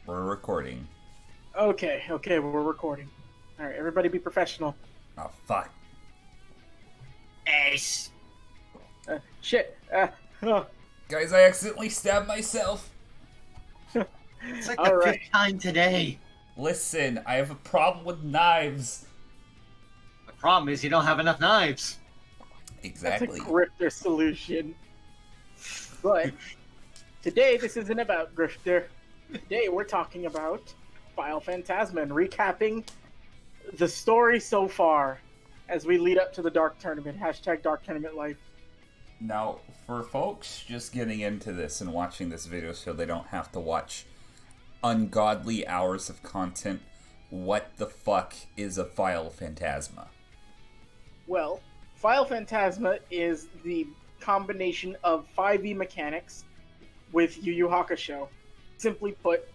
We're recording. Okay, we're recording. Alright, everybody be professional. Oh, fuck. Ace. Shit. Oh. Guys, I accidentally stabbed myself. It's like All the right. fifth time today. Listen, I have a problem with knives. The problem is you don't have enough knives. Exactly. That's a grifter solution. But today, this isn't about grifter. Today, we're talking about Final Phantasma and recapping the story so far as we lead up to the Dark Tournament. Hashtag Dark Tournament Life. Now, for folks just getting into this and watching this video so they don't have to watch ungodly hours of content, what the fuck is a Final Phantasma? Well, Final Phantasma is the combination of 5e mechanics with Yu Yu Hakusho. Simply put,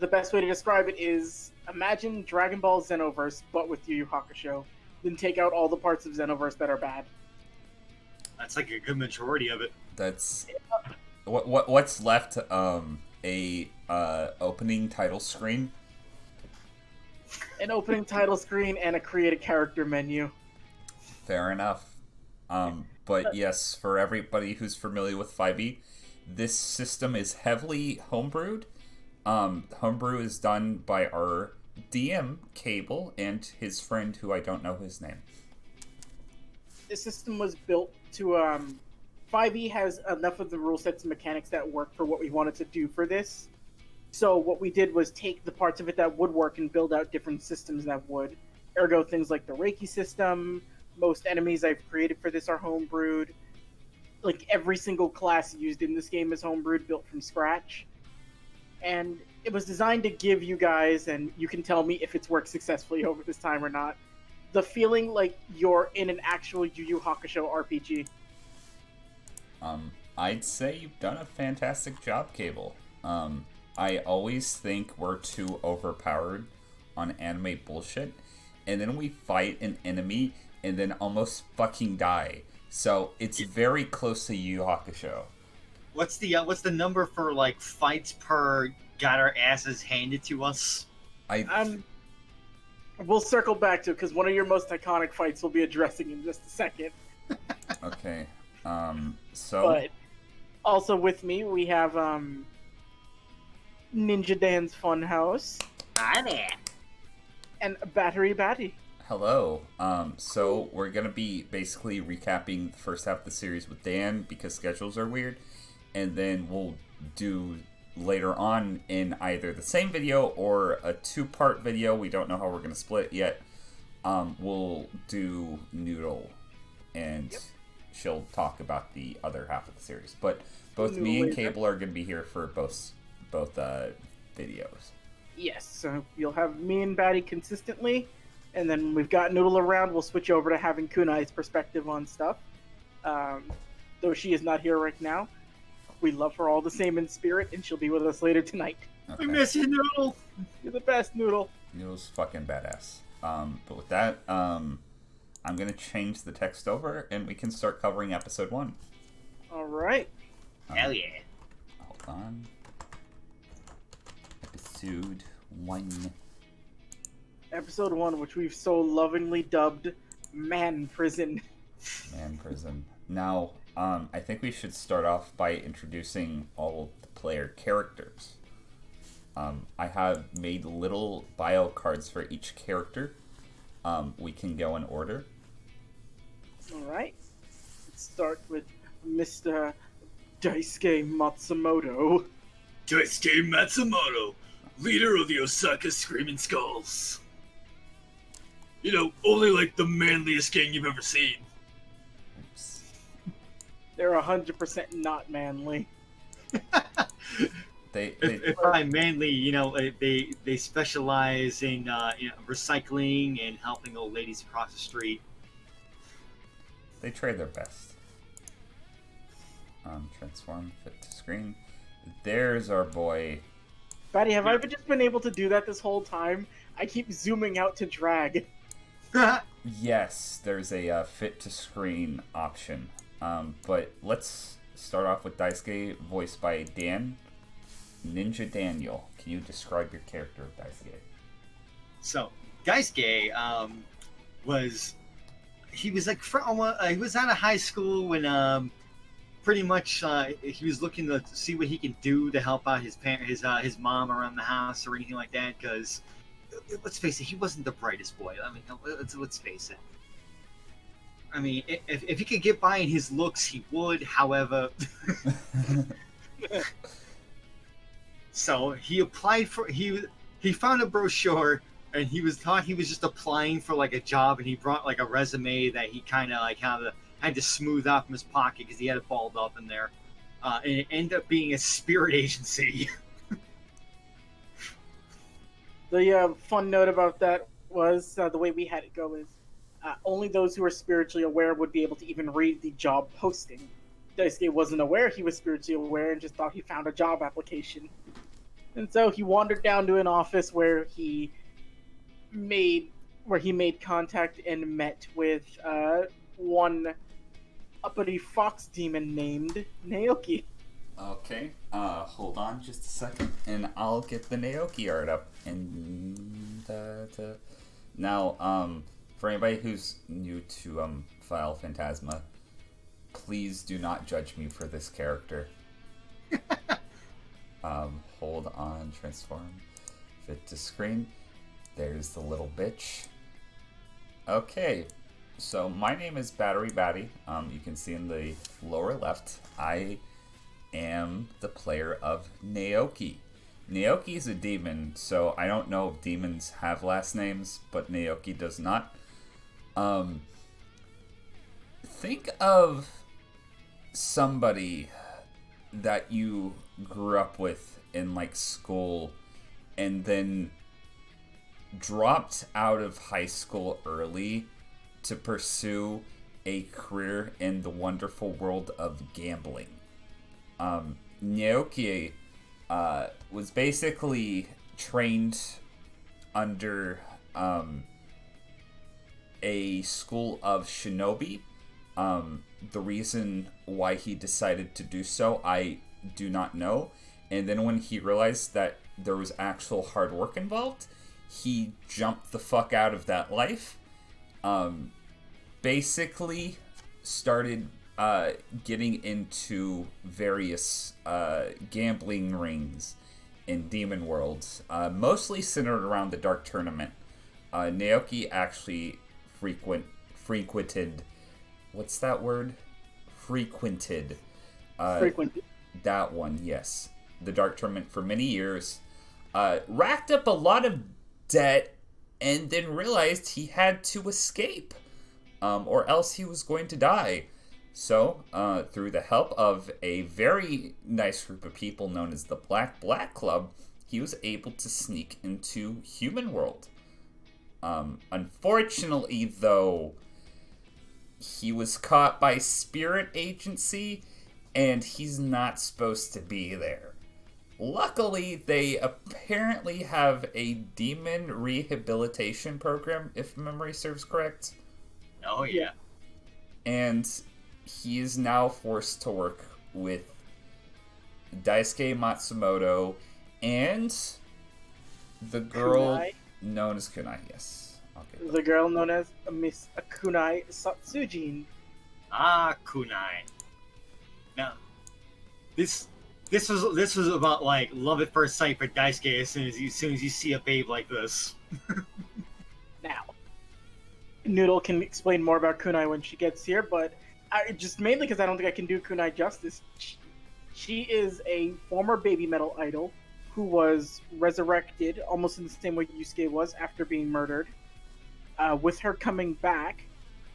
the best way to describe it is imagine Dragon Ball Xenoverse, but with Yu Yu Hakusho. Then take out all the parts of Xenoverse that are bad. That's like a good majority of it. That's what's left. A opening title screen. An opening title screen and a create a character menu. Fair enough. But yes, for everybody who's familiar with 5e, this system is heavily homebrewed. Homebrew is done by our DM, Cable, and his friend who I don't know his name. This system was built to 5e has enough of the rule sets and mechanics that work for what we wanted to do for this. So what we did was take the parts of it that would work and build out different systems that would. Ergo, things like the Reiki system. Most enemies I've created for this are homebrewed. Like every single class used in this game is homebrewed, built from scratch. And it was designed to give you guys, and you can tell me if it's worked successfully over this time or not, the feeling like you're in an actual Yu Yu Hakusho RPG. I'd say you've done a fantastic job, Cable. I always think we're too overpowered on anime bullshit, and then we fight an enemy and then almost fucking die. So it's very close to Yu Yu Hakusho. What's the number for like fights per got our asses handed to us? We'll circle back to it because one of your most iconic fights we'll be addressing in just a second. Okay. So. But also with me we have Ninja Dan's Funhouse Hi there. and Battery Batty. Hello. So we're gonna be basically recapping the first half of the series with Dan because schedules are weird, and then we'll do later on in either the same video or a two-part video. We don't know how we're gonna split it yet. We'll do Noodle, and she'll talk about the other half of the series. But both me and Cable are gonna be here for both videos. Yes, so you'll have me and Batty consistently, and then we've got Noodle around. We'll switch over to having Kunai's perspective on stuff. Though she is not here right now, we love her all the same in spirit, and she'll be with us later tonight. Okay. I miss you, Noodle. You're the best, Noodle. Noodle's fucking badass. But with that, I'm gonna change the text over, and we can start covering episode 1. All right. Hell yeah. Hold on. Episode 1. Episode 1, which we've so lovingly dubbed Man Prison. Man Prison. Now, I think we should start off by introducing all the player characters. I have made little bio cards for each character. We can go in order. All right. Let's start with Mr. Daisuke Matsumoto. Daisuke Matsumoto, leader of the Osaka Screaming Skulls. You know, only like the manliest gang you've ever seen. Oops. They're 100% not manly. If I mainly, they specialize in recycling and helping old ladies across the street. They try their best. Transform, fit to screen. There's our boy. Batty, have I just been able to do that this whole time? I keep zooming out to drag. Yes, there's a fit to screen option. But let's start off with Daisuke, voiced by Dan. Ninja Daniel, can you describe your character of Daisuke? So, Daisuke was he was like he was out of high school when pretty much he was looking to see what he can do to help out his mom around the house or anything like that. Because let's face it, he wasn't the brightest boy. I mean, let's face it. I mean, if he could get by in his looks, he would. However, so he applied for he found a brochure and he was just applying for like a job, and he brought like a resume that he kind of like had to smooth out from his pocket because he had it balled up in there, and it ended up being a spirit agency. The fun note about that was the way we had it go is only those who were spiritually aware would be able to even read the job posting. Daisuke wasn't aware he was spiritually aware and just thought he found a job application. And so he wandered down to an office where he made contact and met with one uppity fox demon named Naoki. Okay, hold on just a second, and I'll get the Naoki art up. And now, for anybody who's new to Final Phantasma, please do not judge me for this character. Hold on, transform, fit to screen. There's the little bitch. Okay, so my name is Battery Batty. You can see in the lower left, I am the player of Naoki. Naoki is a demon, so I don't know if demons have last names, but Naoki does not. Think of somebody that you grew up with in like school and then dropped out of high school early to pursue a career in the wonderful world of gambling. Naoki was basically trained under a school of shinobi. The reason why he decided to do so, I do not know. And then when he realized that there was actual hard work involved, he jumped the fuck out of that life. Basically started getting into various gambling rings in Demon Worlds, mostly centered around the Dark Tournament. Naoki actually frequented. What's that word? Frequented. That one, yes. The Dark Tournament for many years. Racked up a lot of debt and then realized he had to escape, or else he was going to die. So, through the help of a very nice group of people known as the Black Club, he was able to sneak into Human World. Unfortunately, though, he was caught by Spirit Agency, and he's not supposed to be there. Luckily, they apparently have a demon rehabilitation program, if memory serves correct. Oh, yeah. And he is now forced to work with Daisuke Matsumoto and the girl Kunai. known as Kunai, yes. Okay. The girl known as Miss Kunai Satsujin. Ah, Kunai. Now, this was about like love at first sight for Daisuke as soon as you see a babe like this. Now, Noodle can explain more about Kunai when she gets here, but just mainly because I don't think I can do Kunai justice. She is a former baby metal idol who was resurrected almost in the same way Yusuke was after being murdered. With her coming back,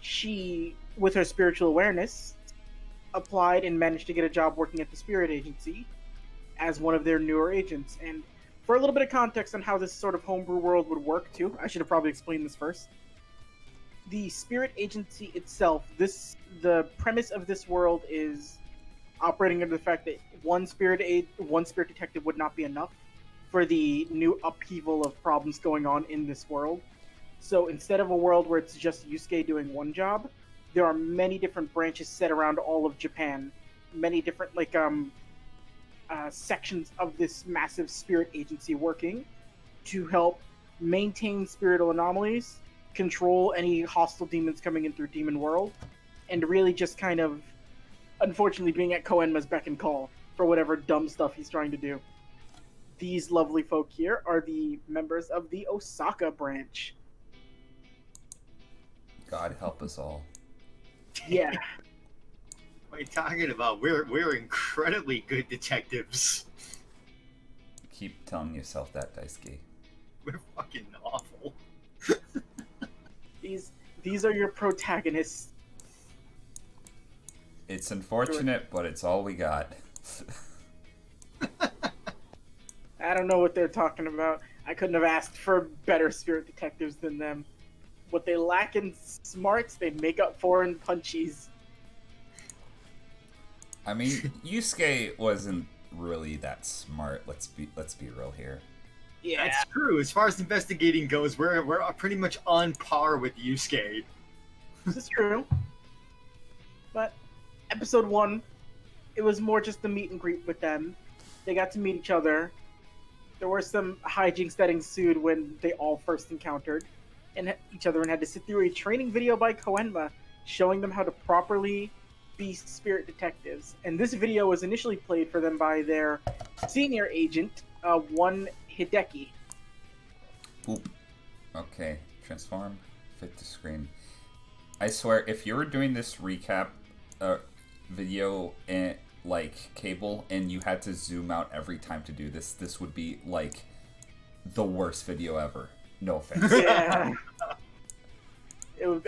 she, with her spiritual awareness, applied and managed to get a job working at the Spirit Agency as one of their newer agents. And for a little bit of context on how this sort of homebrew world would work too, I should have probably explained this first. The Spirit Agency itself, the premise of this world is operating under the fact that one spirit detective would not be enough for the new upheaval of problems going on in this world. So instead of a world where it's just Yusuke doing one job, there are many different branches set around all of Japan. Many different, sections of this massive spirit agency working to help maintain spiritual anomalies, control any hostile demons coming in through Demon World, and really just kind of, unfortunately, being at Koenma's beck and call for whatever dumb stuff he's trying to do. These lovely folk here are the members of the Osaka branch. God help us all. Yeah. What are you talking about? We're incredibly good detectives. Keep telling yourself that, Daisuke. We're fucking awful. These are your protagonists. It's unfortunate, but it's all we got. I don't know what they're talking about. I couldn't have asked for better spirit detectives than them. What they lack in smarts, they make up for in punchies. I mean, Yusuke wasn't really that smart. Let's be real here. Yeah. That's true. As far as investigating goes, we're pretty much on par with Yusuke. This is true. But episode 1, it was more just a meet and greet with them. They got to meet each other. There were some hijinks that ensued when they all first encountered each other and had to sit through a training video by Koenma showing them how to properly be spirit detectives. And this video was initially played for them by their senior agent, one Hideki. Oop. Okay, transform, fit to screen. I swear, if you were doing this recap video and like cable and you had to zoom out every time to do this, this would be like the worst video ever. No offense. Yeah.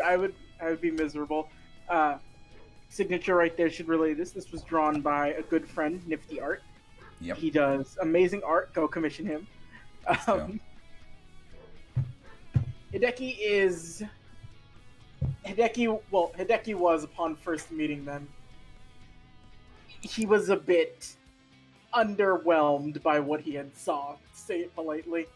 I would be miserable. Signature right there should relay this. This was drawn by a good friend, Nifty Art. Yep. He does amazing art. Go commission him. Hideki was, upon first meeting them, he was a bit underwhelmed by what he had saw, to say it politely.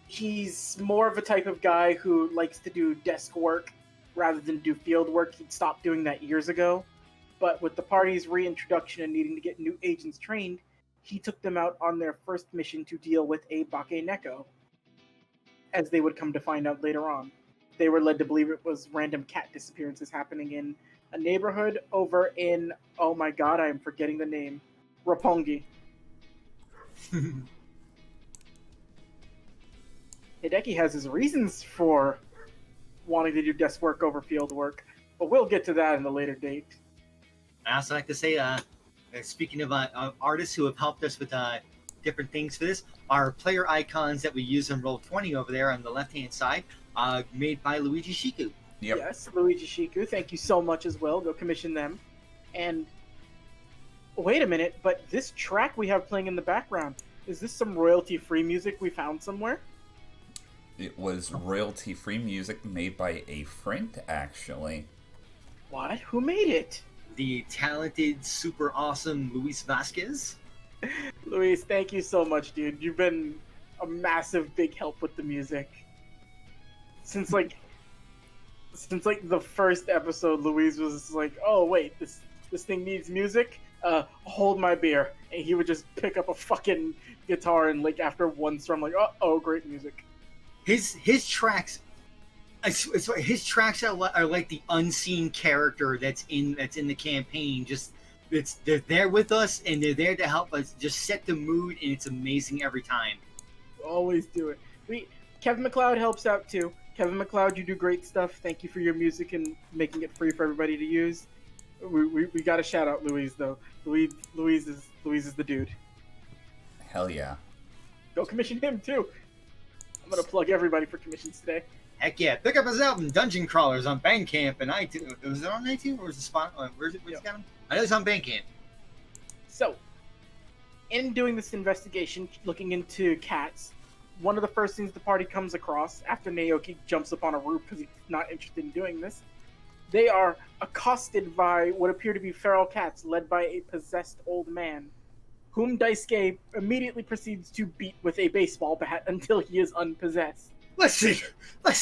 He's more of a type of guy who likes to do desk work rather than do field work. He'd stopped doing that years ago. But with the party's reintroduction and needing to get new agents trained, he took them out on their first mission to deal with a Bake Neko, as they would come to find out later on. They were led to believe it was random cat disappearances happening in a neighborhood over in, oh my god, I am forgetting the name, Roppongi. Hideki has his reasons for wanting to do desk work over field work, but we'll get to that in a later date. I also like to say, speaking of artists who have helped us with different things for this, our player icons that we use in Roll20 over there on the left-hand side, made by Luigi Shiku. Yep. Yes, Luigi Shiku, thank you so much as well. Go commission them. And wait a minute, but this track we have playing in the background, is this some royalty-free music we found somewhere? It was royalty-free music made by a friend, actually. What? Who made it? The talented, super awesome Luis Vasquez. Luis, thank you so much, dude. You've been a massive, big help with the music. Since the first episode, Luis was like, "Oh wait, this thing needs music. Hold my beer," and he would just pick up a fucking guitar and like after one strum, like, "Oh, great music." His tracks, his tracks are like the unseen character that's in the campaign. Just they're there with us and they're there to help us just set the mood, and it's amazing every time. Always do it. Kevin MacLeod helps out too. Kevin MacLeod, you do great stuff. Thank you for your music and making it free for everybody to use. We got to shout out Louise though. Louise is the dude. Hell yeah. Go commission him too. I'm gonna plug everybody for commissions today. Heck yeah! Pick up his album Dungeon Crawlers on Bandcamp and iTunes. Was it on iTunes or was it Spot? Where's it got him? I know it's on Bandcamp. So, in doing this investigation, looking into cats, one of the first things the party comes across after Naoki jumps up on a roof because he's not interested in doing this, they are accosted by what appear to be feral cats led by a possessed old man, whom Daisuke immediately proceeds to beat with a baseball bat until he is unpossessed. let's see. I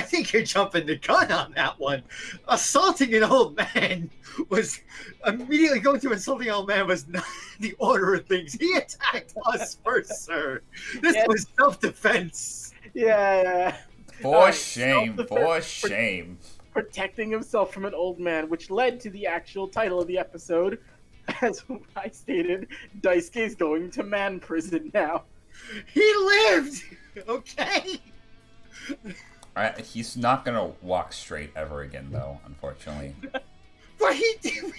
think you're jumping the gun on that one. Assaulting an old man was immediately going to insulting an old man was not the order of things. He attacked us first, sir. This was self-defense. Yeah. For shame, for shame. Protecting himself from an old man, which led to the actual title of the episode. As I stated, Daisuke's going to man prison now. He lived! Okay? He's not gonna walk straight ever again, though, unfortunately. But he did.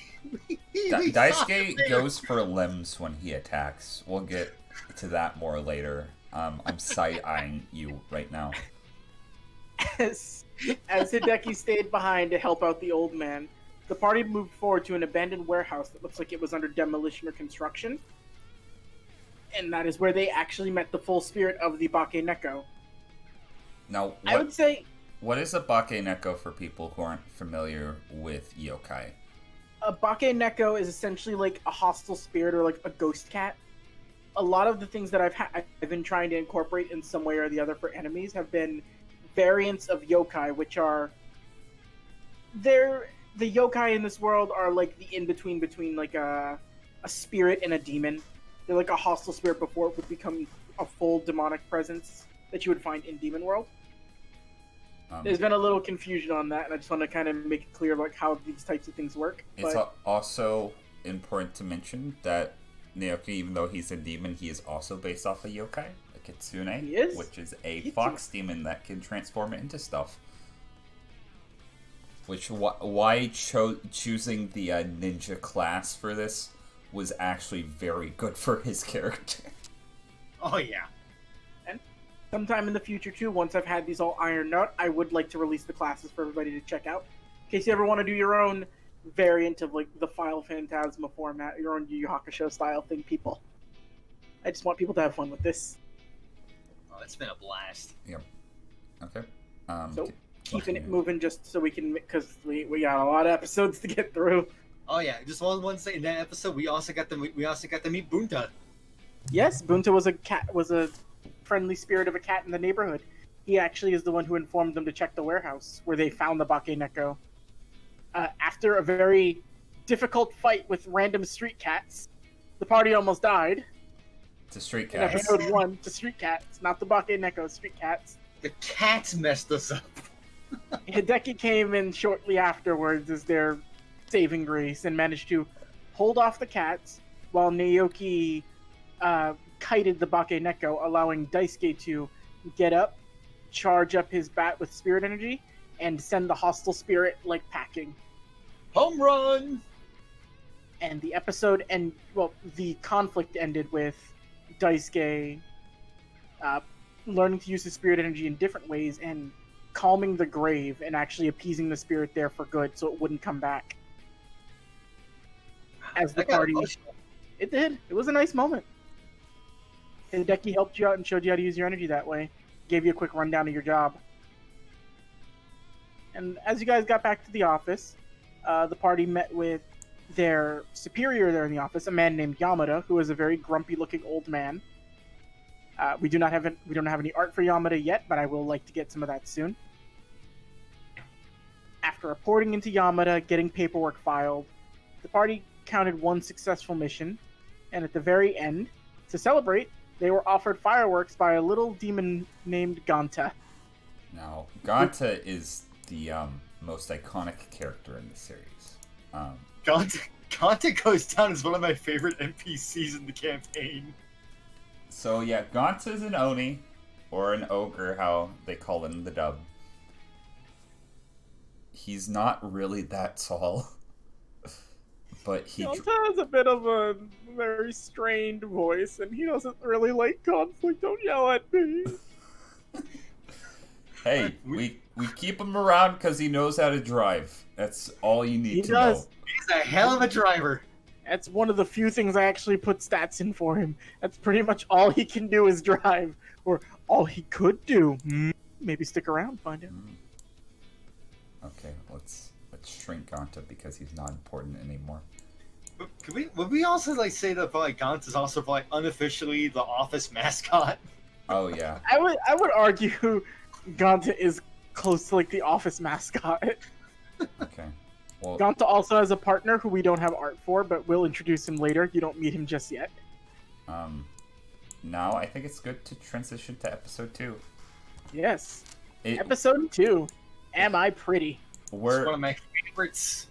Daisuke goes for limbs when he attacks. We'll get to that more later. I'm side-eyeing you right now. As Hideki stayed behind to help out the old man, the party moved forward to an abandoned warehouse that looks like it was under demolition or construction. And that is where they actually met the full spirit of the Bake Neko. Now, I would say... What is a Bake Neko for people who aren't familiar with yokai? A Bake Neko is essentially like a hostile spirit or like a ghost cat. A lot of the things that I've been trying to incorporate in some way or the other for enemies have been variants of yokai, which are... The yokai in this world are like the in-between between like a spirit and a demon. They're like a hostile spirit before it would become a full demonic presence that you would find in Demon World. There's been a little confusion on that, and I just want to kind of make it clear like how these types of things work. It's also important to mention that Naoki, even though he's a demon, he is also based off a yokai, a kitsune, which is a fox demon that can transform into stuff. Which why choosing the ninja class for this was actually very good for his character. Oh yeah. And sometime in the future too, once I've had these all ironed out, I would like to release the classes for everybody to check out. In case you ever want to do your own variant of like the Final Phantasma format, your own Yu Yu Hakusho style thing, people. I just want people to have fun with this. Oh, it's been a blast. Yep. Okay. So keeping it moving just so we can, because we got a lot of episodes to get through. Oh yeah, just one thing in that episode, we also got to meet Bunta. Yes, Bunta was a friendly spirit of a cat in the neighborhood. He actually is the one who informed them to check the warehouse where they found the Bake Neko. After a very difficult fight with random street cats, the party almost died. To street In cats. episode 1, to street cats, not the Bake Neko, street cats. The cats messed us up. Hideki came in shortly afterwards as their saving grace and managed to hold off the cats while Naoki kited the Bake Neko, allowing Daisuke to get up, charge up his bat with spirit energy, and send the hostile spirit like packing. Home run! And the episode the conflict ended with Daisuke learning to use his spirit energy in different ways and calming the grave and actually appeasing the spirit there for good so it wouldn't come back. As the party... It did. It was a nice moment. Hideki helped you out and showed you how to use your energy that way. Gave you a quick rundown of your job. And as you guys got back to the office, the party met with their superior there in the office, a man named Yamada, who is a very grumpy-looking old man. We don't have any art for Yamada yet, but I will like to get some of that soon. After reporting into Yamada, getting paperwork filed, the party counted one successful mission, and at the very end, to celebrate, they were offered fireworks by a little demon named Ganta. Now, Ganta is the most iconic character in the series. Ganta goes down as one of my favorite NPCs in the campaign. So yeah, Ganta is an Oni, or an ogre, how they call it in the dub. He's not really that tall. But Ganta has a bit of a very strained voice, and he doesn't really like conflict. Don't yell at me. Hey, we keep him around because he knows how to drive. That's all you need to know. He's a hell of a driver. That's one of the few things I actually put stats in for him. That's pretty much all he can do is drive. Or all he could do. Maybe stick around, find out. Okay, let's shrink Ganta because he's not important anymore. Would we also say that Ganta is also unofficially the office mascot? Oh yeah. I would argue Ganta is close to like the office mascot. Okay. Well, Ganta also has a partner who we don't have art for, but we'll introduce him later. You don't meet him just yet. now I think it's good to transition to episode 2. Yes. Episode 2. Am I Pretty? It's one of my favorites.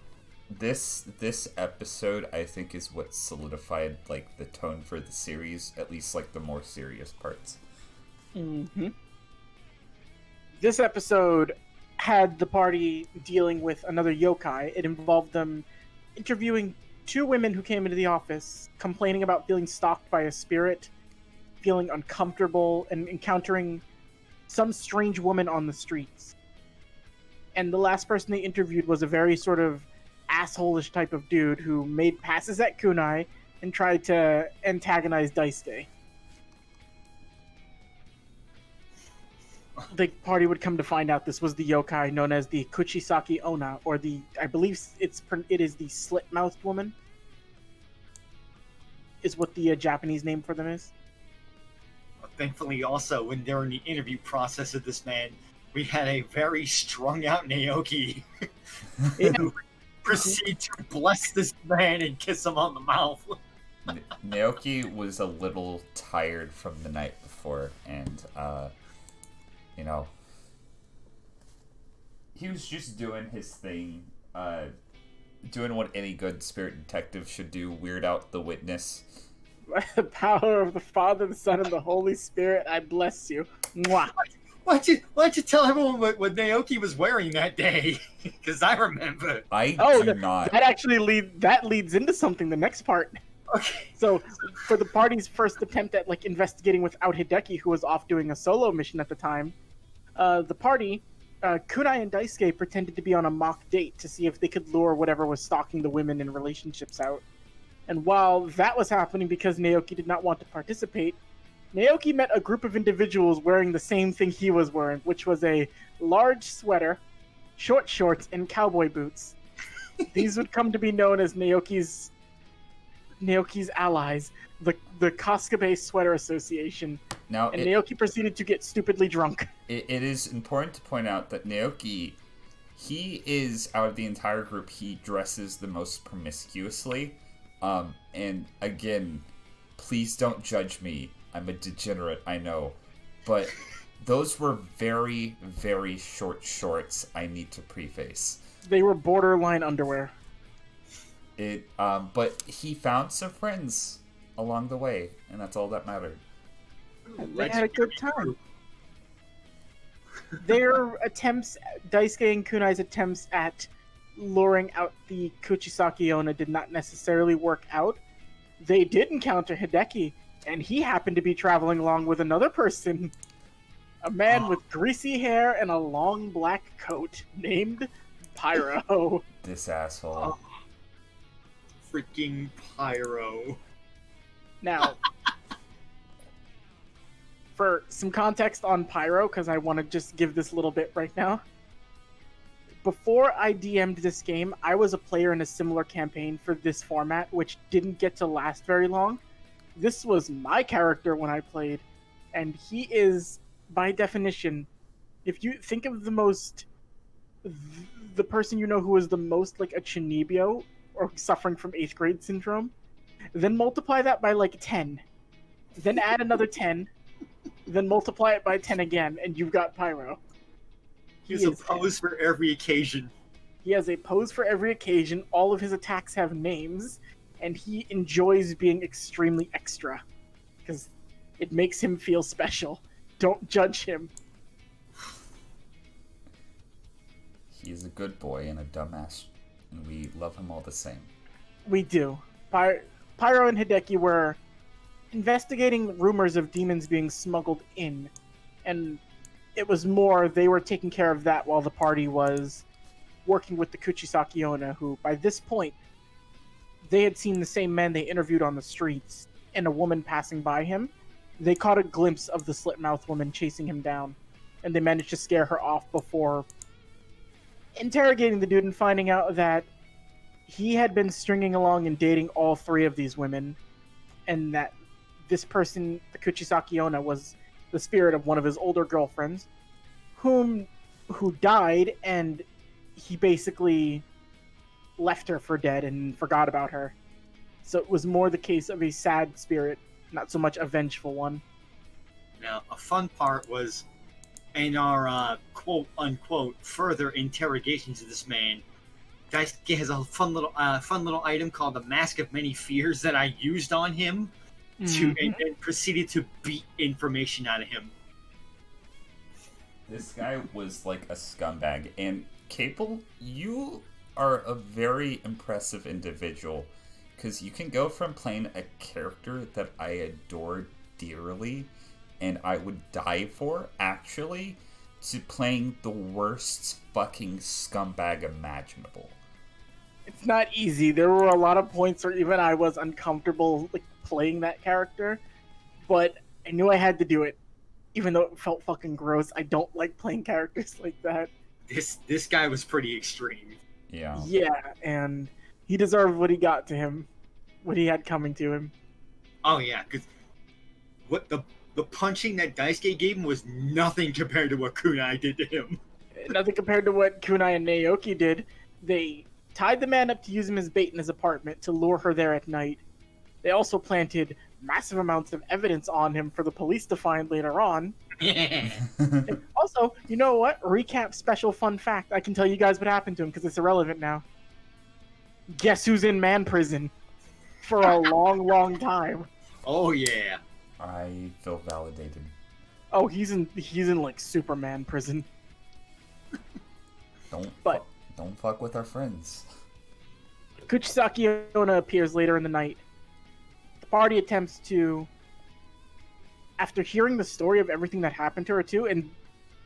This episode I think is what solidified like the tone for the series, at least like the more serious parts. Mm-hmm. This episode had the party dealing with another yokai. It involved them interviewing 2 women who came into the office, complaining about feeling stalked by a spirit, feeling uncomfortable, and encountering some strange woman on the streets. And the last person they interviewed was a very sort of asshole-ish type of dude who made passes at Kunai and tried to antagonize Daisuke. The party would come to find out this was the yokai known as the Kuchisaki Onna, or I believe it is the slit-mouthed woman, is what the Japanese name for them is. Thankfully, also, when they were in the interview process of this man, we had a very strung-out Naoki who proceed to bless this man and kiss him on the mouth. Naoki was a little tired from the night before, and he was just doing his thing, doing what any good spirit detective should do: weird out the witness. By the power of the Father, the Son, and the Holy Spirit, I bless you. Mwah. Why don't you tell everyone what Naoki was wearing that day? Because I remember. I do not. That actually leads into something. The next part. Okay. So, for the party's first attempt at like investigating without Hideki, who was off doing a solo mission at the time, the party, Kunai and Daisuke pretended to be on a mock date to see if they could lure whatever was stalking the women in relationships out. And while that was happening because Naoki did not want to participate, Naoki met a group of individuals wearing the same thing he was wearing, which was a large sweater, short shorts, and cowboy boots. These would come to be known as Naoki's allies, the Koskabe Sweater Association. Now, Naoki proceeded to get stupidly drunk. It is important to point out that Naoki, he is, out of the entire group, he dresses the most promiscuously. And again, please don't judge me. I'm a degenerate, I know. But those were very, very short shorts, I need to preface. They were borderline underwear. But he found some friends along the way, and that's all that mattered. They had a good time. Their attempts, Daisuke and Kunai's attempts at luring out the Kuchisaki Onna did not necessarily work out. They did encounter Hideki, and he happened to be traveling along with another person. A man with greasy hair and a long black coat named Pyro. This asshole. Freaking Pyro. Now, for some context on Pyro, because I want to just give this little bit right now. Before I DM'd this game, I was a player in a similar campaign for this format, which didn't get to last very long. This was my character when I played, and he is, by definition, if you think of the person you know who is the most like a Chinibyo, or suffering from 8th grade syndrome, then multiply that by like 10. Then add another 10, then multiply it by 10 again, and you've got Pyro. He's a pose for every occasion. He has a pose for every occasion. All of his attacks have names, and he enjoys being extremely extra because it makes him feel special. Don't judge him. He's a good boy and a dumbass, and we love him all the same. We do. Pyro and Hideki were investigating rumors of demons being smuggled in, and it was more they were taking care of that while the party was working with the Kuchisaki Onna, who, by this point, they had seen the same men they interviewed on the streets and a woman passing by him. They caught a glimpse of the slit-mouthed woman chasing him down, and they managed to scare her off before interrogating the dude and finding out that he had been stringing along and dating all 3 of these women, and that this person, the Kuchisaki Onna, was the spirit of one of his older girlfriends, who died, and he basically left her for dead and forgot about her. So it was more the case of a sad spirit, not so much a vengeful one. Now, a fun part was in our quote unquote further interrogations of this man. Daisuke has a fun little item called the Mask of Many Fears that I used on him and proceeded to beat information out of him. This guy was like a scumbag. And Capel, you are a very impressive individual, because you can go from playing a character that I adore dearly and I would die for, actually, to playing the worst fucking scumbag imaginable. It's not easy. There were a lot of points where even I was uncomfortable like playing that character, but I knew I had to do it, even though it felt fucking gross. I don't like playing characters like that. This guy was pretty extreme. Yeah. Yeah, and he deserved what he got to him, what he had coming to him. Oh yeah, because what the punching that Daisuke gave him was nothing compared to what Kunai did to him. Nothing compared to what Kunai and Naoki did. They tied the man up to use him as bait in his apartment to lure her there at night. They also planted massive amounts of evidence on him for the police to find later on. And also, you know what? Recap special fun fact. I can tell you guys what happened to him because it's irrelevant now. Guess who's in man prison for a long, long time? Oh yeah. I feel validated. Oh, he's in like Superman prison. Don't fuck with our friends. Kuchisaki Onna appears later in the night. The party attempts to, after hearing the story of everything that happened to her too, and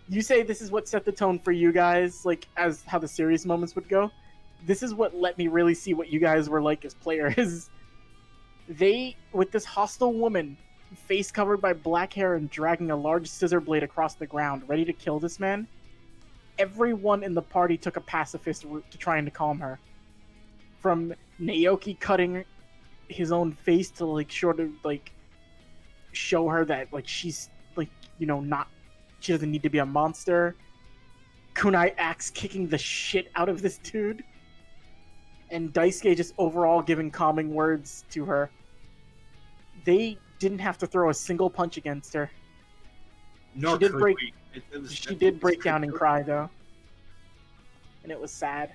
you say this is what set the tone for you guys, like as how the serious moments would go. This is what let me really see what you guys were like as players. They, with this hostile woman, face covered by black hair and dragging a large scissor blade across the ground, ready to kill this man, everyone in the party took a pacifist route to trying to calm her. From Naoki cutting his own face to like sort of like show her that like she's like, you know, not, she doesn't need to be a monster. Kunai axe kicking the shit out of this dude. And Daisuke just overall giving calming words to her. They didn't have to throw a single punch against her. Nor She did could break- we. She did break down and cry, though. And it was sad.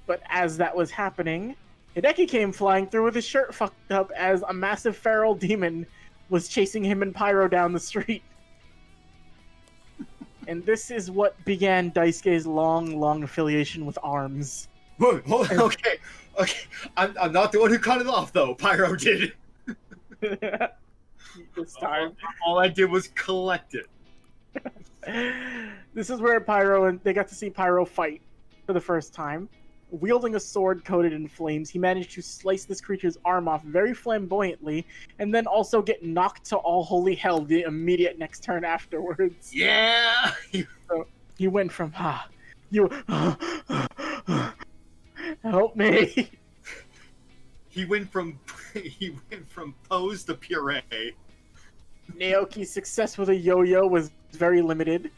But as that was happening, Hideki came flying through with his shirt fucked up as a massive feral demon was chasing him and Pyro down the street. And this is what began Daisuke's long, long affiliation with ARMS. Whoa, okay. I'm not the one who cut it off, though. Pyro did. This time. All I did was collect it. This is where Pyro and they got to see Pyro fight for the first time. Wielding a sword coated in flames, he managed to slice this creature's arm off very flamboyantly, and then also get knocked to all holy hell the immediate next turn afterwards. Yeah. So he went from help me. He went from pose to puree. Naoki's success with a yo-yo was very limited.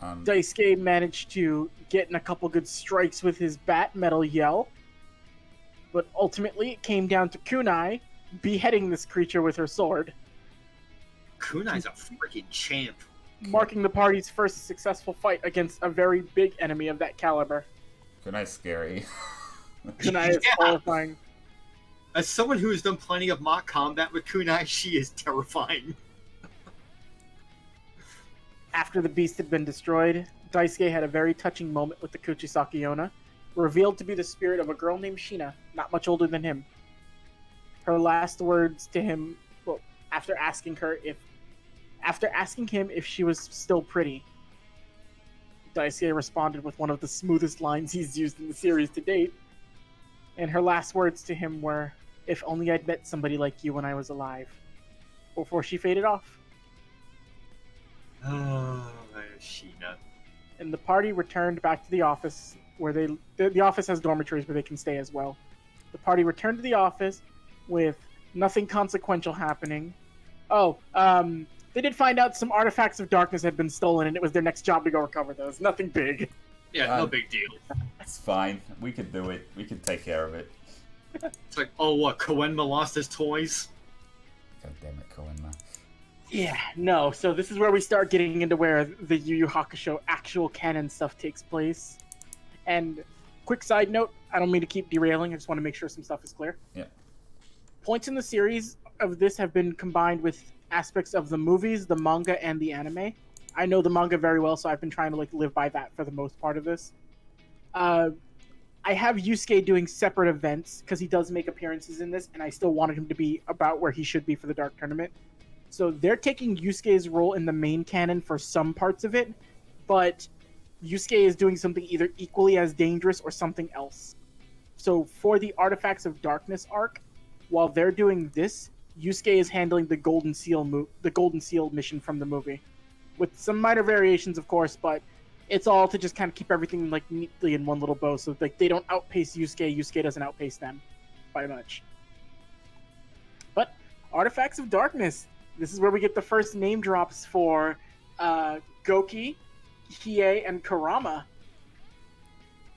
Daisuke managed to get in a couple good strikes with his bat metal yell, but ultimately it came down to Kunai beheading this creature with her sword, Kunai's a freaking champ. marking the party's first successful fight against a very big enemy of that caliber. Kunai's scary. Kunai is Yeah. horrifying. As someone who has done plenty of mock combat with Kunai, she is terrifying. After the beast had been destroyed, Daisuke had a very touching moment with the Kuchisaki Onna, revealed to be the spirit of a girl named Shina, not much older than him. Her last words to him, well, after asking him if she was still pretty, Daisuke responded with one of the smoothest lines he's used in the series to date. And her last words to him were, "If only I'd met somebody like you when I was alive," before she faded off. Oh, Sheena. And the party returned back to the office, where the office has dormitories where they can stay as well. The party returned to the office with nothing consequential happening. They did find out some artifacts of darkness had been stolen, and it was their next job to go recover those. Nothing big. Yeah, no big deal. It's fine. We could do it. We could take care of it. It's like, oh, what? Koenma lost his toys? God damn it, Koenma. Yeah, no. So this is where we start getting into where the Yu Yu Hakusho actual canon stuff takes place. And quick side note, I don't mean to keep derailing. I just want to make sure some stuff is clear. Yeah. Points in the series of this have been combined with aspects of the movies, the manga, and the anime. I know the manga very well, so I've been trying to live by that for the most part of this. I have Yusuke doing separate events because he does make appearances in this, and I still wanted him to be about where he should be for the Dark Tournament. So they're taking Yusuke's role in the main canon for some parts of it, but Yusuke is doing something either equally as dangerous or something else. So for the Artifacts of Darkness arc, while they're doing this, Yusuke is handling the Golden Seal mission from the movie, with some minor variations, of course, but it's all to just kind of keep everything neatly in one little bow, so they don't outpace Yusuke. Yusuke doesn't outpace them by much. But Artifacts of Darkness. This is where we get the first name drops for Goki, Hiei, and Kurama.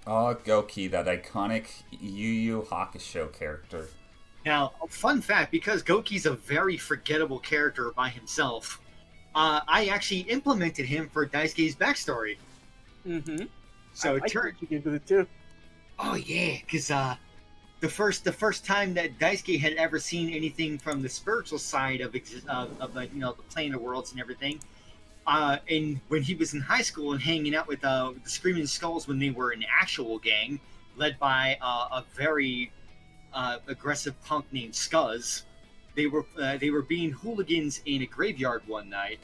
Oh, Goki, that iconic Yu Yu Hakusho character. Now, fun fact, because Goki's a very forgettable character by himself, I actually implemented him for Daisuke's backstory. Mm-hmm. So I what you did with it too. Oh yeah, because the first time that Daisuke had ever seen anything from the spiritual side of the plane of worlds and everything, and when he was in high school and hanging out with the Screaming Skulls when they were an actual gang led by a very aggressive punk named Scuzz, they were being hooligans in a graveyard one night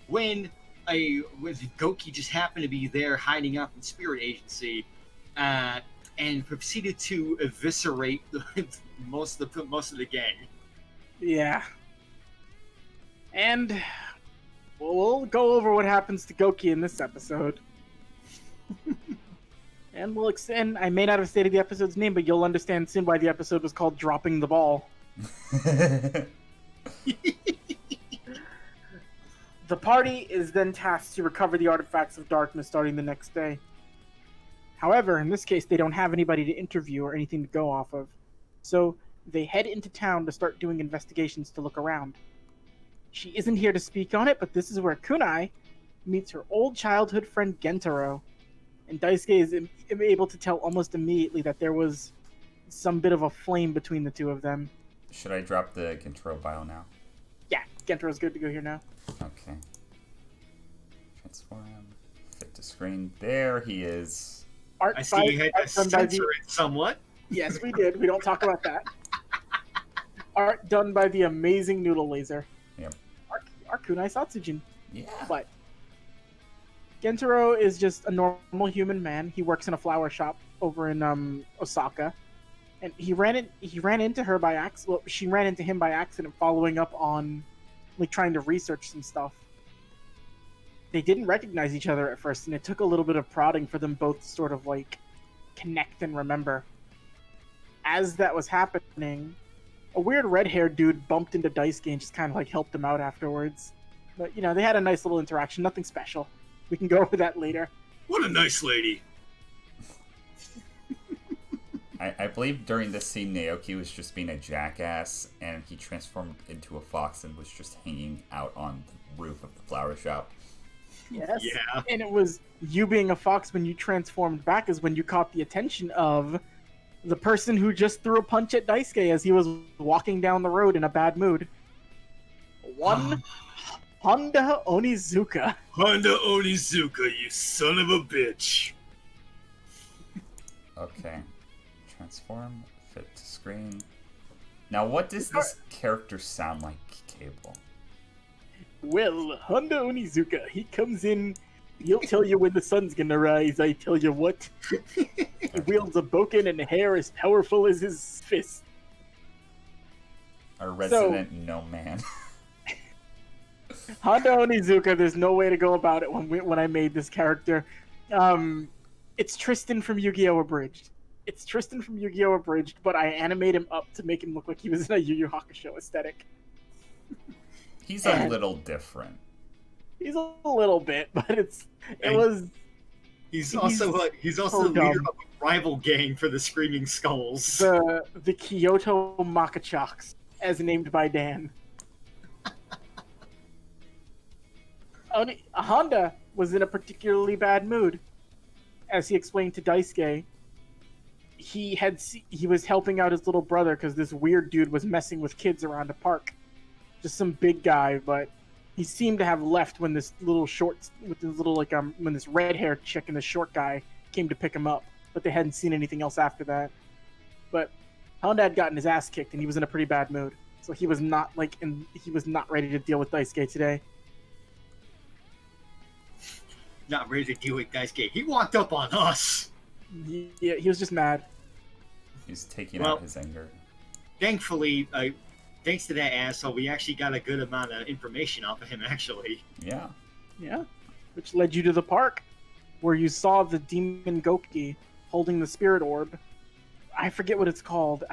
when Goki just happened to be there hiding out in Spirit Agency, and proceeded to eviscerate most of the gang. Yeah. And we'll go over what happens to Goki in this episode. And we'll extend. I may not have stated the episode's name, but you'll understand soon why the episode was called Dropping the Ball. The party is then tasked to recover the artifacts of darkness starting the next day. However, in this case, they don't have anybody to interview or anything to go off of. So they head into town to start doing investigations to look around. She isn't here to speak on it, but this is where Kunai meets her old childhood friend Gentaro. And Daisuke is able to tell almost immediately that there was some bit of a flame between the two of them. Should I drop the Gentaro bio now? Yeah, Gentaro's good to go here now. Okay. Transform. Fit to screen. There he is. I see you had to censor it somewhat. Yes, we did. We don't talk about that. Art done by the amazing Noodle Laser. Yep. Our Kunai Satsujin. Yeah. But Gentaro is just a normal human man. He works in a flower shop over in Osaka. And he ran into her by accident. Well, she ran into him by accident following up on trying to research some stuff. They didn't recognize each other at first, and it took a little bit of prodding for them both to sort of connect and remember. As that was happening, a weird red-haired dude bumped into Daisuke and just kind of helped him out afterwards. But they had a nice little interaction, nothing special. We can go over that later. What a nice lady. I believe during this scene, Naoki was just being a jackass, and he transformed into a fox and was just hanging out on the roof of the flower shop. Yes. Yeah. And it was you being a fox when you transformed back is when you caught the attention of the person who just threw a punch at Daisuke as he was walking down the road in a bad mood. One Honda Onizuka. Honda Onizuka, you son of a bitch. Okay. Transform, fit to screen. Now, what does this character sound like, Cable? Well, Honda Onizuka, he comes in, he'll tell you when the sun's gonna rise, I tell you what. He wields a boken and hair as powerful as his fist. Our resident no man. Honda Onizuka, there's no way to go about it when I made this character. It's Tristan from Yu-Gi-Oh! Abridged. It's Tristan from Yu-Gi-Oh! Abridged, but I animate him up to make him look like he was in a Yu Yu Hakusho aesthetic. He's a little different. He's a little bit, but he's also the leader of a rival gang for the Screaming Skulls. The Kyoto Makachaks, as named by Dan. Honda was in a particularly bad mood. As he explained to Daisuke, he was helping out his little brother because this weird dude was messing with kids around a park. Just some big guy, but he seemed to have left when this little when this red-haired chick and the short guy came to pick him up. But they hadn't seen anything else after that. But Honda had gotten his ass kicked and he was in a pretty bad mood. So he was not ready to deal with Daisuke today. Not ready to deal with Daisuke. He walked up on us. Yeah, he was just mad. He's taking out his anger. Thankfully, thanks to that asshole, we actually got a good amount of information off of him, actually. Yeah. Yeah. Which led you to the park, where you saw the demon Goki holding the spirit orb. I forget what it's called.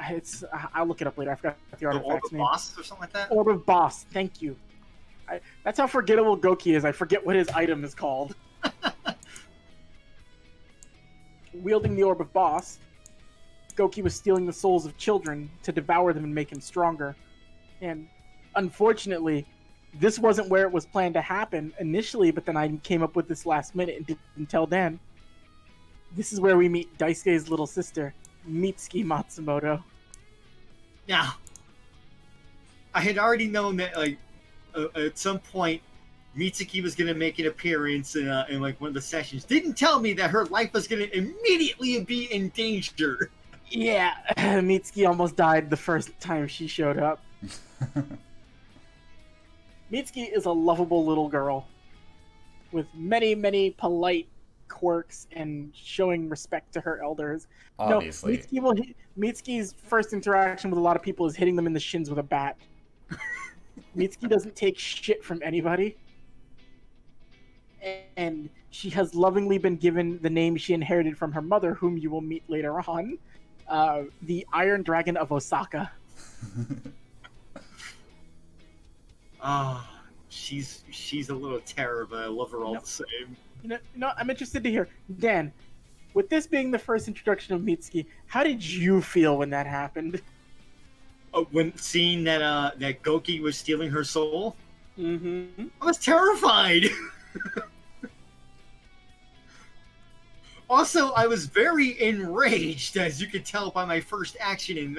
I'll look it up later. I forgot the artifact's name. Orb of Boss or something like that? Orb of Boss. Thank you. That's how forgettable Goki is. I forget what his item is called. Wielding the Orb of Boss, Goki was stealing the souls of children to devour them and make him stronger. And unfortunately, this wasn't where it was planned to happen initially, but then I came up with this last minute and didn't tell Dan. This is where we meet Daisuke's little sister, Mitsuki Matsumoto. Now, I had already known that, at some point, Mitsuki was going to make an appearance in one of the sessions. Didn't tell me that her life was going to immediately be in danger. Yeah, Mitsuki almost died the first time she showed up. Mitsuki is a lovable little girl with many, many polite quirks and showing respect to her elders. Obviously. No, Mitsuki's first interaction with a lot of people is hitting them in the shins with a bat. Mitsuki doesn't take shit from anybody. And she has lovingly been given the name she inherited from her mother, whom you will meet later on, the Iron Dragon of Osaka. She's a little terror, but I love her all the same. I'm interested to hear. Dan, with this being the first introduction of Mitsuki, how did you feel when that happened? When seeing that Goki was stealing her soul? Mm-hmm. I was terrified! Also, I was very enraged, as you could tell by my first action in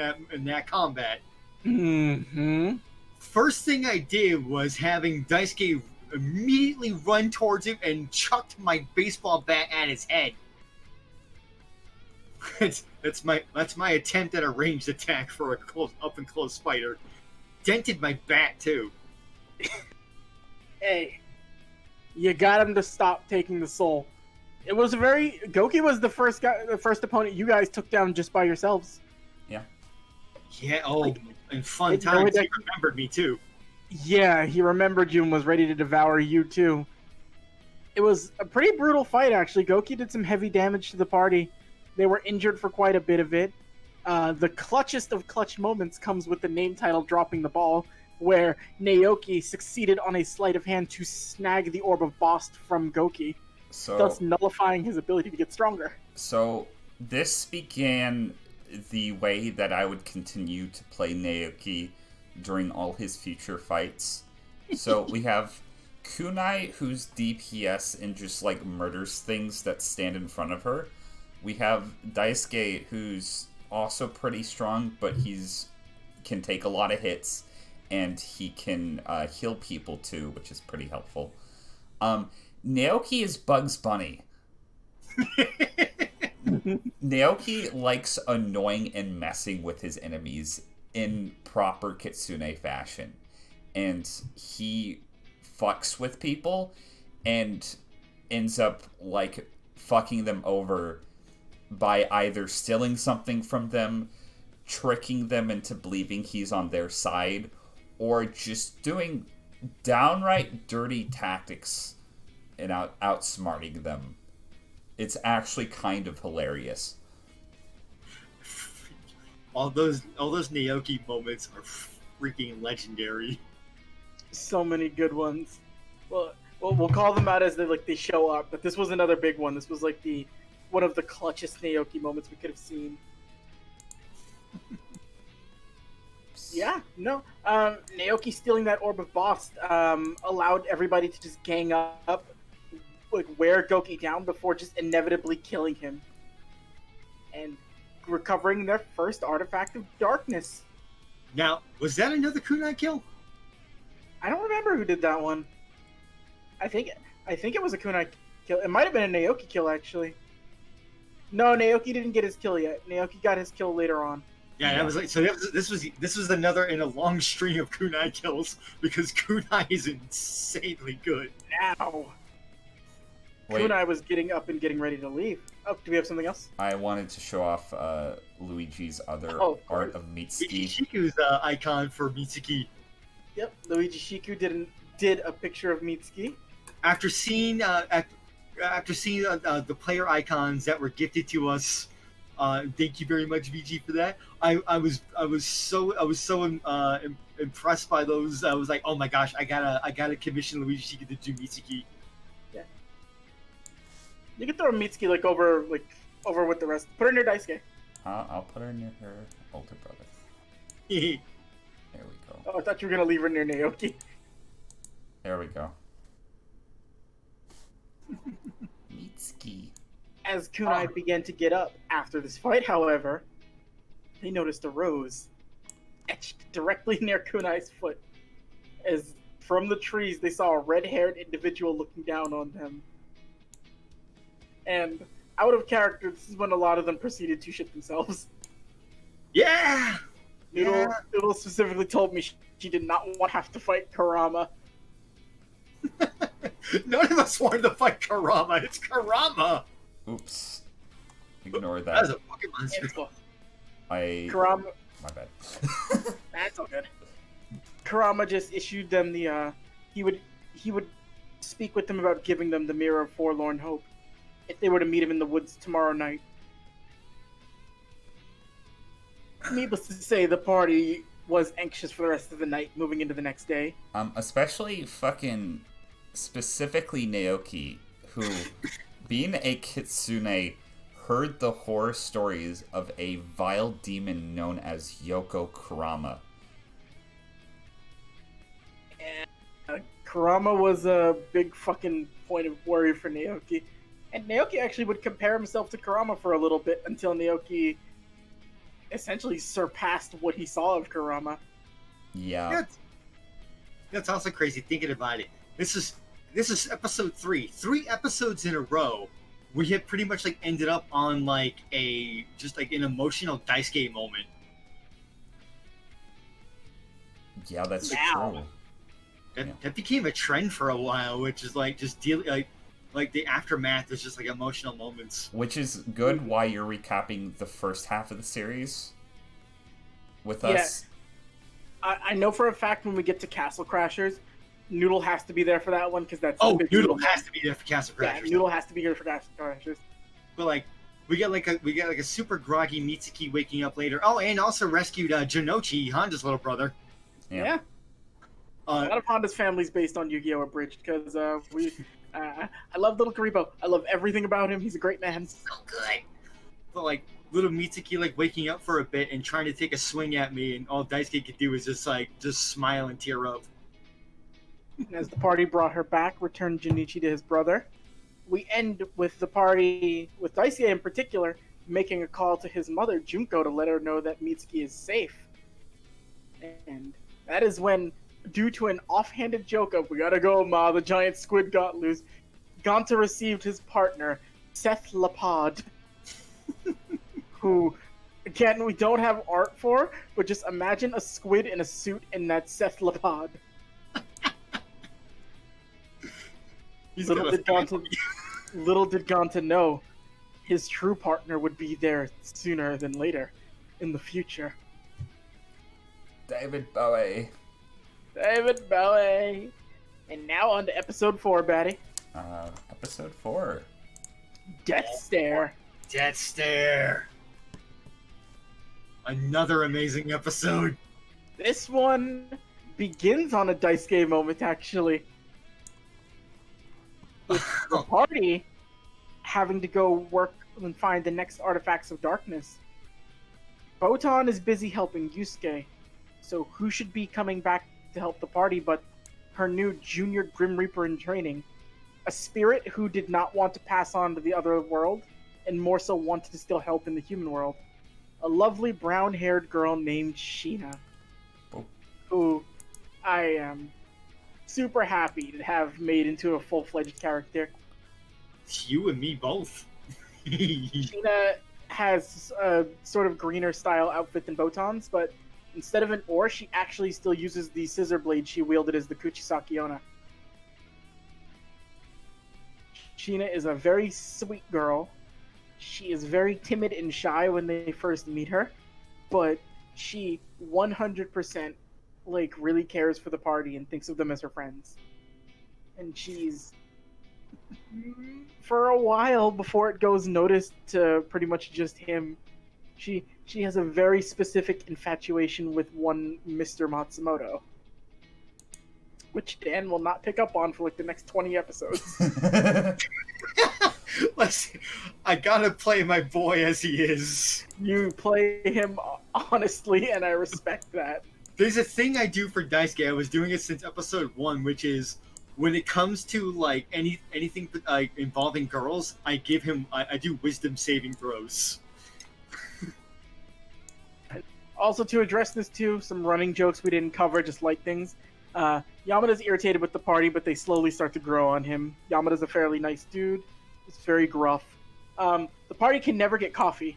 that combat. Mm-hmm. First thing I did was having Daisuke immediately run towards him and chucked my baseball bat at his head. That's my attempt at a ranged attack for a up and close fighter. Dented my bat too. Hey, you got him to stop taking the soul. It was Goki was the first opponent you guys took down just by yourselves. Yeah. Yeah. And fun times. He remembered me too. Yeah, he remembered you and was ready to devour you too. It was a pretty brutal fight, actually. Goki did some heavy damage to the party. They were injured for quite a bit of it. The clutchest of clutch moments comes with the name title dropping the ball, where Naoki succeeded on a sleight of hand to snag the Orb of Boss from Goki, thus nullifying his ability to get stronger. So this began the way that I would continue to play Naoki during all his future fights. So we have Kunai, who's DPS and just like murders things that stand in front of her. We have Daisuke, who's also pretty strong, but can take a lot of hits, and he can heal people too, which is pretty helpful. Naoki is Bugs Bunny. Naoki likes annoying and messing with his enemies in proper Kitsune fashion. And he fucks with people and ends up like fucking them over by either stealing something from them, tricking them into believing he's on their side, or just doing downright dirty tactics and outsmarting them. It's actually kind of hilarious. All those Naoki moments are freaking legendary. So many good ones. Well, we'll call them out as they show up. But this was another big one. This was like one of the clutchest Naoki moments we could have seen. Yeah, no. Naoki stealing that orb of boss allowed everybody to just gang up, like wear Goki down before just inevitably killing him, and recovering their first artifact of darkness. Now, was that another kunai kill? I don't remember who did that one. I think it was a kunai kill. It might have been a Naoki kill actually. No, Naoki didn't get his kill yet. Naoki got his kill later on. Yeah, that was like so. This was another in a long string of kunai kills because kunai is insanely good. Now, Wait, kunai was getting up and getting ready to leave. Oh, do we have something else? I wanted to show off Luigi's other Oh, of art course. of Mitsuki. Shiku's icon for Mitsuki. Yep, Luigi Shiku did a picture of Mitsuki. After seeing the player icons that were gifted to us, thank you very much, VG, for that. I was so impressed by those. I was like, oh my gosh, I gotta commission Luigi Shiku to do Mitsuki. Yeah. You can throw Mitsuki over with the rest. Put her near Daisuke. I'll put her near her older brother. Yeah. There we go. Oh, I thought you were gonna leave her near Naoki. There we go. Mitsuki. As kunai began to get up after this fight, however, they noticed a rose etched directly near kunai's foot. As from the trees, they saw a red-haired individual looking down on them. And out of character, this is when a lot of them proceeded to shit themselves. Yeah. Noodle specifically told me she did not want to have to fight Kurama. None of us wanted to fight Kurama. It's Kurama. Oops. Ignore That that. was a fucking monster. It's cool. My bad. That's all good. Kurama just issued them the he would speak with them about giving them the Mirror of Forlorn Hope if they were to meet him in the woods tomorrow night. Needless to say, the party was anxious for the rest of the night, moving into the next day. Especially fucking specifically Naoki, who, being a kitsune, heard the horror stories of a vile demon known as Yoko Kurama. And Kurama was a big fucking point of worry for Naoki. And Naoki actually would compare himself to Kurama for a little bit until Naoki essentially surpassed what he saw of Kurama. Yeah. That's also crazy thinking about it. This is episode 3. 3 episodes in a row. We had pretty much ended up on an emotional Daisuke moment. Yeah, that's Wow. true. That became a trend for a while, which is the aftermath is just emotional moments. Which is good why you're recapping the first half of the series with Yeah. us. I know for a fact when we get to Castle Crashers, Noodle has to be there for that one because that's Oh, the big Noodle deal. has to be there for Castle Yeah, Crashers. Noodle has to be here for Castle Crashers. But we get a super groggy Mitsuki waking up later. Oh, and also rescued Janochi, Honda's little brother. Yeah. A lot of Honda's family's based on Yu-Gi-Oh! Abridged because I love little Karibo. I love everything about him. He's a great man. So good. But little Mitsuki wking up for a bit and trying to take a swing at me, and all Daisuke could do is just smile and tear up. As the party brought her back, returned Junichi to his brother. We end with the party, with Daisuke in particular, making a call to his mother, Junko, to let her know that Mitsuki is safe. And that is when, due to an offhanded joke of, "We gotta go, Ma, the giant squid got loose," Gonta received his partner, Seth Lapod, who, again, we don't have art for, but just imagine a squid in a suit and that's Seth Lapod. Little did Gonta know his true partner would be there sooner than later in the future. David Bowie. David Bowie. And now on to episode 4, Batty. Episode 4. Death Stare. Death Stare. Another amazing episode. This one begins on a Daisuke moment, actually. With the party having to go work and find the next artifacts of darkness. Botan is busy helping Yusuke, so who should be coming back to help the party but her new junior Grim Reaper in training, a spirit who did not want to pass on to the other world, and more so wanted to still help in the human world. A lovely brown-haired girl named Sheena, who I am super happy to have made into a full-fledged character. You and me both. Sheena has a sort of greener style outfit than Botan's, but instead of an oar, she actually still uses the scissor blade she wielded as the Kuchisaki Onna. Sheena is a very sweet girl. She is very timid and shy when they first meet her, but she 100% like really cares for the party and thinks of them as her friends. And she's, for a while before it goes noticed to pretty much just him, she has a very specific infatuation with one Mr. Matsumoto, which Dan will not pick up on for like the next 20 episodes. Listen, I gotta play my boy as he is. You play him honestly, and I respect that. There's a thing I do for Daisuke. I was doing it since episode 1, which is when it comes to like anything involving girls, I do wisdom saving throws. Also, to address this too, some running jokes we didn't cover, just light things. Yamada's irritated with the party, but they slowly start to grow on him. Yamada's a fairly nice dude. He's very gruff. The party can never get coffee.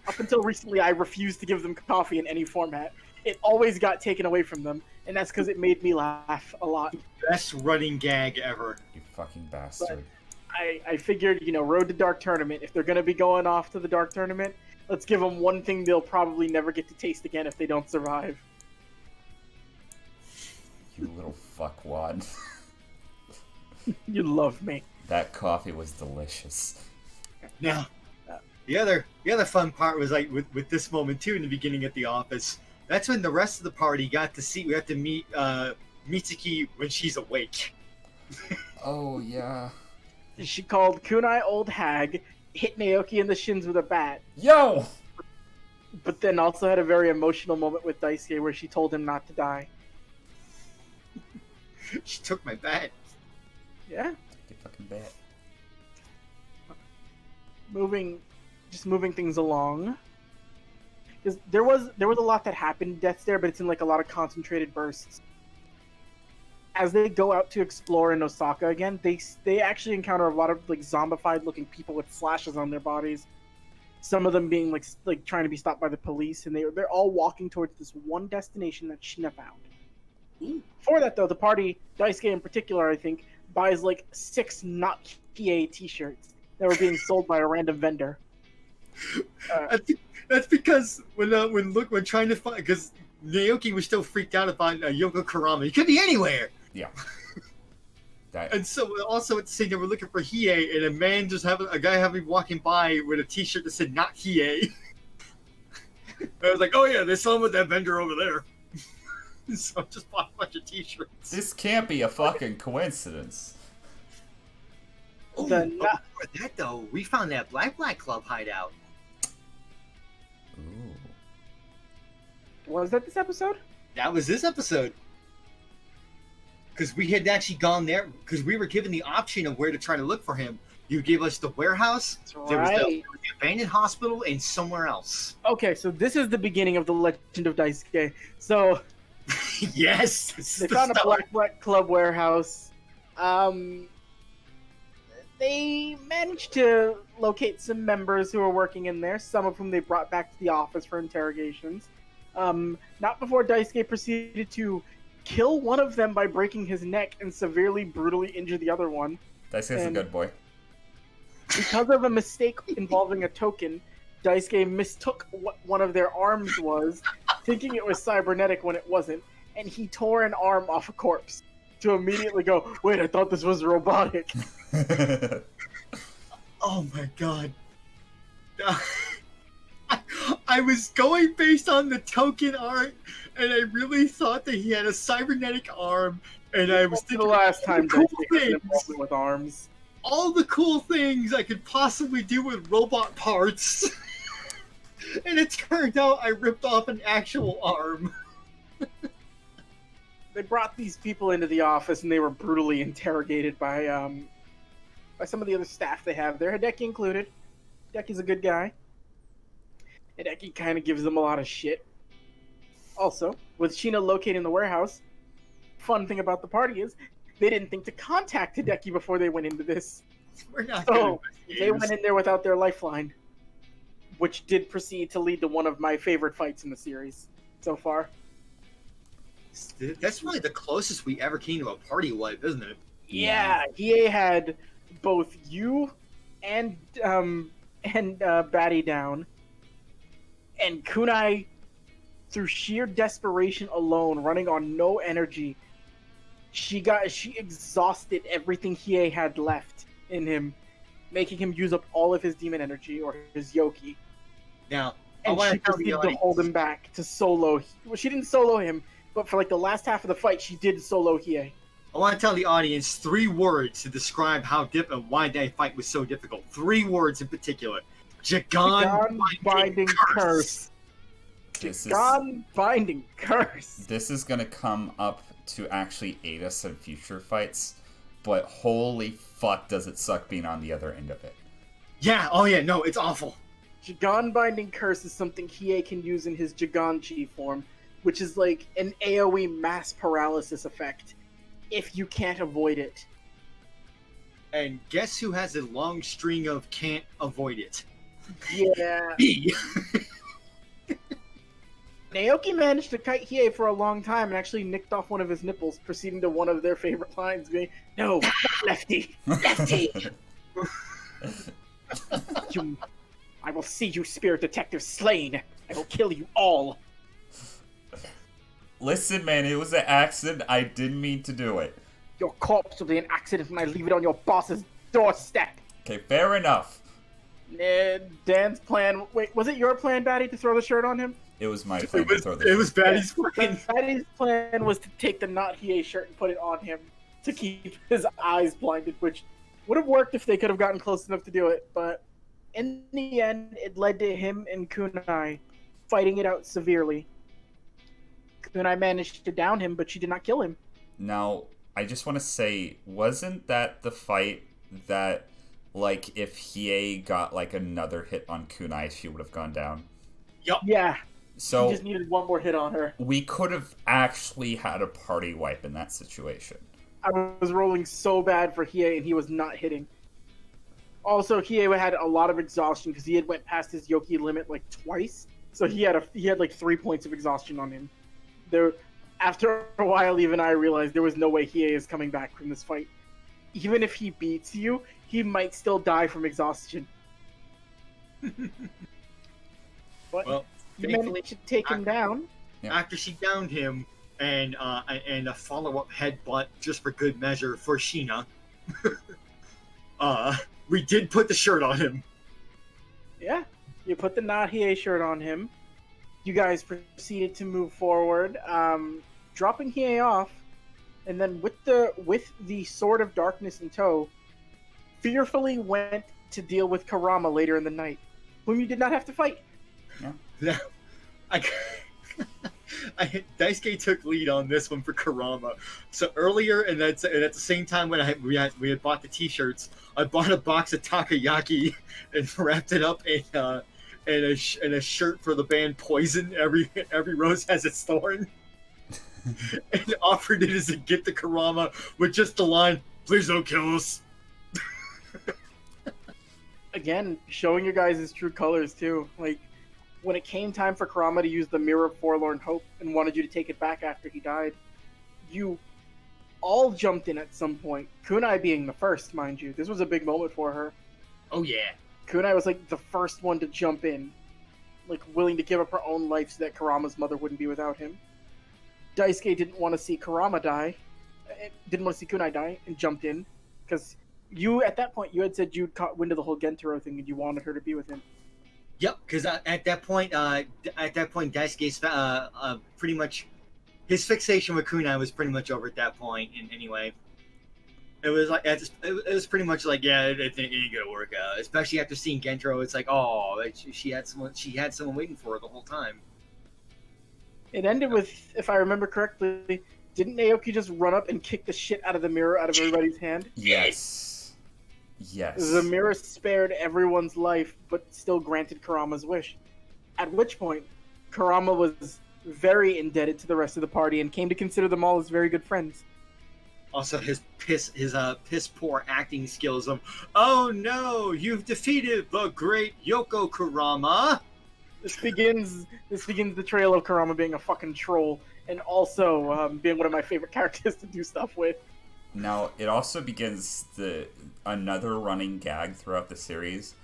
Up until recently, I refused to give them coffee in any format. It always got taken away from them, and that's because it made me laugh a lot. Best running gag ever. You fucking bastard. I figured, Road to Dark Tournament, if they're going to be going off to the Dark Tournament, let's give them one thing they'll probably never get to taste again if they don't survive. You little fuckwad. You love me. That coffee was delicious. Now, the other fun part was like with this moment too in the beginning at the office. That's when the rest of the party got to meet Mitsuki when she's awake. Oh yeah. She called Kunai old hag, hit Naoki in the shins with a bat. Yo! But then also had a very emotional moment with Daisuke where she told him not to die. She took my bat. Yeah. Get fucking bat. Moving things along. Because there was a lot that happened in Death's Dare, but it's in like a lot of concentrated bursts. As they go out to explore in Osaka again, they actually encounter a lot of like zombified looking people with slashes on their bodies. Some of them being like trying to be stopped by the police, and they're all walking towards this one destination that Sheena found. For that though, the party, Daisuke in particular, I think, buys like 6 not Kie t-shirts that were being sold by a random vendor. That's because when trying to find, because Naoki was still freaked out about Yoko Kurama. He could be anywhere. Yeah. And so also at the same time we're looking for Hiei, and a guy walking by with a t-shirt that said not Hiei. I was like, oh yeah, there's someone with that vendor over there. So I just bought a bunch of t-shirts. This can't be a fucking coincidence. Oh, before that though, we found that Black Club hideout. Ooh. Was that this episode? That was this episode. Because we had actually gone there, because we were given the option of where to try to look for him. You gave us the warehouse, there was the abandoned hospital, and somewhere else. Okay, so this is the beginning of the Legend of Daisuke. So, yes! They found a Black Club warehouse. They managed to locate some members who were working in there, some of whom they brought back to the office for interrogations. Not before Daisuke proceeded to kill one of them by breaking his neck and severely, brutally injure the other one. Daisuke's a good boy. Because of a mistake involving a token, Daisuke mistook what one of their arms was, thinking it was cybernetic when it wasn't, and he tore an arm off a corpse to immediately go, wait, I thought this was robotic. Oh my god. I I was going based on the token art, and I really thought that he had a cybernetic arm, and I was thinking the last time cool Daisuke had an things. involvement with arms. All the cool things I could possibly do with robot parts. And it turned out I ripped off an actual arm. They brought these people into the office and they were brutally interrogated by some of the other staff they have there, Hideki included. Hideki's a good guy. Hideki kind of gives them a lot of shit. Also, with Sheena located in the warehouse, fun thing about the party is they didn't think to contact Hideki before they went into this. We're not So good they went in there without their lifeline, which did proceed to lead to one of my favorite fights in the series so far. That's really the closest we ever came to a party wipe, isn't it? Yeah, Hiei had both you and Batty down, and Kunai, through sheer desperation alone, running on no energy, she exhausted everything Hiei had left in him, making him use up all of his demon energy or his yoki. Now, And she proceeded to hold him back to solo. Well, she didn't solo him, but for like the last half of the fight, she did solo Hiei. I want to tell the audience 3 words to describe how and why that fight was so difficult. 3 words in particular. Jagan Binding Curse. Jagan Binding Curse. This is gonna come up to actually aid us in future fights, but holy fuck does it suck being on the other end of it. Yeah, oh yeah, no, it's awful. Jagan Binding Curse is something Hiei can use in his Jagan-chi form, which is like an AoE mass paralysis effect, if you can't avoid it. And guess who has a long string of can't avoid it? Yeah. Me. Naoki managed to kite Hiei for a long time and actually nicked off one of his nipples, proceeding to one of their favorite lines, going, "No, not lefty! Lefty! I will see you, spirit detective, slain! I will kill you all!" Listen, man, it was an accident. I didn't mean to do it. Your corpse will be an accident when I leave it on your boss's doorstep. Okay, fair enough. Dan's plan... Wait, was it your plan, Batty, to throw the shirt on him? It was my plan to throw the It was Batty's plan. Batty's plan was to take the not Hiei shirt and put it on him to keep his eyes blinded, which would have worked if they could have gotten close enough to do it, but in the end, it led to him and Kunai fighting it out severely. Kunai managed to down him, but she did not kill him. Now, I just want to say, wasn't that the fight that, like, if Hiei got, like, another hit on Kunai, she would have gone down? Yup. Yeah. So, he just needed one more hit on her. We could have actually had a party wipe in that situation. I was rolling so bad for Hiei, and he was not hitting. Also, Hiei had a lot of exhaustion because he had went past his Yoki limit like twice, so he had like 3 points of exhaustion on him. After a while, even I realized there was no way Hiei is coming back from this fight. Even if he beats you, he might still die from exhaustion. But Well, you managed to take him down. After she downed him, and a follow-up headbutt just for good measure for Sheena, we did put the shirt on him. Yeah, you put the not Hiei shirt on him. You guys proceeded to move forward, dropping Hiei off, and then with the Sword of Darkness in tow, fearfully went to deal with Karama later in the night, whom you did not have to fight. Yeah. Daisuke took lead on this one for Karama. So earlier, and at the same time when we had bought the T-shirts, I bought a box of takoyaki and wrapped it up in a shirt for the band Poison. Every rose has its thorn, and offered it as a gift to Karama with just the line, "Please don't kill us." Again, showing you guys his true colors too. Like, when it came time for Karama to use the Mirror of Forlorn Hope and wanted you to take it back after he died, you all jumped in at some point. Kunai being the first, mind you. This was a big moment for her. Oh yeah. Kunai was like the first one to jump in, like willing to give up her own life so that Karama's mother wouldn't be without him. Daisuke didn't want to see Karama die, didn't want to see Kunai die, and jumped in, because you, at that point, you had said you'd caught wind of the whole Gentaro thing and you wanted her to be with him. Yep, because at that point, Daisuke's pretty much his fixation with kunai was pretty much over at that point. And anyway, it was like it was pretty much like, yeah, I think it ain't gonna work out. Especially after seeing Gentro, it's like, oh, she had someone waiting for her the whole time. It ended with, if I remember correctly, didn't Naoki just run up and kick the shit out of the mirror out of everybody's hand? Yes. The mirror spared everyone's life, but still granted Kurama's wish. At which point, Kurama was very indebted to the rest of the party and came to consider them all as very good friends. Also, his piss poor acting skills of, oh no, you've defeated the great Yoko Kurama. This begins the trail of Kurama being a fucking troll, and also being one of my favorite characters to do stuff with. Now, it also begins another running gag throughout the series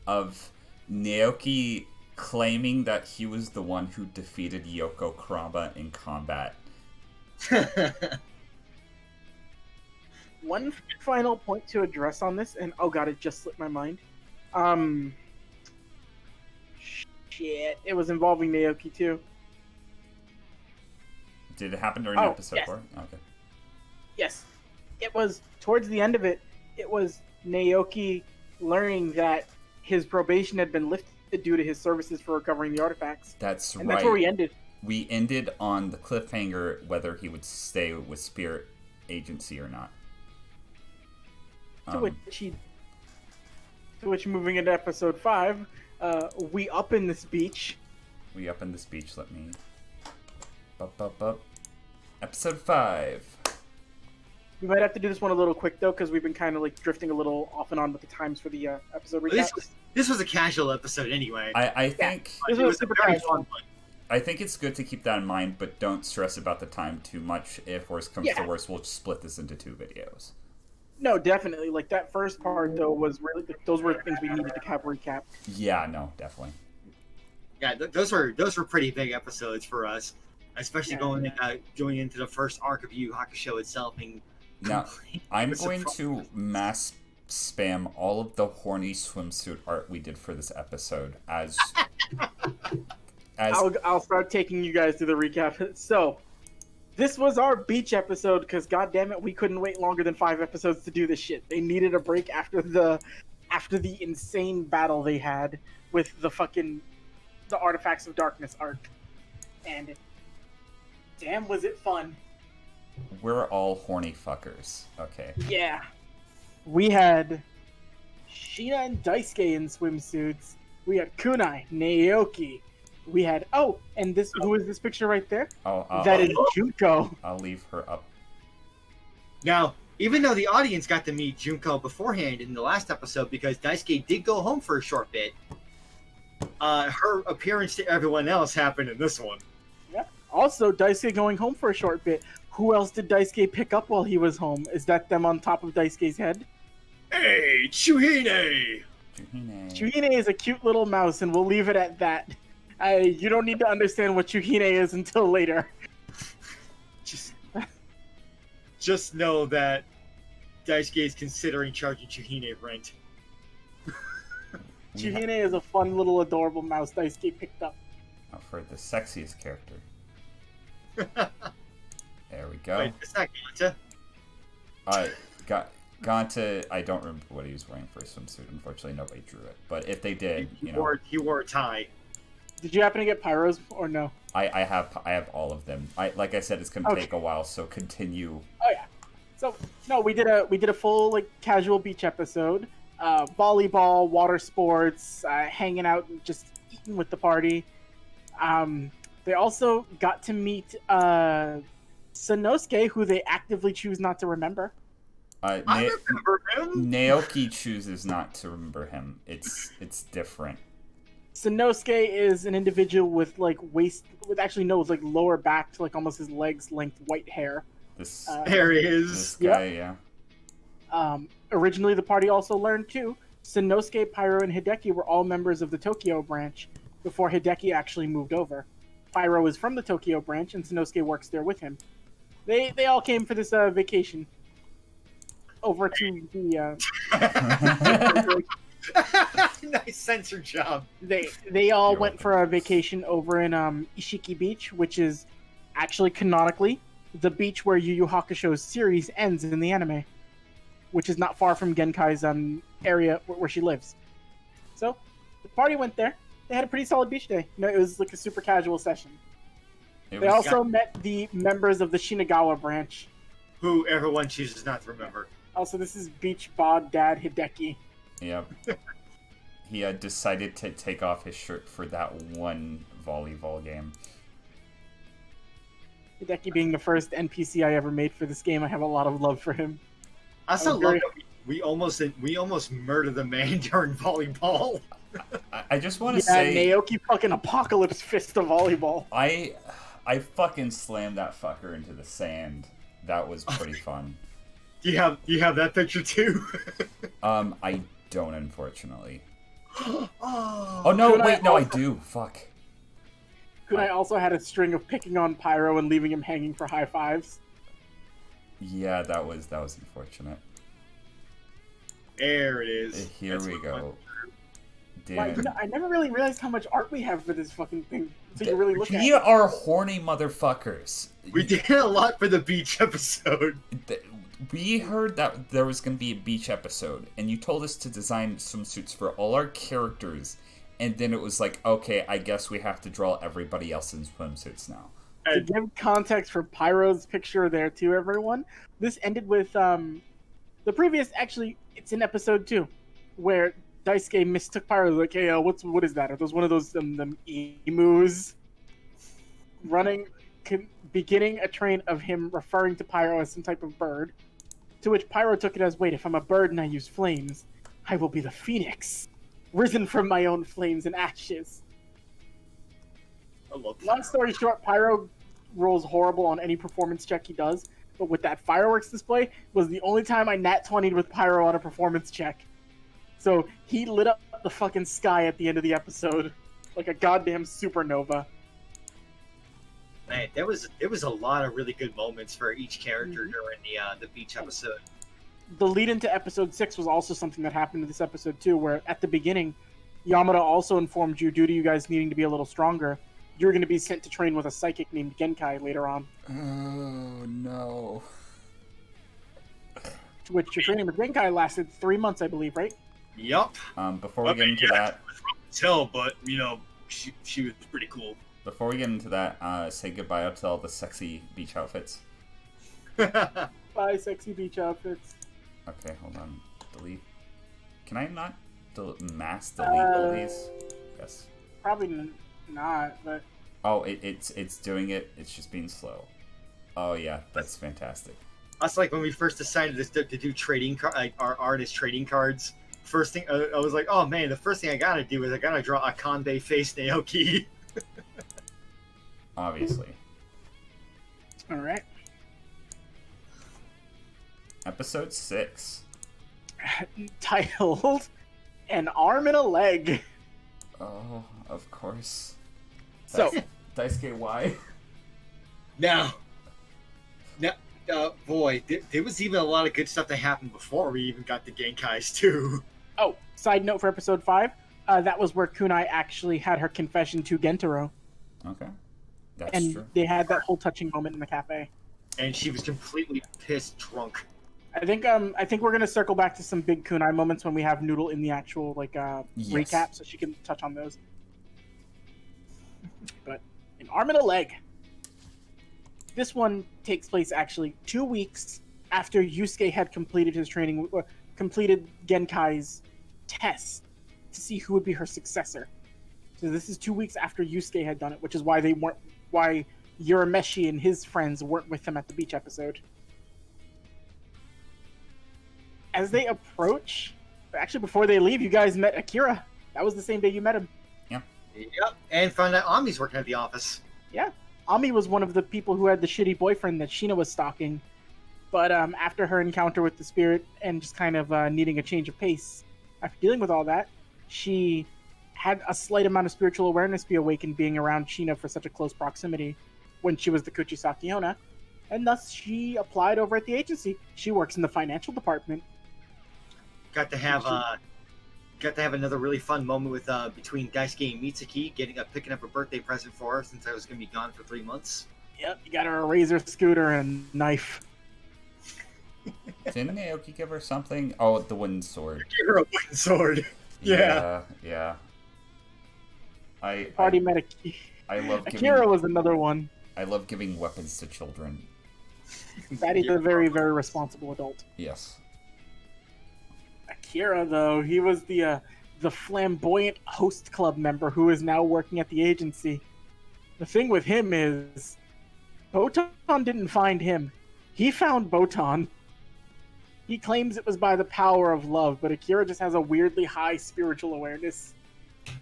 of Naoki claiming that he was the one who defeated Yoko Kurama in combat. One final point to address on this, and oh god, it just slipped my mind. Shit, it was involving Naoki too. Did it happen during episode 4? Okay. Yes. It was towards the end of it. It was Naoki learning that his probation had been lifted due to his services for recovering the artifacts. That's right. And that's where we ended. We ended on the cliffhanger whether he would stay with Spirit Agency or not. To which moving into episode 5, we up in this beach. Let me... Episode 5. We might have to do this one a little quick, though, because we've been kind of like drifting a little off and on with the times for the episode recap. This was a casual episode anyway. I think... This was super very casual. fun one. I think it's good to keep that in mind, but don't stress about the time too much. If worse comes to worse, we'll split this into 2 videos. No, definitely. Like, that first part, though, was really... Those were the things we needed to have recapped. Yeah, no, definitely. Yeah, those were pretty big episodes for us, especially going into the first arc of Yu Yu Hakusho itself. And now, I'm going to mass spam all of the horny swimsuit art we did for this episode as I'll start taking you guys through the recap. So, this was our beach episode because, goddammit, we couldn't wait longer than 5 episodes to do this shit. They needed a break after the insane battle they had with the Artifacts of Darkness arc. And damn, was it fun. We're all horny fuckers. Okay. Yeah. We had Sheena and Daisuke in swimsuits. We had Kunai, Naoki. We had who is this picture right there? That is Junko. I'll leave her up. Now, even though the audience got to meet Junko beforehand in the last episode, because Daisuke did go home for a short bit, her appearance to everyone else happened in this one. Yeah. Also, Daisuke going home for a short bit. Who else did Daisuke pick up while he was home? Is that them on top of Daisuke's head? Hey, Chuhine! Chuhine is a cute little mouse, and we'll leave it at that. You don't need to understand what Chuhine is until later. Just know that Daisuke is considering charging Chuhine rent. Chuhine is a fun little adorable mouse Daisuke picked up. For the sexiest character. There we go. Wait, it's not Ganta. Ganta, I don't remember what he was wearing for a swimsuit. Unfortunately, nobody drew it. But if they did, he wore a tie. Did you happen to get Pyros or no? I have all of them. Like I said, it's gonna take a while, so continue. Oh yeah. So no, we did a full like casual beach episode. Volleyball, water sports, hanging out and just eating with the party. They also got to meet Sanosuke, who they actively choose not to remember. I remember him. Naoki chooses not to remember him. It's different. Sanosuke is an individual with like lower back to like almost his legs length white hair. There he is. This guy, yeah. Originally, the party also learned too. Sanosuke, Pyro, and Hideki were all members of the Tokyo branch before Hideki actually moved over. Pyro is from the Tokyo branch, and Sanosuke works there with him. They all came for this vacation over to the. Nice censor job. They all You're went welcome. for a vacation over in Ishiki Beach, which is actually canonically the beach where Yu Yu Hakusho's series ends in the anime, which is not far from Genkai's area where she lives. So the party went there. They had a pretty solid beach day. You know, it was like a super casual session. It They was, also met the members of the Shinagawa branch. Who everyone chooses not to remember. Also, this is Beach Bod Dad Hideki. Yep. He had decided to take off his shirt for that one volleyball game. Hideki being the first NPC I ever made for this game, I have a lot of love for him. I also I'm love very- that we almost murdered the man during volleyball. I just want to Yeah, say, Naoki fucking Apocalypse Fist the volleyball. I fucking slammed that fucker into the sand. That was pretty fun. Do you have that picture too? I don't, unfortunately. Oh, Oh no, Could I wait, no, I also- do. Fuck. Kunai also had a string of picking on Pyro and leaving him hanging for high fives. Yeah, that was unfortunate. there it is. Here That's we what go. Like, Damn. I never really realized how much art we have for this fucking thing. So you really look at We it. are horny motherfuckers. We did a lot for the beach episode. We heard that there was going to be a beach episode, and you told us to design swimsuits for all our characters, and then it was like, okay, I guess we have to draw everybody else in swimsuits now. To give context for Pyro's picture there too, everyone, this ended with the previous. Actually, it's in episode 2, where Daisuke mistook Pyro like, "Hey, what is that? Are those one of those them emus beginning a train of him referring to Pyro as some type of bird?" To which Pyro took it as, "Wait, if I'm a bird and I use flames, I will be the phoenix, risen from my own flames and ashes." I love Long story short, Pyro rolls horrible on any performance check he does, but with that fireworks display was the only time I nat 20'd with Pyro on a performance check. So he lit up the fucking sky at the end of the episode like a goddamn supernova. Man, there was a lot of really good moments for each character during the beach episode. The lead into episode 6 was also something that happened in this episode too, where at the beginning, Yamada also informed you, due to you guys needing to be a little stronger, you're going to be sent to train with a psychic named Genkai later on. Oh, no. To which your training with Genkai lasted 3 months, I believe, right? Yup. Before we get into that, Tell, but you know, she was pretty cool. say goodbye to all the sexy beach outfits. Bye, sexy beach outfits. Okay, hold on. Delete. Can I not mass delete all these? Yes. Probably not, but Oh, it's doing it. It's just being slow. Oh yeah, that's fantastic. That's like when we first decided to do trading our artist trading cards. First thing I was like, oh man, the first thing I gotta do is I gotta draw a Kanbei face Naoki. Obviously. all right. Episode 6. Titled "An Arm and a Leg." Oh, of course. So, Daisuke, why? Now, boy, there was even a lot of good stuff that happened before we even got the Genkais too. oh, side note for episode 5, that was where Kunai actually had her confession to Gentaro, Okay. That's and true. they had that whole touching moment in the cafe. And she was completely pissed drunk. I think we're gonna circle back to some big Kunai moments when we have Noodle in the actual Yes. recap, so she can touch on those. But an arm and a leg. This one takes place actually 2 weeks after Yusuke had completed his training, completed Genkai's test to see who would be her successor. So this is 2 weeks after Yusuke had done it, which is why why Urameshi and his friends weren't with him at the beach episode. As they approach, actually before they leave, you guys met Akira. That was the same day you met him. Yep. And found out Ami's working at the office. Yeah. Ami was one of the people who had the shitty boyfriend that Sheena was stalking. But after her encounter with the spirit and just kind of needing a change of pace, after dealing with all that, she had a slight amount of spiritual awareness be awakened being around Sheena for such a close proximity when she was the Kuchisaki Onna. And thus she applied over at the agency. She works in the financial department. Got to have got to have another really fun moment with between Daisuke and Mitsuki, picking up a birthday present for her since I was going to be gone for 3 months. Yep, you got her a razor scooter and knife. Didn't Naoki give her something? Oh, the wooden sword. Give her a wooden sword. Yeah. Yeah. I Met I love Akira giving, was another one. I love giving weapons to children. Daddy's a very, very responsible adult. Yes. Akira, though, he was the flamboyant host club member who is now working at the agency. The thing with him is, Botan didn't find him. He found Botan. He claims it was by the power of love, but Akira just has a weirdly high spiritual awareness.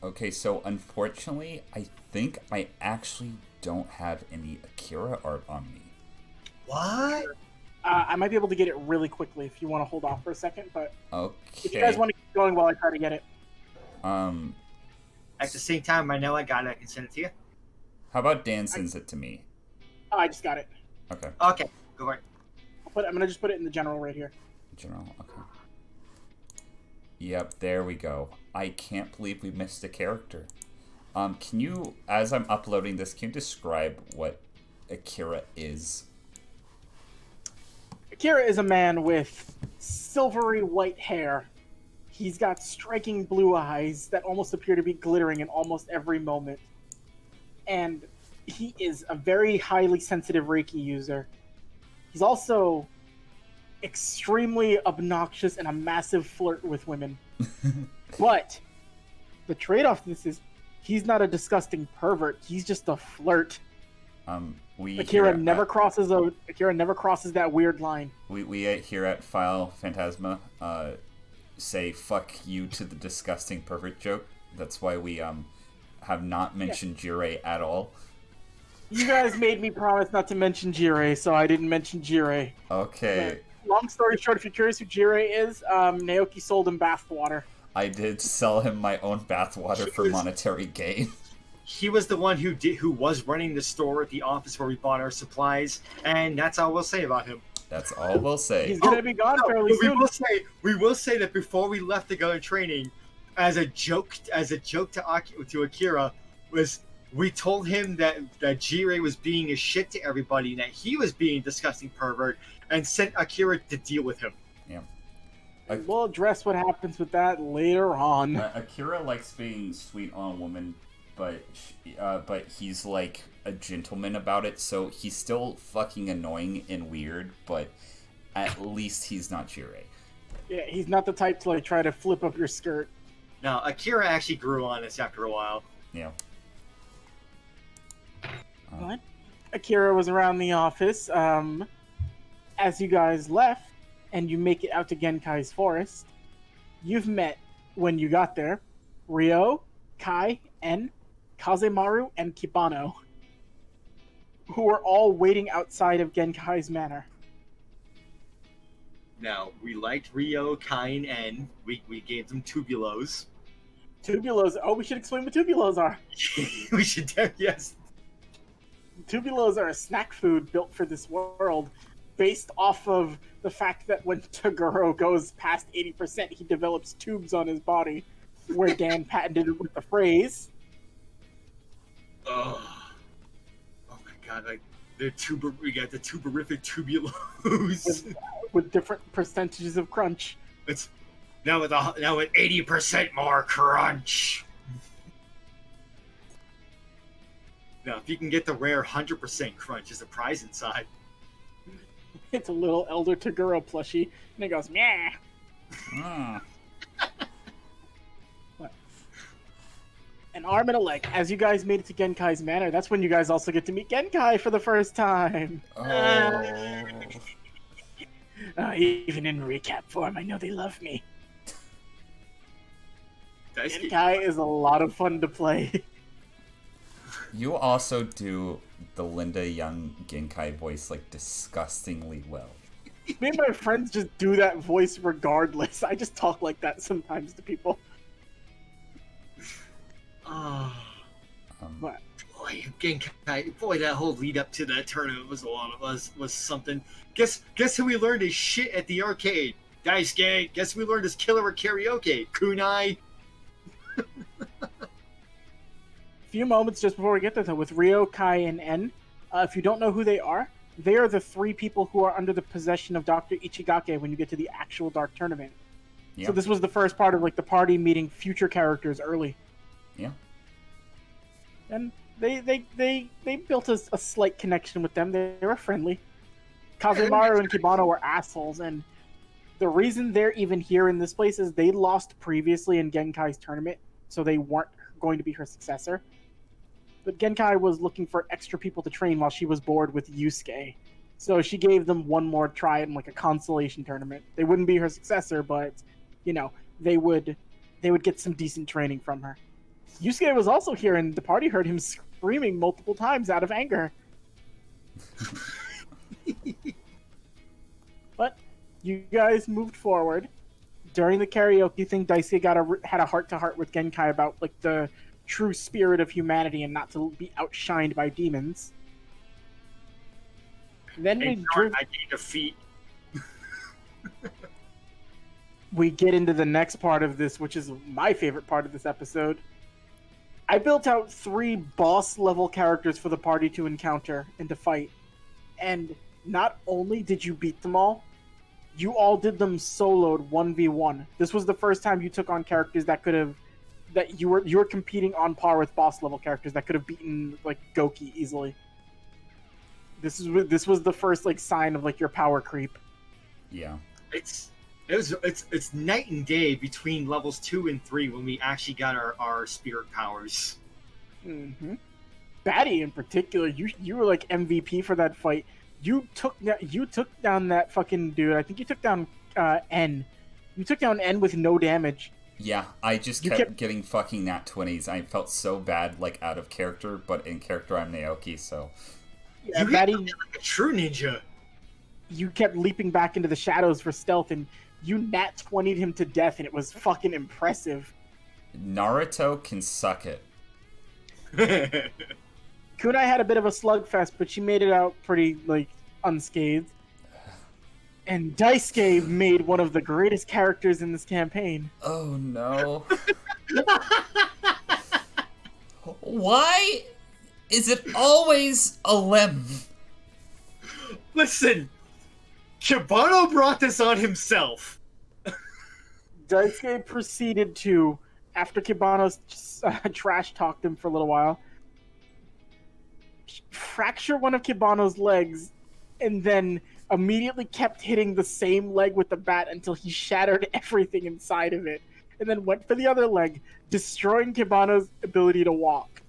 Okay, so unfortunately, I think I actually don't have any Akira art on me. What? I might be able to get it really quickly if you want to hold off for a second, but Okay. if you guys want to keep going while I try to get it. At the same time, I know I got it. I can send it to you. How about Dan sends it to me? Oh, I just got it. Okay. Okay, go right. I'm going to just put it in the general right here. General, okay. Yep, there we go. I can't believe we missed a character. Can you, as I'm uploading this, can you describe what Akira is? Akira is a man with silvery white hair. He's got striking blue eyes that almost appear to be glittering in almost every moment. And he is a very highly sensitive Reiki user. He's also extremely obnoxious and a massive flirt with women. But the trade-off to this is he's not a disgusting pervert. He's just a flirt. Akira never crosses that weird line. We here at File Phantasma say fuck you to the disgusting pervert joke. That's why we have not mentioned Jirei at all. You guys made me promise not to mention Jirei, so I didn't mention Jirei. Okay. But long story short, if you're curious who Jirei is, Naoki sold him bathwater. I did sell him my own bathwater for monetary gain. He was the one who was running the store at the office where we bought our supplies, and that's all we'll say about him. That's all we'll say. He's gonna be gone fairly soon. We will say that before we left to go in training, as a joke to Akira, was we told him that Jirei was being a shit to everybody and that he was being a disgusting pervert, and sent Akira to deal with him. Yeah. We'll address what happens with that later on. Akira likes being sweet on a woman, but he's like a gentleman about it, so he's still fucking annoying and weird, but at least he's not Jirei. Yeah, he's not the type to like try to flip up your skirt. No, Akira actually grew on us after a while. Yeah. What? Akira was around the office. As you guys left, and you make it out to Genkai's forest, you've met, when you got there, Ryo, Kai, En, Kazemaru, and Kibano, who are all waiting outside of Genkai's manor. Now, we liked Ryo, Kai, and En. We gave them tubulos. Tubulos. Oh, we should explain what tubulos are. We should, yes. Tubulos are a snack food built for this world, based off of the fact that when Toguro goes past 80%, he develops tubes on his body, where Dan patented it with the phrase. Oh my god, like we got the tuberific tubulos. With different percentages of crunch. It's now with 80% more crunch. Now, if you can get the rare 100% crunch, there's a prize inside. It's a little Elder Toguro plushie, and it goes, meh. An arm and a leg. As you guys made it to Genkai's manor, that's when you guys also get to meet Genkai for the first time. Even in recap form, I know they love me. Genkai is a lot of fun to play. You also do the Linda Young Genkai voice like disgustingly well. Me and my friends just do that voice regardless. I just talk like that sometimes to people. But boy, Genkai, boy, that whole lead up to that tournament was something. Guess who we learned his shit at the arcade? Daisuke, guess we learned this killer at karaoke. Kunai. Few moments just before we get there, though, with Ryo, Kai, and En. If you don't know who they are the 3 people who are under the possession of Dr. Ichigake when you get to the actual Dark Tournament. Yep. So this was the first part of like the party meeting future characters early. Yeah. And they built a slight connection with them. They were friendly. Kazemaru and Kibano were assholes, and the reason they're even here in this place is they lost previously in Genkai's tournament, so they weren't going to be her successor. But Genkai was looking for extra people to train while she was bored with Yusuke. So she gave them one more try in like a consolation tournament. They wouldn't be her successor, but they would get some decent training from her. Yusuke was also here, and the party heard him screaming multiple times out of anger. But you guys moved forward. During the karaoke thing, Daisuke had a heart-to-heart with Genkai about like the true spirit of humanity and not to be outshined by demons. Then I need a feat. We get into the next part of this, which is my favorite part of this episode. I built out 3 boss-level characters for the party to encounter and to fight. And not only did you beat them all, you all did them soloed 1v1. This was the first time you took on characters that you were competing on par with boss-level characters that could have beaten like Goki easily. This was the first like sign of like your power creep. Yeah. It's night and day between levels 2 and 3 when we actually got our spirit powers. Mm-hmm. Batty in particular, you were like MVP for that fight. You took down that fucking dude. I think you took down N. You took down N with no damage. Yeah, I just kept getting fucking nat 20s. I felt so bad, like out of character, but in character I'm Naoki, so. Yeah, you Batty, like a true ninja. You kept leaping back into the shadows for stealth, and you nat 20'd him to death, and it was fucking impressive. Naruto can suck it. Kunai had a bit of a slugfest, but she made it out pretty, like, unscathed. And Daisuke made one of the greatest characters in this campaign. Oh, no. Why is it always a lemon? Listen, Kibano brought this on himself. Daisuke proceeded to, after Kibano trash-talked him for a little while, fracture one of Kibano's legs, and then immediately kept hitting the same leg with the bat until he shattered everything inside of it, and then went for the other leg, destroying Kibano's ability to walk.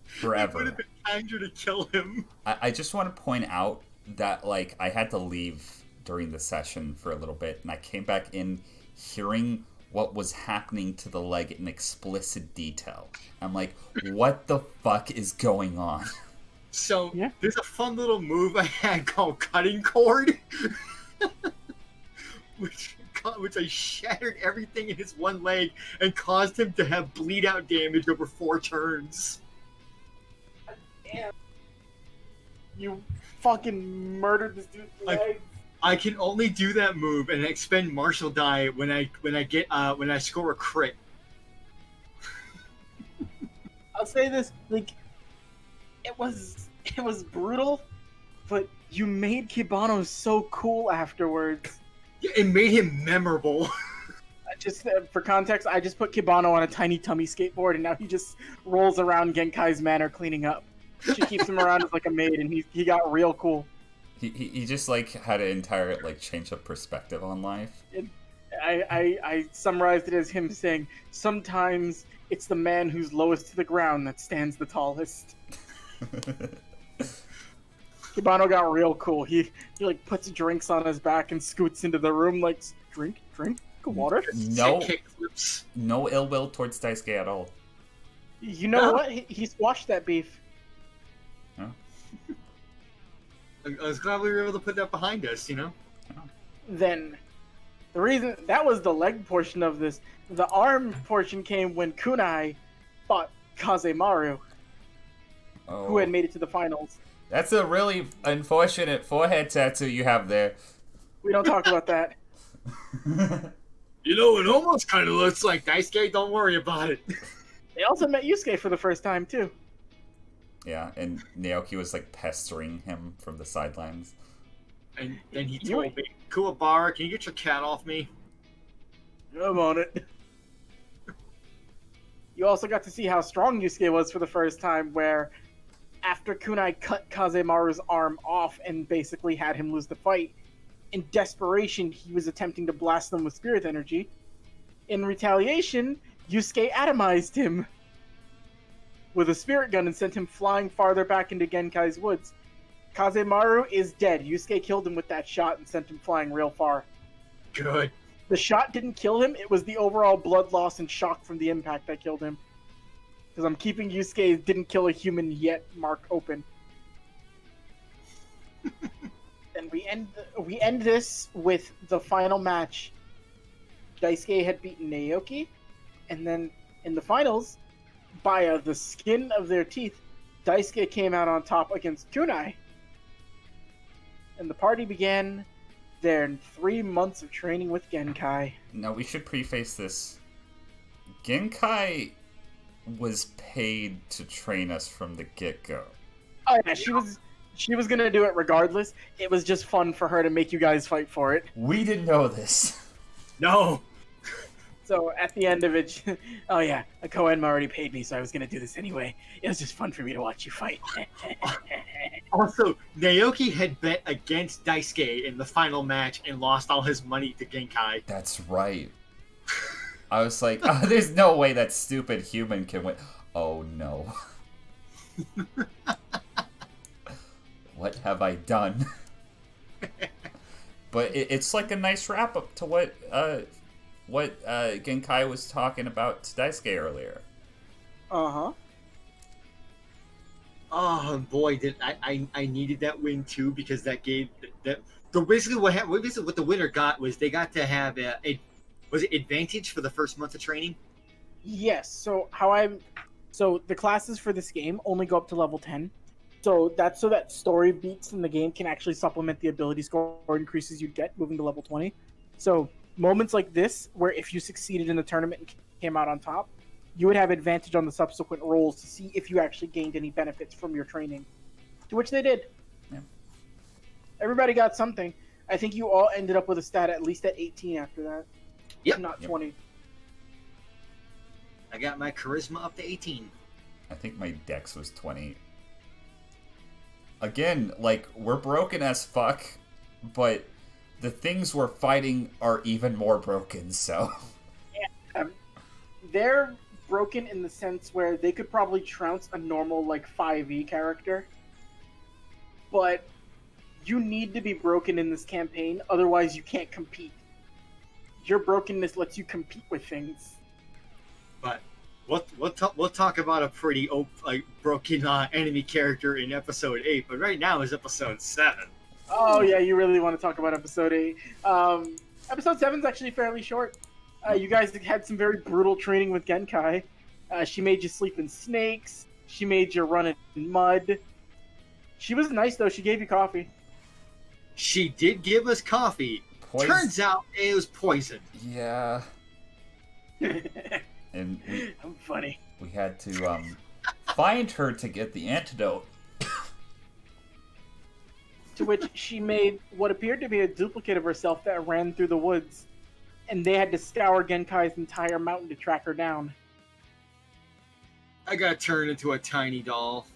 Forever. It would have been kinder to kill him. I just want to point out that, like, I had to leave during the session for a little bit, and I came back in hearing what was happening to the leg in explicit detail. I'm like, what the fuck is going on? So, There's a fun little move I had called Cutting Cord, which I shattered everything in his one leg and caused him to have bleed-out damage over 4 turns. Damn. You fucking murdered this dude's leg. I can only do that move and expend martial die when I score a crit. I'll say this, like, it was brutal, but you made Kibano so cool afterwards. Yeah, it made him memorable. For context, I just put Kibano on a tiny tummy skateboard, and now he just rolls around Genkai's manor cleaning up. She keeps him around as like a maid, and he got real cool. He just like had an entire like change of perspective on life. I summarized it as him saying, sometimes it's the man who's lowest to the ground that stands the tallest. Kibano got real cool. He like puts drinks on his back and scoots into the room like, drink, water. No ill will towards Daisuke at all. You know what? He squashed that beef. Huh? I was glad we were able to put that behind us, you know? Then, the reason... That was the leg portion of this. The arm portion came when Kunai fought Kazemaru, who had made it to the finals. That's a really unfortunate forehead tattoo you have there. We don't talk about that. You know, it almost kind of looks like Daisuke. Don't worry about it. They also met Yusuke for the first time too. Yeah, and Naoki was like pestering him from the sidelines. And then he told me, Kuwabara, can you get your cat off me? I'm on it. You also got to see how strong Yusuke was for the first time, where after Kunai cut Kazemaru's arm off and basically had him lose the fight, in desperation, he was attempting to blast them with spirit energy. In retaliation, Yusuke atomized him with a spirit gun and sent him flying farther back into Genkai's woods. Kazemaru is dead. Yusuke killed him with that shot and sent him flying real far. Good. The shot didn't kill him, it was the overall blood loss and shock from the impact that killed him. Because I'm keeping Yusuke's didn't kill a human yet mark open. And we end this with the final match. Daisuke had beaten Naoki, and then in the finals, by the skin of their teeth, Daisuke came out on top against Kunai. And the party began their 3 months of training with Genkai. Now, we should preface this. Genkai was paid to train us from the get-go. Oh yeah, she was gonna do it regardless. It was just fun for her to make you guys fight for it. We didn't know this. No. So at the end of it, oh yeah, a Koenma already paid me, so I was gonna do this anyway. It was just fun for me to watch you fight. Also, Naoki had bet against Daisuke in the final match and lost all his money to Genkai. That's right. I was like, oh, there's no way that stupid human can win. Oh no. What have I done? But it's like a nice wrap up to what Genkai was talking about to Daisuke earlier. Uh-huh. Oh boy, did I needed that win too, because that gave that. So basically, what the winner got was they got to have was it advantage for the first month of training? Yes. So the classes for this game only go up to level 10. So that story beats in the game can actually supplement the ability score increases you'd get moving to level 20. So moments like this, where if you succeeded in the tournament and came out on top, you would have advantage on the subsequent rolls to see if you actually gained any benefits from your training. To which they did. Yeah. Everybody got something. I think you all ended up with a stat at least at 18 after that. Yep. Not 20. I got my charisma up to 18. I think my dex was 20. Again, like, we're broken as fuck, but the things we're fighting are even more broken, so... Yeah, they're broken in the sense where they could probably trounce a normal, like, 5e character. But you need to be broken in this campaign, otherwise you can't compete. Your brokenness lets you compete with things. But we'll talk about a pretty broken enemy character in episode 8, but right now is episode 7. Oh yeah, you really want to talk about episode 8. Episode 7 is actually fairly short. You guys had some very brutal training with Genkai. She made you sleep in snakes. She made you run in mud. She was nice though, she gave you coffee. She did give us coffee. Turns out it was poison. Yeah. And I'm funny. we had to find her to get the antidote. To which she made what appeared to be a duplicate of herself that ran through the woods, and they had to scour Genkai's entire mountain to track her down. I got turned into a tiny doll.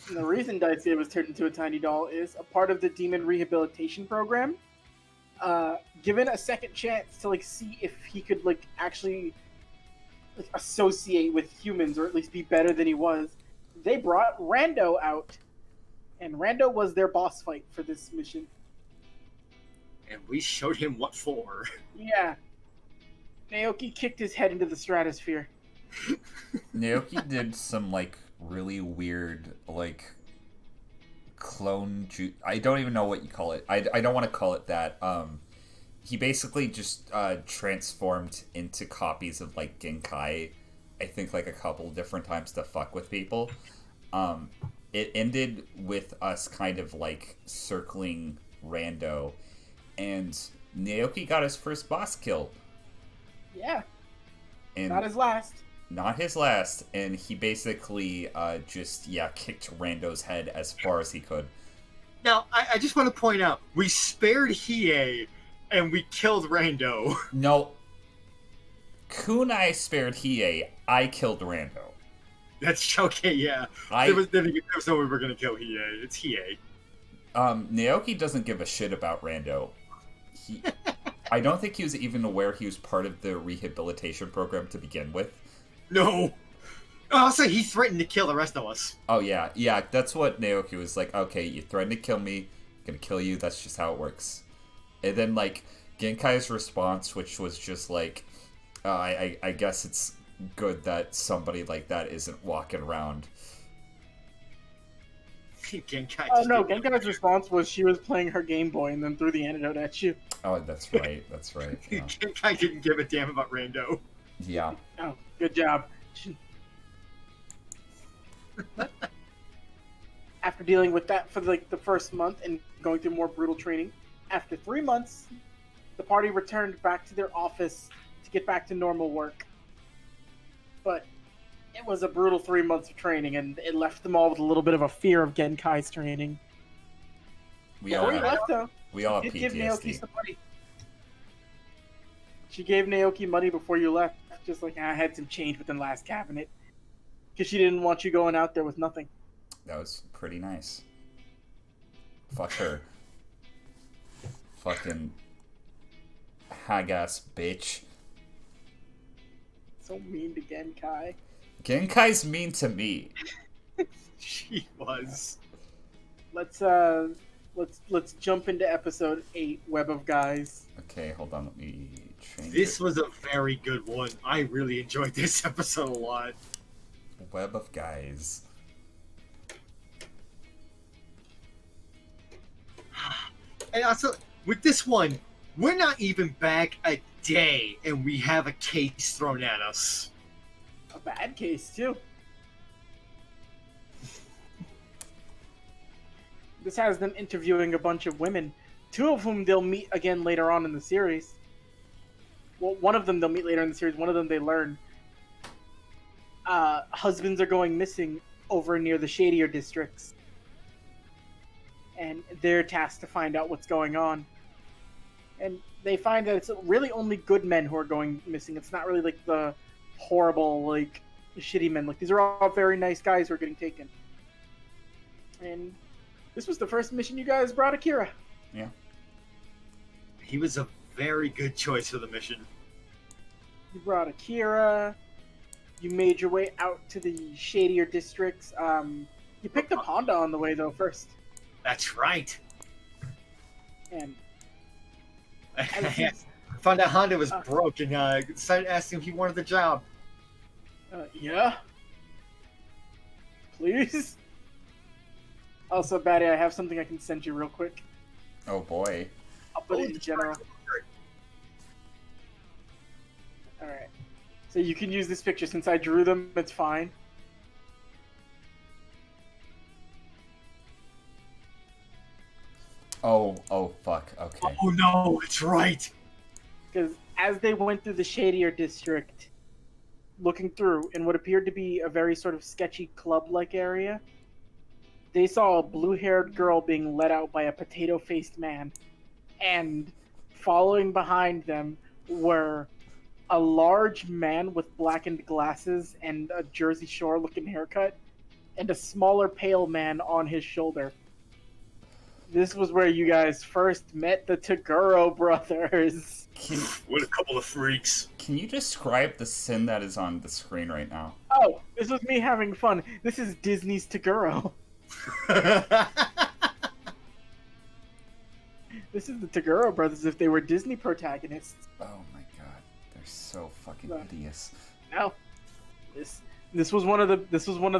And the reason Daisuke was turned into a tiny doll is a part of the demon rehabilitation program. Given a second chance to see if he could actually associate with humans, or at least be better than he was, they brought Rando out, and Rando was their boss fight for this mission. And we showed him what for. Yeah, Naoki kicked his head into the stratosphere. Naoki did some really weird clone I don't even know what you call it. I don't want to call it that. He basically just transformed into copies of Genkai, I think a couple different times to fuck with people. It ended with us kind of circling Rando, and Naoki got his first boss kill. Yeah. And Not his last. Not his last, and he basically kicked Rando's head as far as he could. Now, I just want to point out, we spared Hiei, and we killed Rando. No. Kunai spared Hiei. I killed Rando. That's okay, yeah. There was no way we were going to kill Hiei. It's Hiei. Naoki doesn't give a shit about Rando. I don't think he was even aware he was part of the rehabilitation program to begin with. No. Also, he threatened to kill the rest of us. Oh, yeah. Yeah, that's what Naoki was like, okay, you threatened to kill me, I'm gonna kill you, that's just how it works. And then, like, Genkai's response, which was just like, I guess it's good that somebody like that isn't walking around. Genkai's response was she was playing her Game Boy and then threw the antidote at you. Oh, that's right, that's right. Yeah. Genkai didn't give a damn about Rando. Yeah. Oh, good job. After dealing with that for the first month and going through more brutal training, after 3 months, the party returned back to their office to get back to normal work. But it was a brutal 3 months of training, and it left them all with a little bit of a fear of Genkai's training. Before he left, though, we all have did give Naoki PTSD. some money. She gave Naoki money before you left, just like, I had some change within the last cabinet. Because she didn't want you going out there with nothing. That was pretty nice. Fuck her. Fucking hag-ass bitch. So mean to Genkai. Genkai's mean to me. She was. Let's jump into episode 8, Web of Guys. Okay, hold on, let me change This it. was a very good one. I really enjoyed this episode a lot. Web of Guys. And also, with this one, we're not even back a day, and we have a case thrown at us. A bad case, too. This has them interviewing a bunch of women, 2 of whom they'll meet again later on in the series. Well, one of them they'll meet later in the series, one of them they learn. Husbands are going missing over near the shadier districts. And they're tasked to find out what's going on. And they find that it's really only good men who are going missing. It's not really like the horrible, like, shitty men. Like, these are all very nice guys who are getting taken. And this was the first mission you guys brought Akira. Yeah. He was a very good choice for the mission. You brought Akira. You made your way out to the shadier districts. You picked up Honda on the way, though, first. That's right. And I found out Honda was broke and decided to ask him if he wanted the job. yeah? Please? Also, Batty, I have something I can send you real quick. Oh boy. I'll put it in general. Alright. So you can use this picture. Since I drew them, it's fine. Oh fuck, okay. Oh no, it's right. Because as they went through the shadier district, looking through in what appeared to be a very sort of sketchy club-like area, they saw a blue-haired girl being led out by a potato-faced man. And following behind them were a large man with blackened glasses and a Jersey Shore-looking haircut, and a smaller pale man on his shoulder. This was where you guys first met the Toguro brothers. What a couple of freaks. Can you describe the sin that is on the screen right now? Oh, this was me having fun. This is Disney's Toguro. This is the Toguro brothers if they were Disney protagonists. Oh my god, they're so fucking hideous. No, this was one of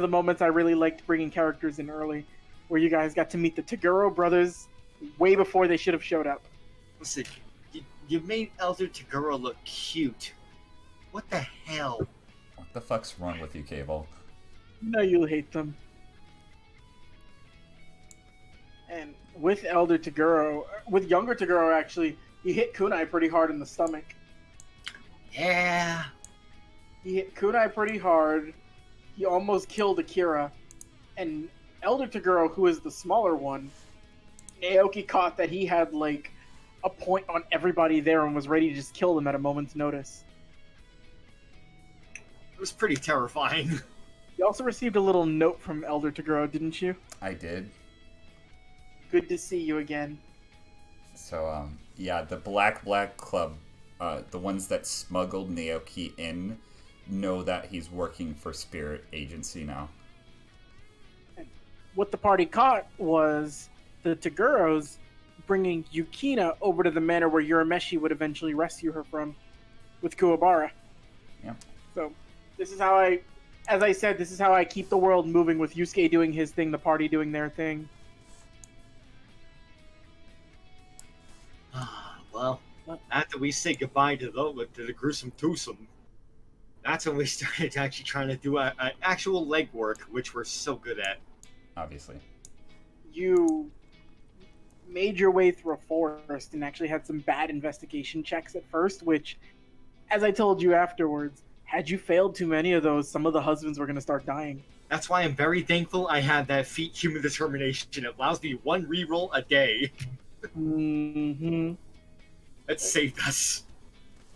the moments I really liked bringing characters in early, where you guys got to meet the Toguro brothers way before they should have showed up. Listen, you made Elder Toguro look cute. What the hell? What the fuck's wrong with you, Cable? No, you'll hate them. And with Elder Toguro, with younger Toguro actually, he hit Kunai pretty hard in the stomach. Yeah. He hit Kunai pretty hard. He almost killed Akira. And Elder Toguro, who is the smaller one, Naoki caught that he had like a point on everybody there and was ready to just kill them at a moment's notice. It was pretty terrifying. You also received a little note from Elder Toguro, didn't you? I did. Good to see you again. So, yeah, the Black Club, the ones that smuggled Naoki in, know that he's working for Spirit Agency now. What the party caught was the Toguros bringing Yukina over to the manor where Urameshi would eventually rescue her from, with Kuwabara. Yeah. So, this is how as I said, this is how I keep the world moving, with Yusuke doing his thing, the party doing their thing. Well, after we say goodbye to the gruesome twosome, that's when we started actually trying to do an actual legwork, which we're so good at. Obviously. You made your way through a forest and actually had some bad investigation checks at first, which, as I told you afterwards, had you failed too many of those, some of the husbands were going to start dying. That's why I'm very thankful I had that feat human determination. It allows me one reroll a day. Mm-hmm. That saved us.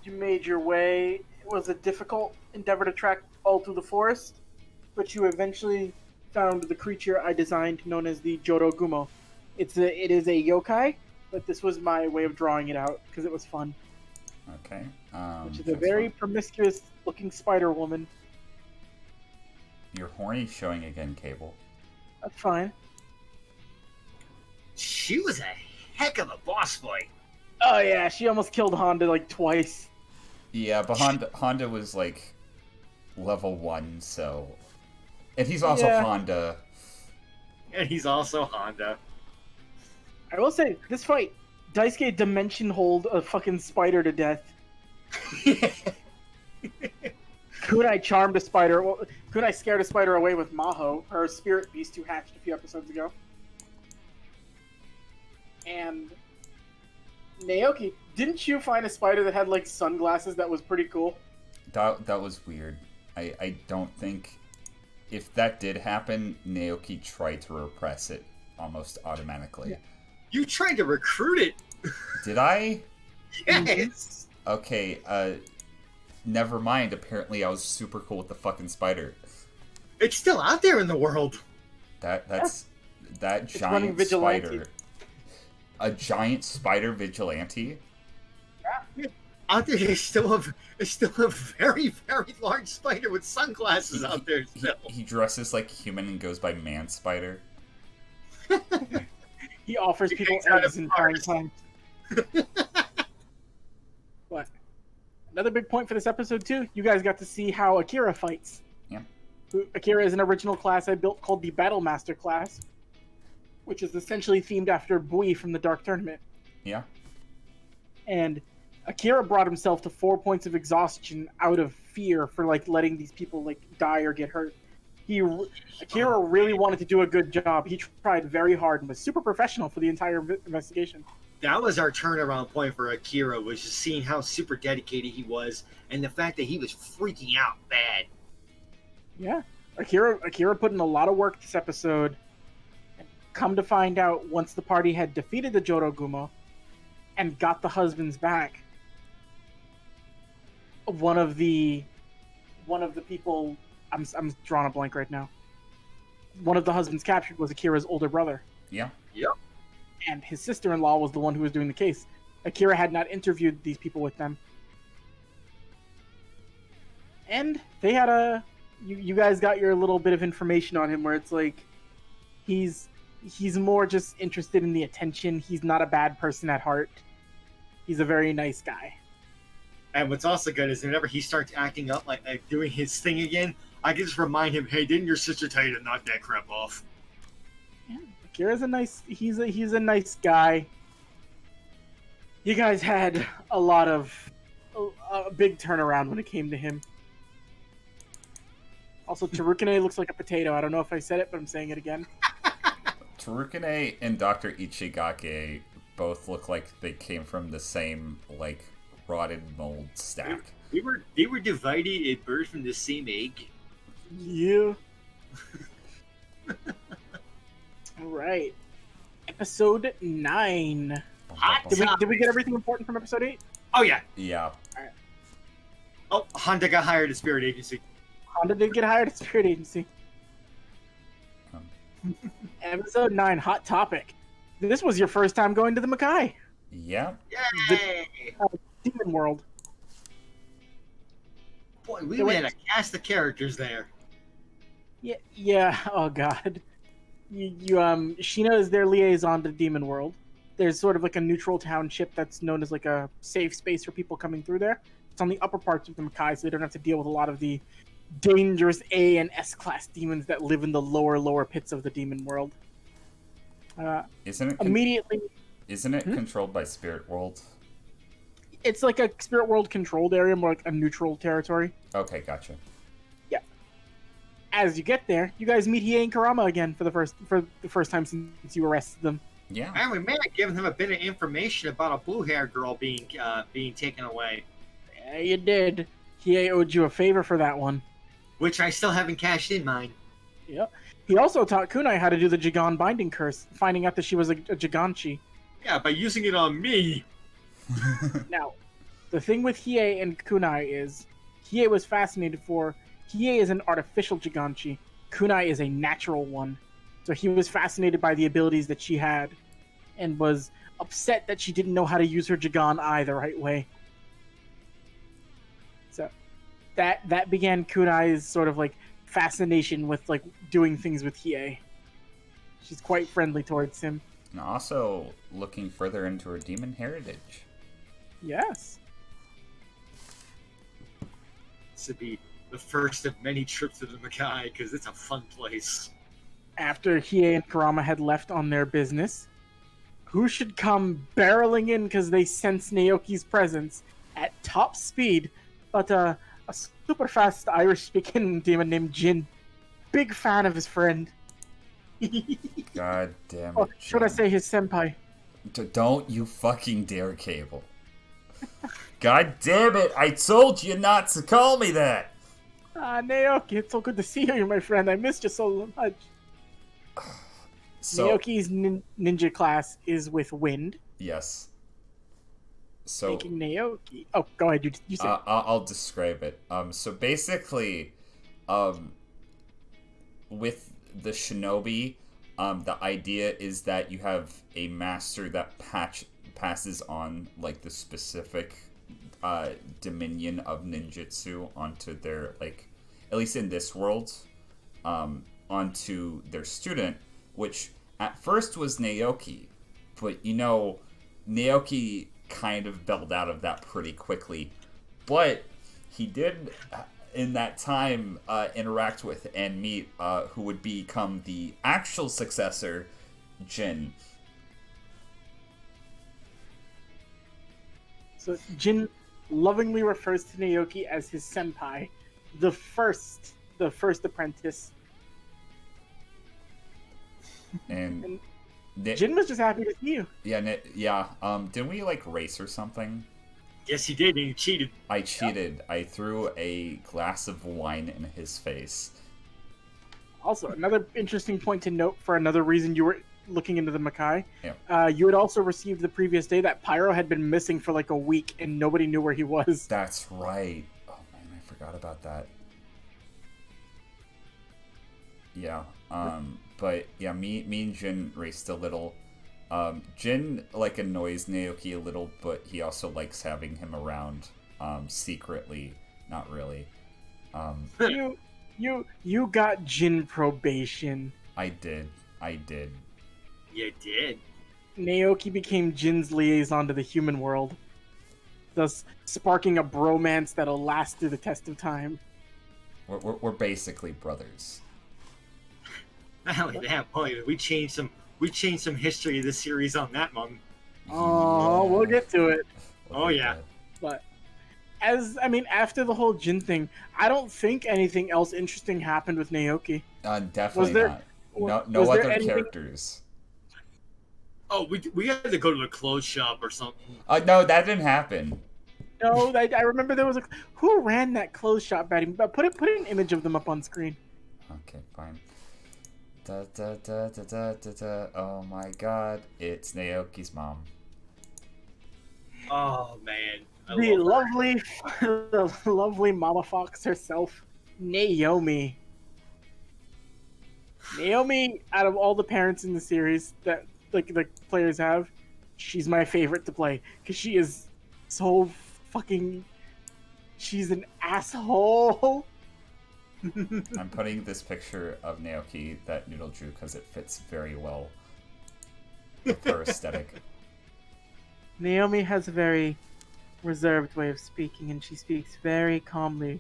You made your way. It was a difficult endeavor to track all through the forest, but you eventually found the creature I designed, known as the Jorogumo. It is a yokai, but this was my way of drawing it out because it was fun. Okay. Which is a very promiscuous-looking spider woman. Your horny showing again, Cable. That's fine. She was a heck of a boss fight. Oh yeah, she almost killed Honda like twice. Yeah, but Honda was like level 1, so... And he's also Honda. And he's also Honda. I will say, this fight, Daisuke dimension hold a fucking spider to death. Kunai charmed a spider. Well, Kunai scared a spider away with Maho, her spirit beast who hatched a few episodes ago. And Naoki, didn't you find a spider that had like sunglasses that was pretty cool? That was weird. I don't think... If that did happen, Naoki tried to repress it almost automatically. Yeah. You tried to recruit it. Did I? Yes. Okay, never mind. Apparently I was super cool with the fucking spider. It's still out there in the world. That It's giant running vigilante. spider. A giant spider vigilante? Yeah. Out there is still a very, very large spider with sunglasses out there still. He dresses like a human and goes by Man Spider. He offers He people hangs out eggs at in bars. time. What? Another big point for this episode too. You guys got to see how Akira fights. Yeah. Akira is an original class I built called the Battle Master class, which is essentially themed after Bui from the Dark Tournament. Yeah. And Akira brought himself to 4 points of exhaustion out of fear for like letting these people like die or get hurt. Akira really wanted to do a good job. He tried very hard and was super professional for the entire investigation. That was our turnaround point for Akira, was just seeing how super dedicated he was and the fact that he was freaking out bad. Yeah, Akira put in a lot of work this episode. And come to find out, once the party had defeated the Jorogumo and got the husbands back, one of the people, I'm drawing a blank right now. One of the husbands captured was Akira's older brother. Yeah. Yep. And his sister-in-law was the one who was doing the case. Akira had not interviewed these people with them. And they had you guys got your little bit of information on him where it's like he's more just interested in the attention. He's not a bad person at heart. He's a very nice guy. And what's also good is whenever he starts acting up, like doing his thing again, I can just remind him, hey, didn't your sister tell you to knock that crap off? Yeah, Akira's he's a nice guy. You guys had a big turnaround when it came to him. Also, Tarukane looks like a potato. I don't know if I said it, but I'm saying it again. Tarukane and Dr. Ichigake both look like they came from the same, like, rotted mold stack. They were divided at birth from the same egg. Yeah. All right. Episode 9. Hot Did we get everything important from episode 8? Oh yeah. Yeah. Oh, Honda got hired at Spirit Agency. Honda did get hired at Spirit Agency. Episode 9, Hot Topic. This was your first time going to the Makai. Yeah. Yay! Demon World. Boy, we had a cast of characters there. Yeah. Oh god. Sheena is their liaison to Demon World. There's sort of like a neutral township that's known as like a safe space for people coming through there. It's on the upper parts of the Makai, so they don't have to deal with a lot of the dangerous A and S class demons that live in the lower pits of the Demon World. Isn't it Immediately. Isn't it controlled by Spirit World? It's like a Spirit World controlled area, more like a neutral territory. Okay, gotcha. Yeah. As you get there, you guys meet Hiei and Karama again for the first time since you arrested them. Yeah. And we may have given him a bit of information about a blue-haired girl being taken away. Yeah, you did. Hiei owed you a favor for that one. Which I still haven't cashed in mine. Yep. He also taught Kunai how to do the Jigan binding curse, finding out that she was a Jiganshi. Yeah, by using it on me. Now, the thing with Hiei and Kunai is, Hiei was fascinated Hiei is an artificial Jiganshi. Kunai is a natural one. So he was fascinated by the abilities that she had, and was upset that she didn't know how to use her Jigan Eye the right way. So that began Kunai's sort of like fascination with like doing things with Hiei. She's quite friendly towards him. And also looking further into her demon heritage. Yes. This would be the first of many trips to the Makai, because it's a fun place. After Hiei and Karama had left on their business, who should come barreling in because they sense Naoki's presence at top speed, but a super fast Irish-speaking demon named Jin. Big fan of his friend. God damn it. Or should I Jin. say his senpai? Don't you fucking dare, Cable. God damn it, I told you not to call me that! Naoki, it's so good to see you, my friend. I missed you so much. So, Naoki's ninja class is with Wind, yes. So, making Naoki... Oh, go ahead, you say. I'll describe it. So basically, with the shinobi, the idea is that you have a master that passes on like the specific dominion of ninjutsu onto their, like, at least in this world, onto their student, which at first was Naoki, but Naoki kind of bailed out of that pretty quickly, but he did in that time interact with and meet who would become the actual successor, Jin. So Jin lovingly refers to Naoki as his senpai, the first apprentice. And Jin was just happy to see you. Yeah. Didn't we like race or something? Yes, he did, and he cheated. I cheated. I threw a glass of wine in his face. Also, another interesting point to note for another reason you were looking into the Makai. Yeah. You had also received the previous day that Pyro had been missing for like a week and nobody knew where he was. That's right. Oh man, I forgot about that. Yeah. But yeah, me and Jin raced a little. Jin like annoys Naoki a little, but he also likes having him around secretly. Not really. You got Jin probation. I did. You did. Naoki became Jin's liaison to the human world, thus sparking a bromance that'll last through the test of time. We're basically brothers. Not only that, boy, we changed some history of this series on that one. Oh, Yeah. we'll get to it. Oh, yeah. But after the whole Jin thing, I don't think anything else interesting happened with Naoki. Definitely Was there- not. No was there other anything- characters. Oh, we had to go to the clothes shop or something. No, that didn't happen. No, I remember there was who ran that clothes shop, Betty? Put an image of them up on screen. Okay, fine. Da, da, da, da, da, da, da. Oh my god, it's Naoki's mom. Oh man, The lovely Mama Fox herself, Naomi. Naomi, out of all the parents in the series that like the players have, she's my favorite to play because she is so fucking. She's an asshole. I'm putting this picture of Naoki that Noodle drew because it fits very well with her aesthetic. Naomi has a very reserved way of speaking, and she speaks very calmly,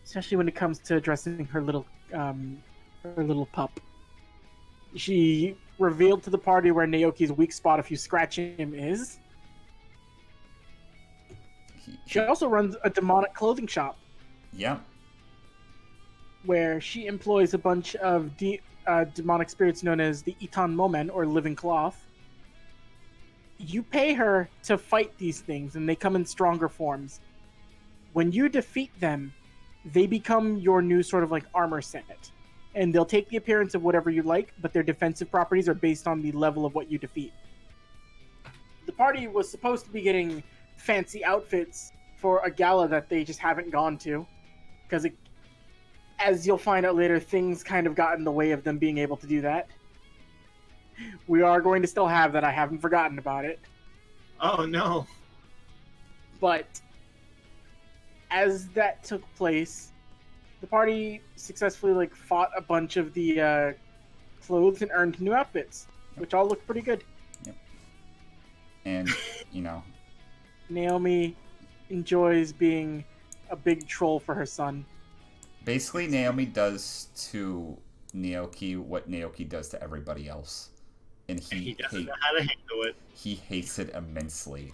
especially when it comes to addressing her little pup. She revealed to the party where Naoki's weak spot, if you scratch him, is. She also runs a demonic clothing shop. Yeah. Where she employs a bunch of demonic spirits known as the Itan Momen, or Living Cloth. You pay her to fight these things, and they come in stronger forms. When you defeat them, they become your new sort of like armor set. And they'll take the appearance of whatever you like, but their defensive properties are based on the level of what you defeat. The party was supposed to be getting fancy outfits for a gala that they just haven't gone to. Because, as you'll find out later, things kind of got in the way of them being able to do that. We are going to still have that. I haven't forgotten about it. Oh no. But as that took place, the party successfully fought a bunch of the clothes and earned new outfits, which all look pretty good. Yep. And Naomi enjoys being a big troll for her son. Basically, Naomi does to Naoki what Naoki does to everybody else. And he doesn't know how to handle it. He hates it immensely.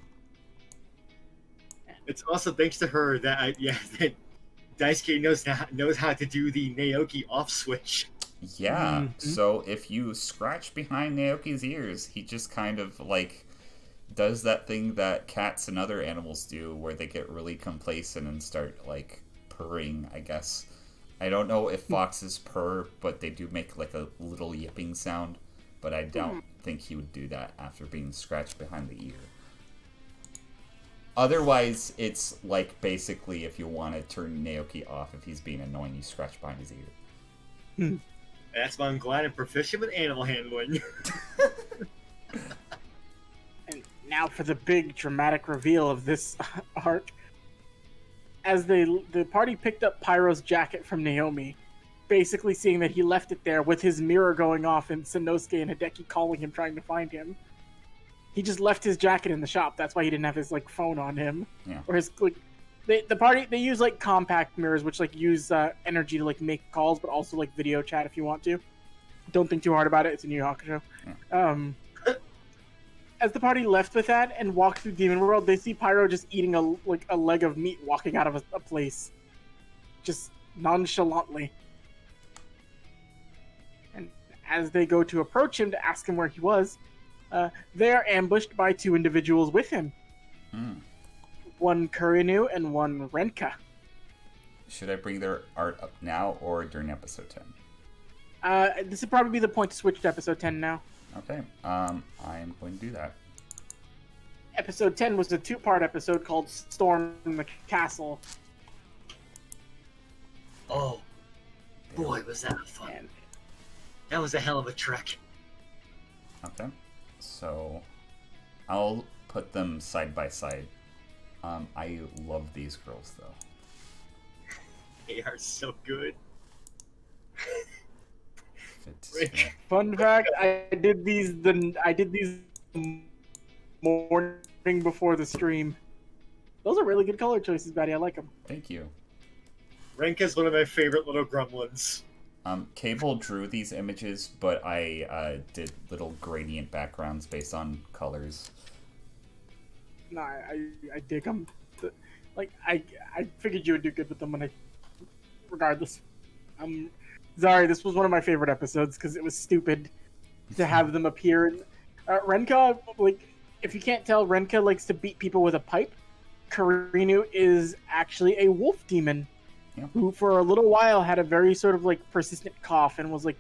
It's also thanks to her that that Daisuke knows how to do the Naoki off switch. Yeah. Mm-hmm. So if you scratch behind Naoki's ears, he just kind of does that thing that cats and other animals do, where they get really complacent and start purring, I guess. I don't know if foxes purr, but they do make a little yipping sound. But I don't think he would do that after being scratched behind the ear. Otherwise, it's basically if you want to turn Naoki off if he's being annoying, you scratch behind his ear. That's why I'm glad I'm proficient with animal handling. And now for the big dramatic reveal of this arc. As the party picked up Pyro's jacket from Naomi, basically seeing that he left it there with his mirror going off and Sanosuke and Hideki calling him, trying to find him. He just left his jacket in the shop. That's why he didn't have his phone on him. Yeah. Or his the party, they use compact mirrors, which use energy to make calls, but also video chat if you want to. Don't think too hard about it. It's a Yu Yu Hakusho. Yeah. As the party left with that and walked through Demon World, they see Pyro just eating a leg of meat walking out of a place, just nonchalantly. And as they go to approach him to ask him where he was, they are ambushed by two individuals with him. One Kurinu and one Renka. Should I bring their art up now or during episode 10? This would probably be the point to switch to episode 10 now. Okay, I am going to do that. Episode 10 was a two-part episode called Storm in the Castle. Oh, boy, was that fun. And that was a hell of a trek. Okay, so I'll put them side by side. I love these girls, though. They are so good. Fun fact: I did these morning before the stream. Those are really good color choices, Batty. I like them. Thank you. Renka's one of my favorite little gremlins. Cable drew these images, but I did little gradient backgrounds based on colors. No, I dig them. I figured you would do good with them regardless. Sorry, this was one of my favorite episodes because it was stupid to have them appear. Renka, like, if you can't tell, Renka likes to beat people with a pipe. Karinu is actually a wolf demon who, for a little while, had a very sort of like persistent cough and was like,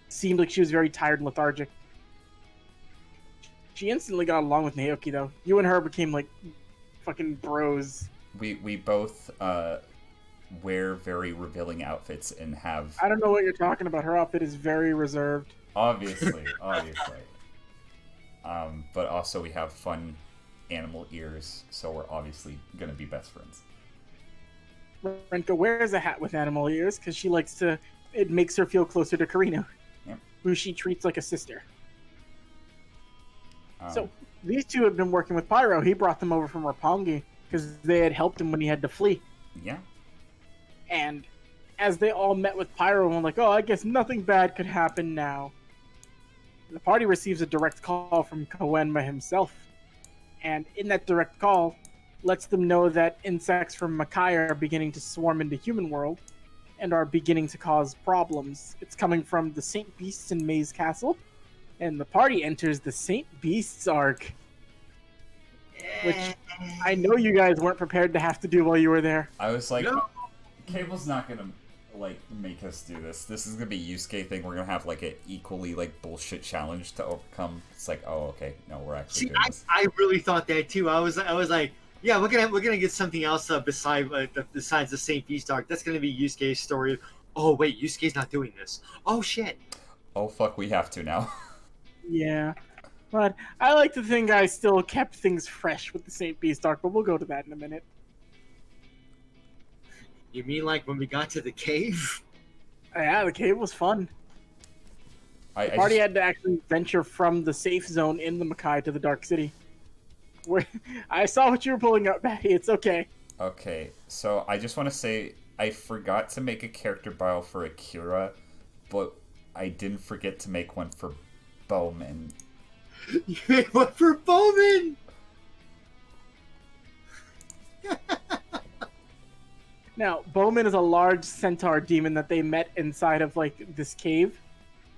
seemed like she was very tired and lethargic. She instantly got along with Naoki, though. You and her became like fucking bros. We both wear very revealing outfits and have. I don't know what you're talking about. Her outfit is very reserved. Obviously. But also we have fun animal ears, so we're obviously gonna be best friends. Renka wears a hat with animal ears because she likes to. It makes her feel closer to Karino, who she treats like a sister. So these two have been working with Pyro. He brought them over from Roppongi because they had helped him when he had to flee. Yeah. And as they all met with Pyro and were like, oh, I guess nothing bad could happen now, the party receives a direct call from Koenma himself. And in that direct call, lets them know that insects from Makai are beginning to swarm into human world and are beginning to cause problems. It's coming from the Saint Beasts in Maze Castle, and the party enters the Saint Beasts arc, which I know you guys weren't prepared to have to do while you were there. I was like, Cable's not gonna like make us do this. This is gonna be a Yusuke thing. We're gonna have like an equally like bullshit challenge to overcome. It's like, oh, okay, no, we're actually doing this. I really thought that too. I was like, yeah, we're gonna get something else besides the Saint Beast arc. That's gonna be Yusuke's story. Oh wait, Yusuke's not doing this. Oh shit. Oh fuck, we have to now. Yeah, but I like to think I still kept things fresh with the Saint Beast arc, but we'll go to that in a minute. You mean like when we got to the cave? Yeah, the cave was fun. The party had to actually venture from the safe zone in the Makai to the Dark City. Where I saw what you were pulling up, Batty. It's okay. Okay, so I just want to say I forgot to make a character bio for Akira, but I didn't forget to make one for Bowman. You made one for Bowman? Now, Bowman is a large centaur demon that they met inside of like this cave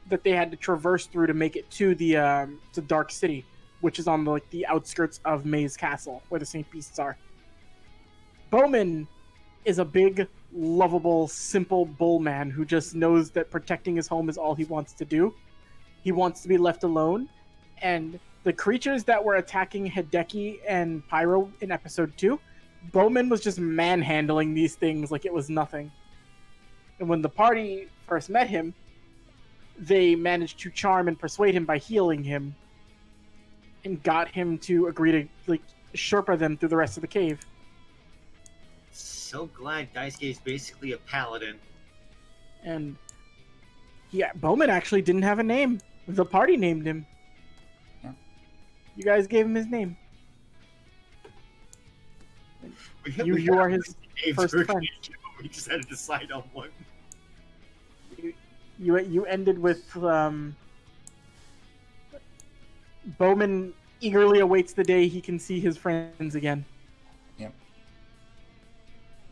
that they had to traverse through to make it to the Dark City, which is on the outskirts of Maze Castle, where the Saint Beasts are. Bowman is a big, lovable, simple bull man who just knows that protecting his home is all he wants to do. He wants to be left alone, and the creatures that were attacking Hideki and Pyro in episode 2, Bowman was just manhandling these things like it was nothing. And when the party first met him, they managed to charm and persuade him by healing him and got him to agree to Sherpa them through the rest of the cave. So glad Daisuke is basically a paladin. And yeah, Bowman actually didn't have a name. The party named him. Yeah. You guys gave him his name. You are his first friend. We just had to decide on one. You ended with Bowman eagerly awaits the day he can see his friends again. Yep.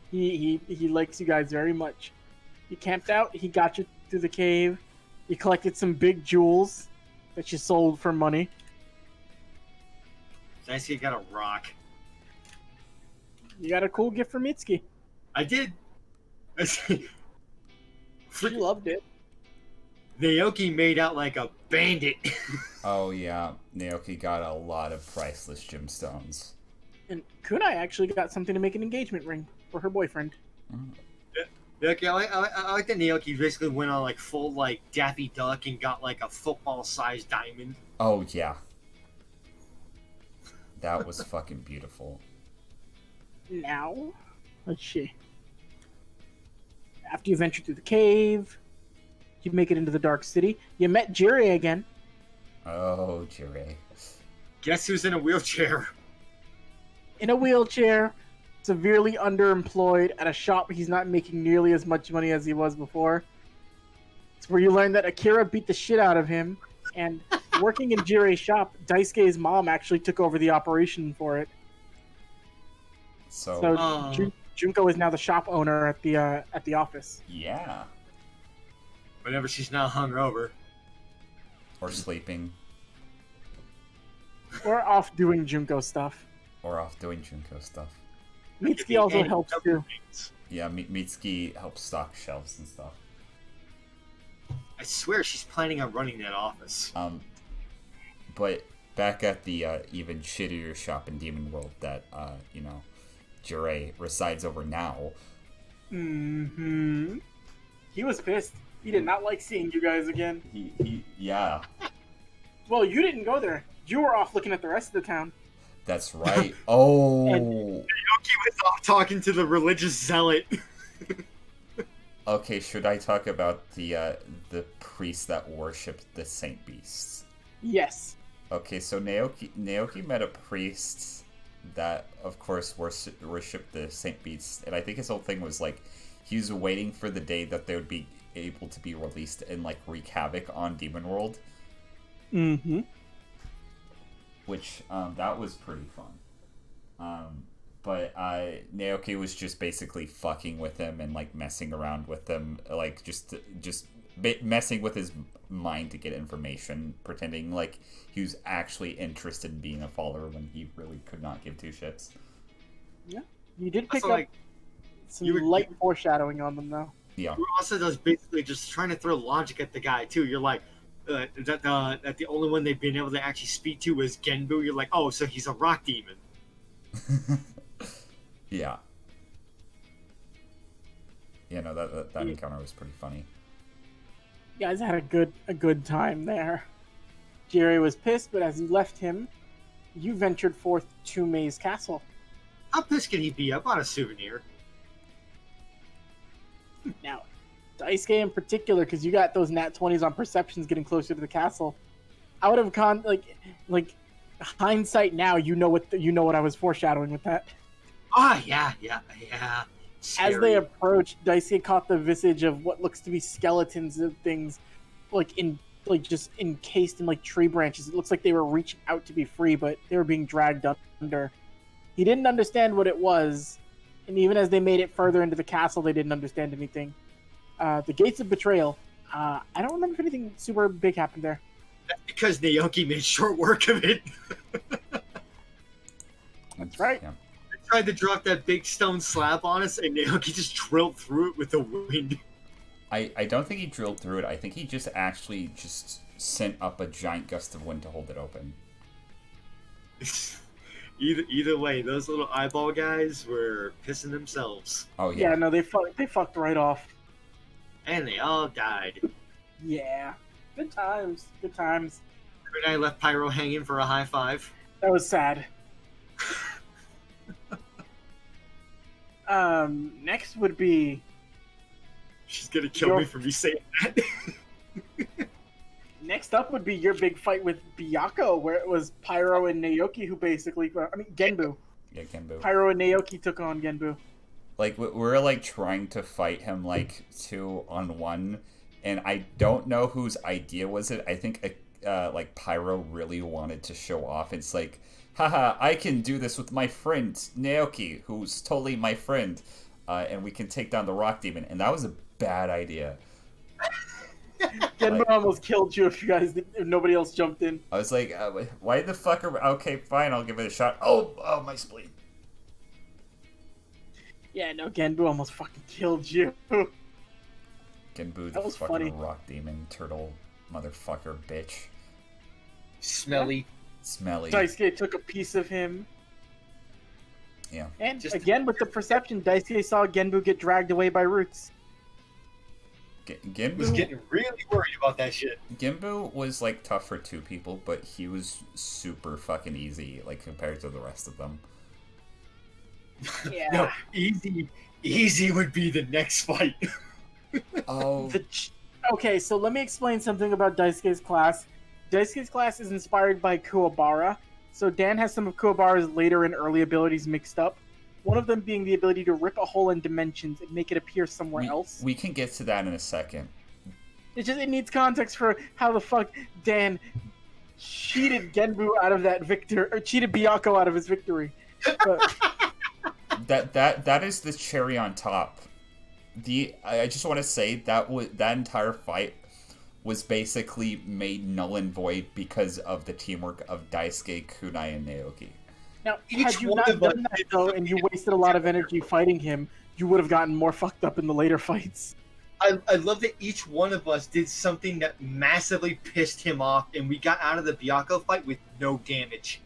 He likes you guys very much. You camped out. He got you through the cave. You collected some big jewels that you sold for money. Daisuke got a rock. You got a cool gift from Mitsuki. I did. She loved it. Naoki made out like a bandit. Oh yeah, Naoki got a lot of priceless gemstones. And Kunai actually got something to make an engagement ring for her boyfriend. Mm. Naoki, I like that Naoki basically went on like full like Daffy Duck and got like a football-sized diamond. Oh yeah. That was fucking beautiful. Now, let's see. After you venture through the cave, you make it into the Dark City. You met Jirei again. Oh, Jirei. Guess who's in a wheelchair? In a wheelchair, severely underemployed at a shop he's not making nearly as much money as he was before. It's where you learn that Akira beat the shit out of him, and working in Jirei's shop, Daisuke's mom actually took over the operation for it. So Junko is now the shop owner at the office. Yeah. Whenever she's not hungover. Or sleeping. We're off doing Junko stuff. Or off doing Junko stuff. Mitsuki also helps too. Yeah, Mitsuki helps stock shelves and stuff. I swear she's planning on running that office. But back at the even shittier shop in Demon World that, Jirei resides over now. Mm-hmm. He was pissed. He did not like seeing you guys again. Yeah. Well, you didn't go there. You were off looking at the rest of the town. That's right. Oh. Naoki was off talking to the religious zealot. Okay, should I talk about the priest that worshipped the saint beasts? Yes. Okay, so Naoki met a priest that, of course, worshipped the saint beasts, and I think his whole thing was like he was waiting for the day that they would be able to be released and like wreak havoc on Demon World. Mm-hmm. Which that was pretty fun. But Naoki was just basically fucking with him and like messing around with him, like just messing with his mind to get information, pretending like he was actually interested in being a follower when he really could not give two shits. Yeah, you did pick Also, up some light foreshadowing on them, though. Yeah. Also, does basically just trying to throw logic at the guy too. You're like, that the only one they've been able to actually speak to was Genbu. You're like, oh, so he's a rock demon. Yeah. Yeah, no, that encounter was pretty funny. You guys had a good time there. Jerry was pissed, but as you left him, you ventured forth to May's castle. How pissed can he be? I bought a souvenir. Now, Daisuke in particular, because you got those nat 20s on perceptions getting closer to the castle. I would have like hindsight now, you know what I was foreshadowing with that. Ah, yeah. Scary. As they approached, Daisuke caught the visage of what looks to be skeletons of things, just encased in like tree branches. It looks like they were reaching out to be free, but they were being dragged under. He didn't understand what it was, and even as they made it further into the castle, they didn't understand anything. The Gates of Betrayal. I don't remember if anything super big happened there. That's because Naoki made short work of it. That's right. Yeah. They tried to drop that big stone slab on us, and Naoki just drilled through it with the wind. I don't think he drilled through it. I think he just actually sent up a giant gust of wind to hold it open. Either way, those little eyeball guys were pissing themselves. Oh yeah. Yeah, no, they fucked right off. And they all died. Yeah. Good times. Good times. And I left Pyro hanging for a high five. That was sad. Next would be... She's gonna kill me for me saying that. Next up would be your big fight with Byakuya, where it was Pyro and Naoki who basically... Genbu. Yeah, Genbu. Pyro and Naoki took on Genbu. Like, we're, like, trying to fight him, like, 2-on-1, and I don't know whose idea was it. I think, like, Pyro really wanted to show off. It's like, haha, I can do this with my friend, Naoki, who's totally my friend, and we can take down the Rock Demon, and that was a bad idea. Genbu almost killed you if nobody else jumped in. I was like, why the fuck are... Okay, fine, I'll give it a shot. Oh, my spleen. Yeah, no, Genbu almost fucking killed you. Genbu, That the was fucking funny. rock demon, turtle, motherfucker, bitch. Smelly. Smelly. Daisuke took a piece of him. Yeah. And Just- again, with the perception, Daisuke saw Genbu get dragged away by roots. Was getting really worried about that shit. Genbu was, like, tough for two people, but he was super fucking easy, like, compared to the rest of them. Yeah. No, easy would be the next fight. Oh. Okay, so let me explain something about Daisuke's class. Daisuke's class is inspired by Kuwabara, so Dan has some of Kuwabara's later and early abilities mixed up. One of them being the ability to rip a hole in dimensions and make it appear somewhere else. We can get to that in a second. It needs context for how the fuck Dan cheated Genbu out of that victory, or cheated Byakuya out of his victory. But, That is the cherry on top. I just want to say that entire fight was basically made null and void because of the teamwork of Daisuke, Kunai, and Naoki. Now, Each had you one not of done us that did though, something and you wasted a lot of energy fighting him, you would have gotten more fucked up in the later fights. I love that each one of us did something that massively pissed him off, and we got out of the Byakko fight with no damage.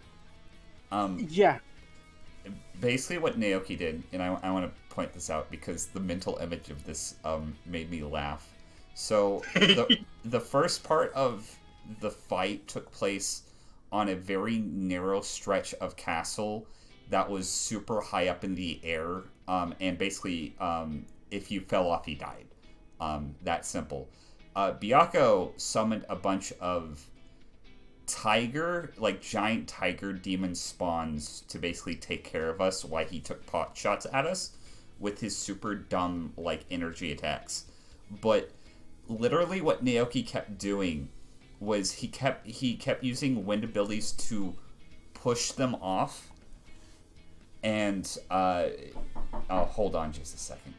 Yeah. Basically what Naoki did, and I want to point this out because the mental image of this made me laugh. So the first part of the fight took place on a very narrow stretch of castle that was super high up in the air, and basically if you fell off you died. That simple. Byakko summoned a bunch of giant tiger demon spawns to basically take care of us while he took pot shots at us with his super dumb energy attacks. But literally what Naoki kept doing was he kept using wind abilities to push them off. And hold on just a second.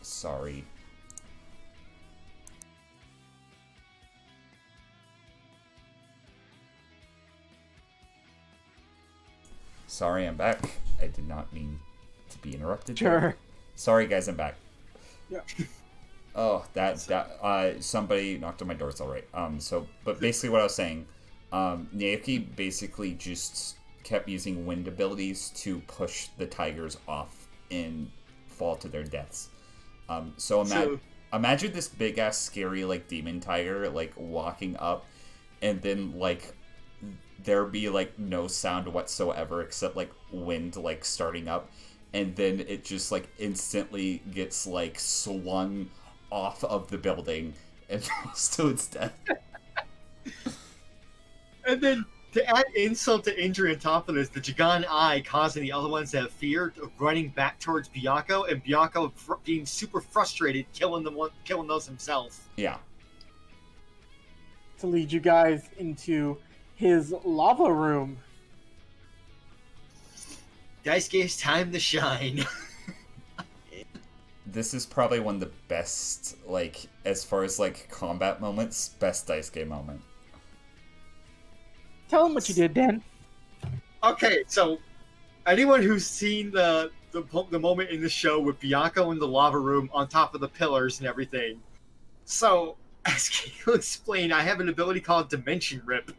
Sorry. Sorry, I'm back. I did not mean to be interrupted. Sure. There. Sorry, guys, I'm back. Yeah. Oh, somebody knocked on my door. It's all right. But basically, what I was saying, Naoki basically just kept using wind abilities to push the tigers off and fall to their deaths. Imagine this big ass scary demon tiger walking up, and then there be no sound whatsoever except wind starting up, and then it just instantly gets swung off of the building and falls to its death. And then to add insult to injury on top of this, the Jigan Eye causing the other ones to have fear of running back towards Byakko, and Byakko being super frustrated, killing those himself. Yeah. To lead you guys into his lava room. Daisuke's time to shine. This is probably one of the best, as far as combat moments, best Daisuke moment. Tell him what you did, Dan. Okay, so anyone who's seen the moment in the show with Byakko in the lava room on top of the pillars and everything. So, as Kale explained, I have an ability called Dimension Rip.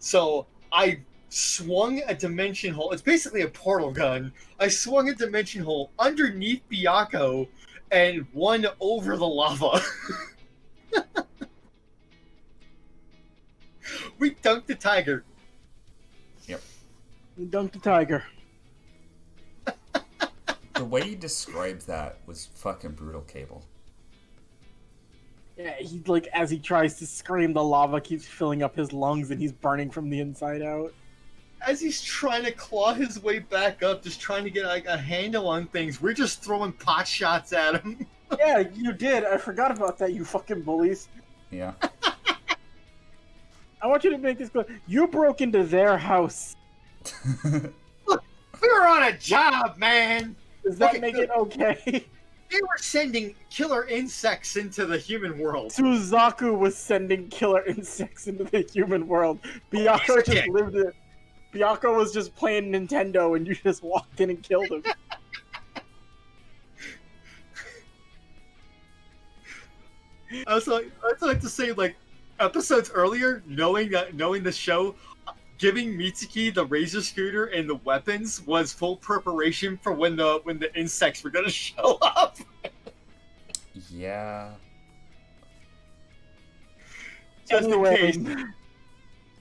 So, I swung a dimension hole. It's basically a portal gun. I swung a dimension hole underneath Byakko and one over the lava. We dunked the tiger. Yep. You dunked the tiger. The way he describes that was fucking brutal, Cable. Yeah, he as he tries to scream, the lava keeps filling up his lungs and he's burning from the inside out. As he's trying to claw his way back up, just trying to get a handle on things, we're just throwing pot shots at him. Yeah, you did. I forgot about that, you fucking bullies. Yeah. I want you to make this clear. You broke into their house. Look, we were on a job, man. Does that make it okay? They were sending killer insects into the human world. Suzaku was sending killer insects into the human world. Byakko just lived it. Byakko was just playing Nintendo and you just walked in and killed him. I'd like to say, episodes earlier, knowing the show, giving Mitsuki the razor scooter and the weapons was full preparation for when the insects were gonna show up. Yeah. Just in case.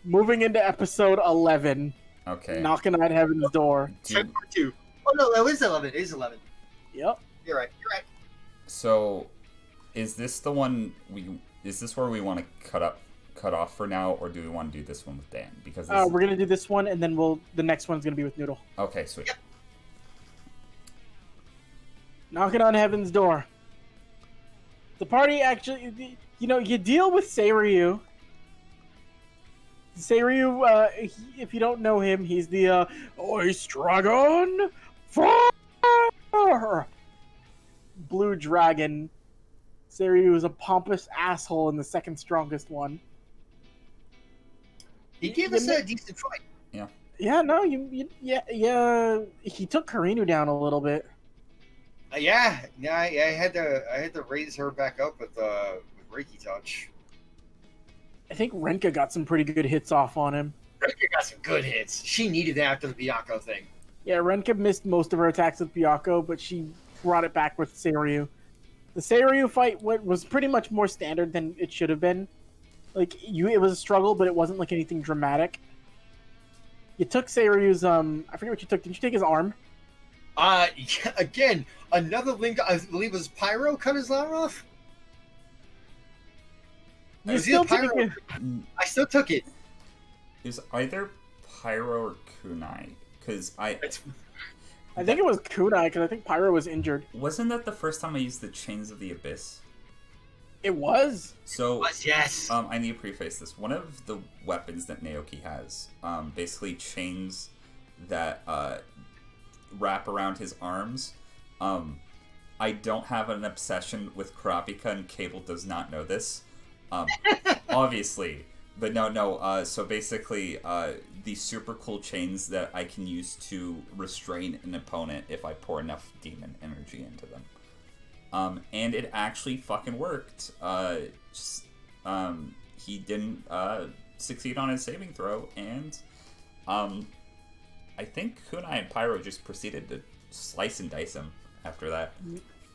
Moving into episode 11. Okay. Knocking at Heaven's Door. 10.2. Oh no, it is 11. It is 11. Yep. You're right. So, is this the one is this where we want to cut off for now, or do we want to do this one with Dan? Because we're gonna do this one, and then the next one's gonna be with Noodle. Okay, sweet. Yep. Knocking on Heaven's Door. The party actually, you deal with Seiryu. Seiryu, if you don't know him, he's the Ice Dragon Fire Blue Dragon Seiryu was a pompous asshole in the second strongest one. He gave us a decent fight. Yeah, no, yeah. He took Karinu down a little bit. I had to raise her back up with Reiki touch. I think Renka got some pretty good hits off on him. Renka got some good hits. She needed that after the Byakuya thing. Yeah, Renka missed most of her attacks with Byakuya, but she brought it back with Seiryu. The Seiryu fight was pretty much more standard than it should have been. It was a struggle, but it wasn't like anything dramatic. You took Seiryu's, I forget what you took. Did you take his arm? Again, another link, I believe it was Pyro cut his arm off? You still took it. I still took it. It was either Pyro or Kunai, because I think it was Kunai, because I think Pyro was injured. Wasn't that the first time I used the Chains of the Abyss? It was. So, yes. I need to preface this. One of the weapons that Naoki has, basically chains that wrap around his arms. I don't have an obsession with Kurapika, and Cable does not know this. Obviously. But no. So basically, these super cool chains that I can use to restrain an opponent if I pour enough demon energy into them. And it actually fucking worked. He didn't succeed on his saving throw, and I think Kunai and Pyro just proceeded to slice and dice him after that.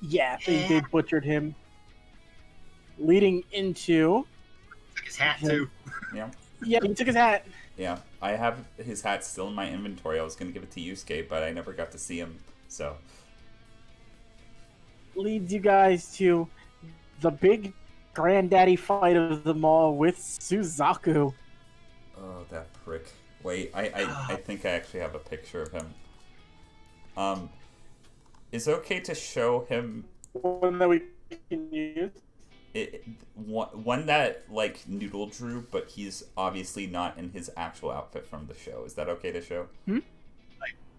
Yeah, they butchered him. Leading into... Took his hat, too. Yeah. Yeah, he took his hat. Yeah, I have his hat still in my inventory. I was going to give it to Yusuke, but I never got to see him, so... Leads you guys to the big granddaddy fight of them all with Suzaku. Oh, that prick. Wait, I think I actually have a picture of him. Is it okay to show him... One that we can use? One that, like, Noodle drew, but he's obviously not in his actual outfit from the show. Is that okay to show?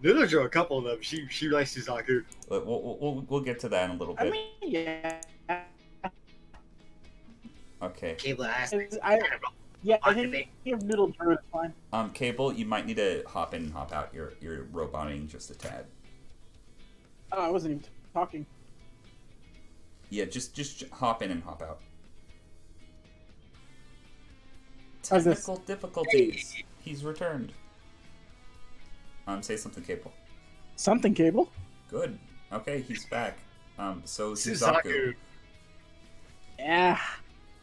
Noodle drew a couple of them. She likes Suzaku. We'll get to that in a little bit. I mean, yeah. Okay. Cable asked. I think if Noodle drew, it's fine. Cable, you might need to hop in and hop out. You're roboting just a tad. Oh, I wasn't even talking. Yeah, just hop in and hop out. How's this? Technical difficulties. He's returned. Say something, Cable. Something, Cable? Good. Okay, he's back. So Suzaku. Yeah.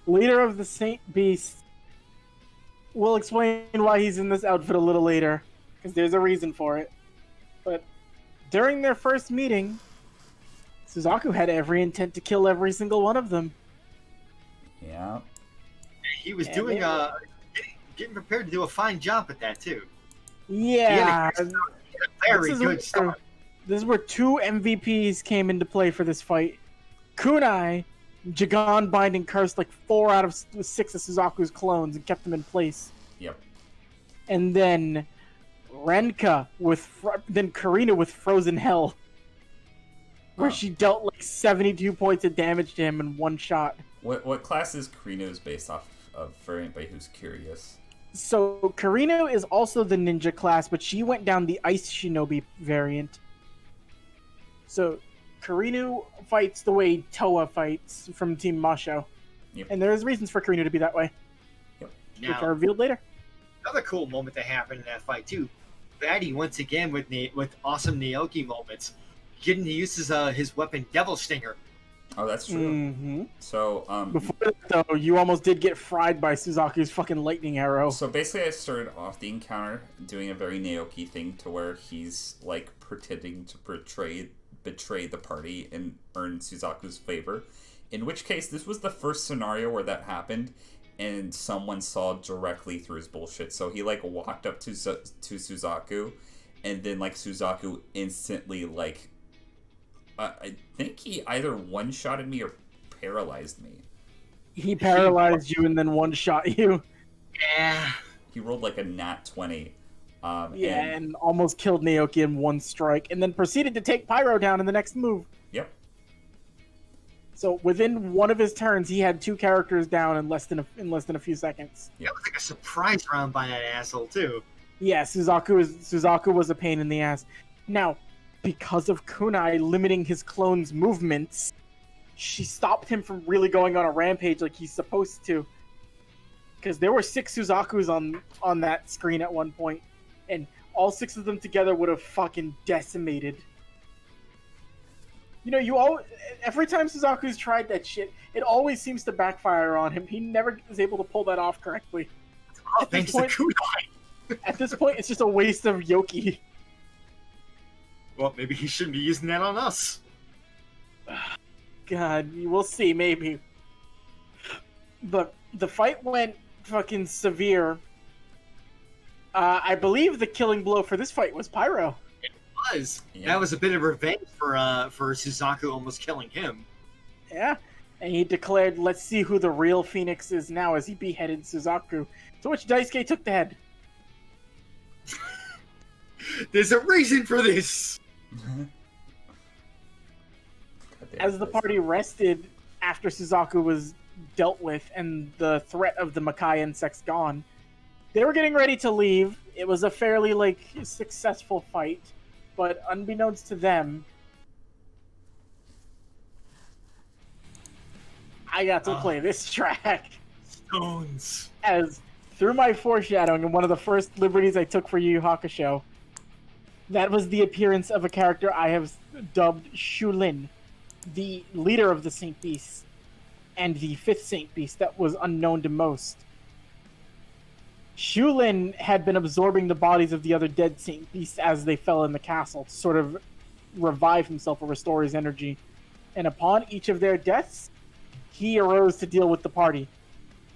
Leader of the Saint Beast. We'll explain why he's in this outfit a little later, because there's a reason for it. But during their first meeting, Suzaku had every intent to kill every single one of them. Yeah. He was getting prepared to do a fine job at that, too. Yeah. Very good start. This is where two MVPs came into play for this fight. Kunai, Jagan Binding cursed like 4 out of 6 of Suzaku's clones and kept them in place. Yep. And then Renka then Karina with Frozen Hell, where she dealt like 72 points of damage to him in one shot. What class is Karino based off of, for anybody who's curious? So Karino is also the ninja class, but she went down the Ice Shinobi variant. So Karino fights the way Toa fights from Team Masho. Yep. And there's reasons for Karino to be that way. Yep. Which are revealed later. Another cool moment that happened in that fight, too. Batty, once again, with awesome Naoki moments, getting to use his weapon, Devil Stinger. Oh, that's true. Mm-hmm. So, before that, though, you almost did get fried by Suzaku's fucking lightning arrow. So basically, I started off the encounter doing a very Naoki thing to where he's like pretending to betray the party and earn Suzaku's favor. In which case, this was the first scenario where that happened, and someone saw directly through his bullshit. So he like walked up to Suzaku, and then like Suzaku instantly like. I think he either one-shotted me or paralyzed me. He paralyzed you and then one-shot you. Yeah. He rolled like a nat 20. And almost killed Naoki in one strike, and then proceeded to take Pyro down in the next move. Yep. So within one of his turns, he had 2 characters down in less than a few seconds. That was like a surprise round by that asshole too. Yeah, Suzaku was a pain in the ass. Now, because of Kunai limiting his clone's movements, she stopped him from really going on a rampage like he's supposed to. Because there were 6 Suzakus on that screen at one point, and all 6 of them together would have fucking decimated. You know, every time Suzaku's tried that shit, it always seems to backfire on him. He never is able to pull that off correctly. Thanks to Kunai. At this point, it's just a waste of Yoki. Well, maybe he shouldn't be using that on us. God, we'll see, maybe. But the fight went fucking severe. I believe the killing blow for this fight was Pyro. Yeah. That was a bit of revenge for Suzaku almost killing him. Yeah, and he declared, "Let's see who the real Phoenix is now," as he beheaded Suzaku. To which Daisuke took the head. There's a reason for this. As the party rested after Suzaku was dealt with and the threat of the Makai insects gone, they were getting ready to leave. It was a fairly successful fight. But unbeknownst to them, I got to play this track. Stones. As through my foreshadowing and one of the first liberties I took for Yu Yu Hakusho, that was the appearance of a character I have dubbed Shulin, the leader of the Saint Beasts, and the 5th Saint Beast that was unknown to most. Shulin had been absorbing the bodies of the other dead Saint Beasts as they fell in the castle to sort of revive himself or restore his energy. And upon each of their deaths, he arose to deal with the party.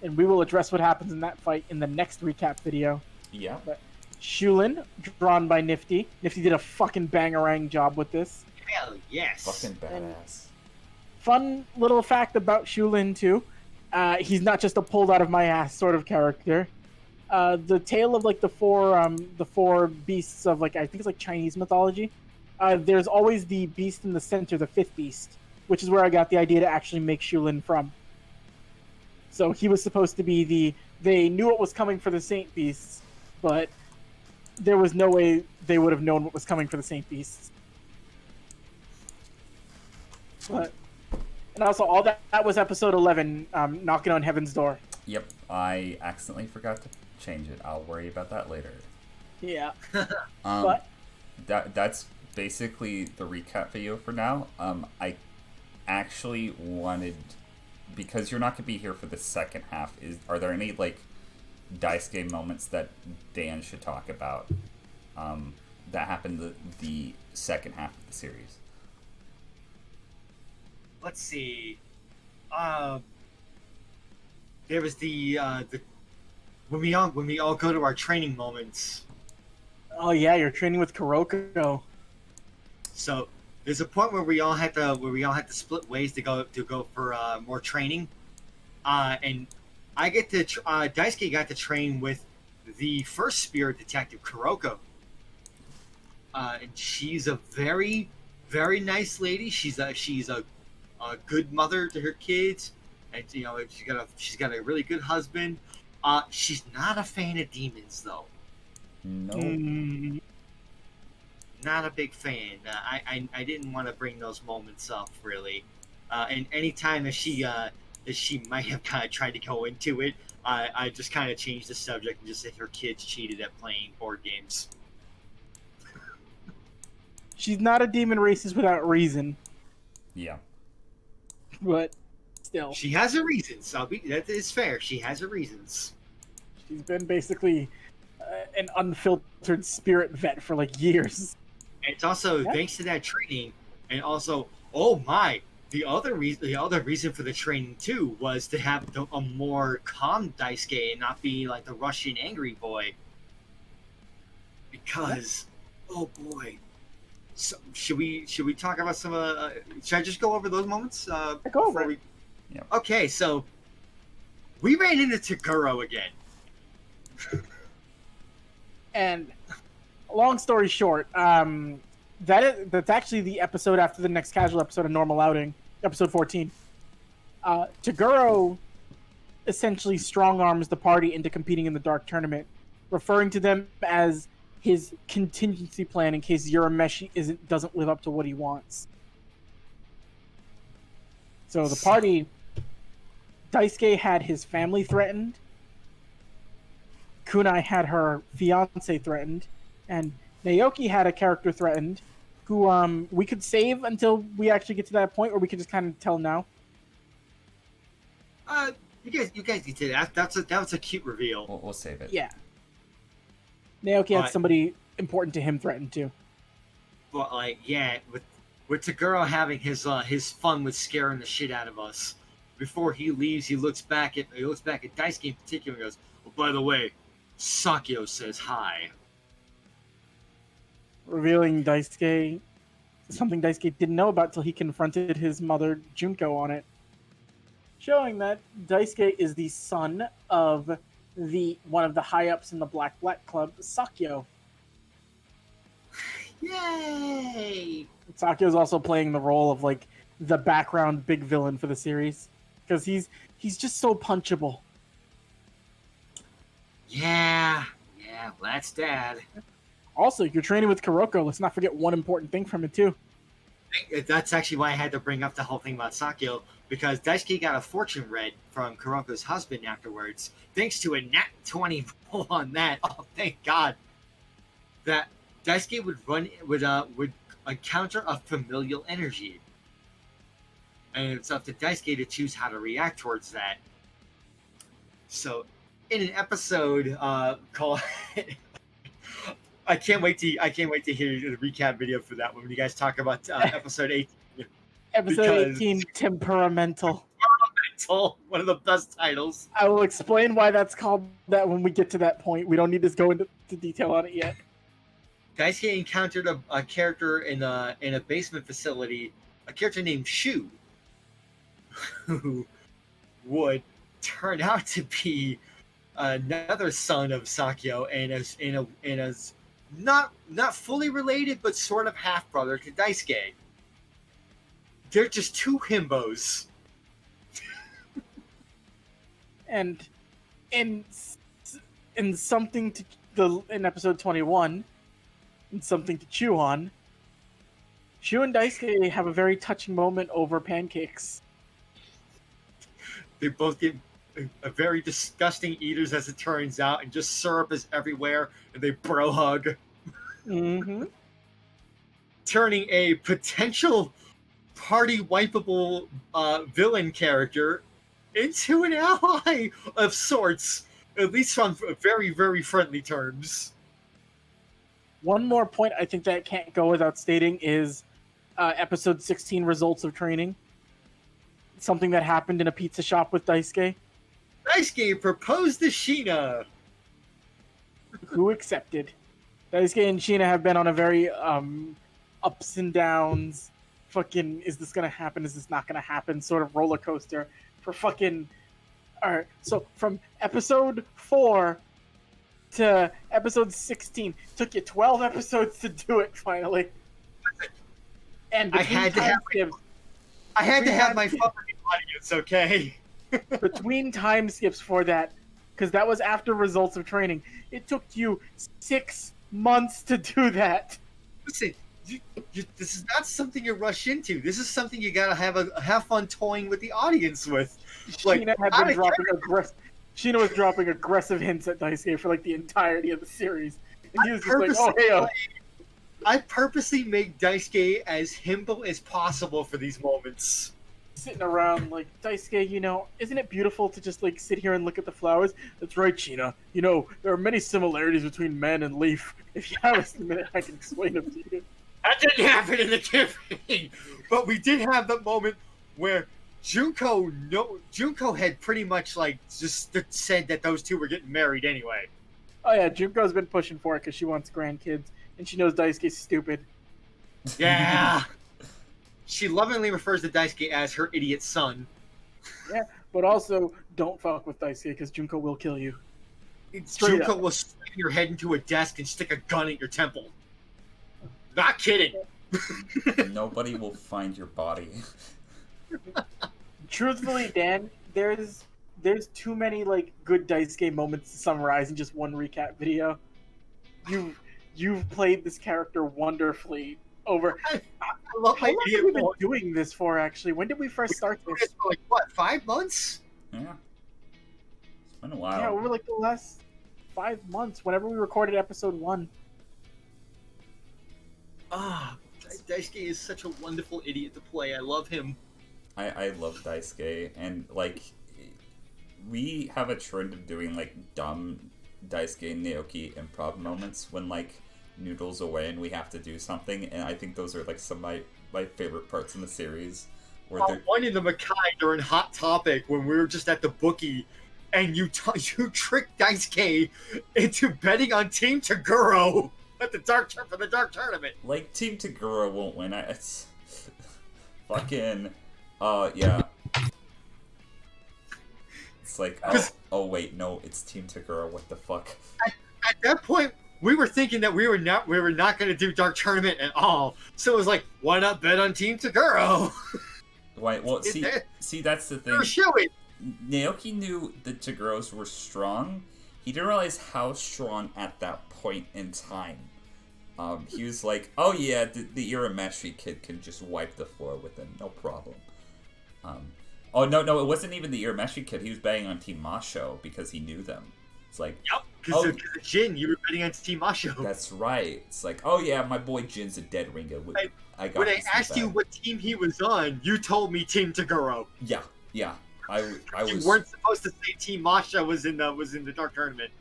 And we will address what happens in that fight in the next recap video. Yeah. But Shulin, drawn by Nifty. Nifty did a fucking bangarang job with this. Hell yes. Fucking badass. Fun little fact about Shulin, too. He's not just a pulled out of my ass sort of character. The tale of the four beasts of I think it's Chinese mythology. There's always the beast in the center, the 5th beast, which is where I got the idea to actually make Shulin from. So he was supposed to be they knew what was coming for the Saint Beasts, but there was no way they would have known what was coming for the Saint Beasts. But, and also all that was episode 11, knocking on heaven's door. Yep, I accidentally forgot to change it. I'll worry about that later. Yeah. But that's basically the recap video for now. I actually wanted, because you're not going to be here for the second half, are there any Daisuke moments that Dan should talk about that happened the second half of the series? Let's see. There was the when we all go to our training moments. Oh yeah, you're training with Kuroko. So there's a point where we all had to split ways to go for more training, and I get to Daisuke got to train with the first spirit detective, Kuroko, and she's a very, very nice lady. She's a good mother to her kids, and she's got a really good husband. She's not a fan of demons though. No. Not a big fan. I didn't want to bring those moments up really, and any time that she might have kind of tried to go into it, I just kind of changed the subject and just said her kids cheated at playing board games. She's not a demon racist without reason. Yeah. But still, she has her reasons. That is fair. She has her reasons. She's been basically an unfiltered spirit vet for years. And it's also thanks to that training, and also, the other reason for the training too was to have a more calm Daisuke and not be like the Russian angry boy. Because, oh boy, so should we talk about some? Should I just go over those moments? Go over it. Yep. Okay, so we ran into Taguro again. And long story short, that's actually the episode after the next casual episode of Normal Outing, episode 14. Toguro essentially strong arms the party into competing in the Dark Tournament, referring to them as his contingency plan in case Urameshi doesn't live up to what he wants. So the party, Daisuke had his family threatened, Kunai had her fiance threatened, and Naoki had a character threatened, who we could save until we actually get to that point, or we could just kind of tell now. You guys did that. That was a cute reveal. We'll save it. Yeah. Naoki had somebody important to him threatened too. But like, yeah, with Toguro having his fun with scaring the shit out of us. Before he leaves, he looks back at Daisuke in particular and goes, "Oh, by the way, Sakyo says hi." Revealing something Daisuke didn't know about till he confronted his mother Junko on it. Showing that Daisuke is the son of one of the high-ups in the Black Club, Sakyo. Yay! Sakyo's also playing the role of like the background big villain for the series because he's just so punchable. Yeah, well, that's Dad. Also, you're training with Kuroko. Let's not forget one important thing from it too. That's actually why I had to bring up the whole thing about Sakyo, because Daisuke got a fortune read from Kuroko's husband afterwards, thanks to a nat 20 roll on that. Oh, thank God! That Daisuke would encounter a familial energy, and it's up to Daisuke to choose how to react towards that. So, in an episode called. I can't wait to hear the recap video for that one when you guys talk about episode 18. Episode 18, Temperamental. One of the best titles. I will explain why that's called that when we get to that point. We don't need to go into detail on it yet. Daisuke encountered a character in a basement facility, a character named Shu, who would turn out to be another son of Sakyo and as not fully related, but sort of half brother to Daisuke. They're just two himbos. And in something in episode 21, in something to chew on, Shu and Daisuke have a very touching moment over pancakes. They both get a very disgusting eaters, as it turns out, and just syrup is everywhere, and they bro hug. Mm-hmm. Turning a potential party wipeable villain character into an ally of sorts, at least on very, very friendly terms. One more point I think that can't go without stating is episode 16, Results of Training. Something that happened in a pizza shop with Daisuke. Daisuke proposed to Sheena. Who accepted. Daisuke and Sheena have been on a very ups and downs, fucking, is this gonna happen, is this not gonna happen, sort of roller coaster for fucking... Alright, so from episode 4 to episode 16, took you 12 episodes to do it, finally. And I had to have my fun with the audience, okay? Between time skips for that, because that was after Results of Training, it took you 6 months to do that. Listen, this is not something you rush into. This is something you gotta have fun toying with the audience with. Sheena Sheena was dropping aggressive hints at Daisuke for like the entirety of the series, and he was just like, "Oh, hey." I purposely make Daisuke as himbo as possible for these moments. Sitting around like, Daisuke, isn't it beautiful to just like sit here and look at the flowers? That's right, Sheena. There are many similarities between man and leaf. If you have a minute, I can explain them to you. That didn't happen in the campaign, but we did have the moment where Junko had pretty much like just said that those two were getting married anyway. Oh yeah, Junko's been pushing for it because she wants grandkids, and she knows Daisuke's stupid. Yeah. She lovingly refers to Daisuke as her idiot son. Yeah, but also don't fuck with Daisuke because Junko will kill you. Junko will slam your head into a desk and stick a gun at your temple. Not kidding. Nobody will find your body. Truthfully, Dan, there's too many like good Daisuke moments to summarize in just one recap video. You've played this character wonderfully over. I love How my long have idiot we been boy. doing this for? Actually, when did we first start this? For like what, 5 months? Yeah. It's been a while. Yeah, over like the last 5 months. Whenever we recorded episode 1. Ah, Daisuke is such a wonderful idiot to play. I love him. I love Daisuke, and like we have a trend of doing like dumb Daisuke and Naoki improv moments when like Noodle's away and we have to do something, and I think those are like some of my favorite parts in the series. Where they're... One in the Makai during Hot Topic when we were just at the bookie, and you you tricked Daisuke into betting on Team Toguro at the for the Dark Tournament. Like Team Toguro won't win. It's fucking yeah. It's like oh wait, no, it's Team Toguro. What the fuck? At that point, we were thinking that we were not going to do Dark Tournament at all. So it was like, why not bet on Team Toguro? Why? Well, see, that's the thing. Naoki knew the Toguros were strong. He didn't realize how strong at that point in time. He was like, oh yeah, the Urameshi kid can just wipe the floor with him, no problem. Oh no, it wasn't even the Urameshi kid. He was betting on Team Masho because he knew them. It's like, yep, because of Jin, you were betting on Team Masho. That's right. It's like, oh yeah, my boy Jin's a dead ringer. When I asked you what team he was on, you told me Team Toguro. Yeah. I was. You weren't supposed to say Team Masha was in the Dark Tournament.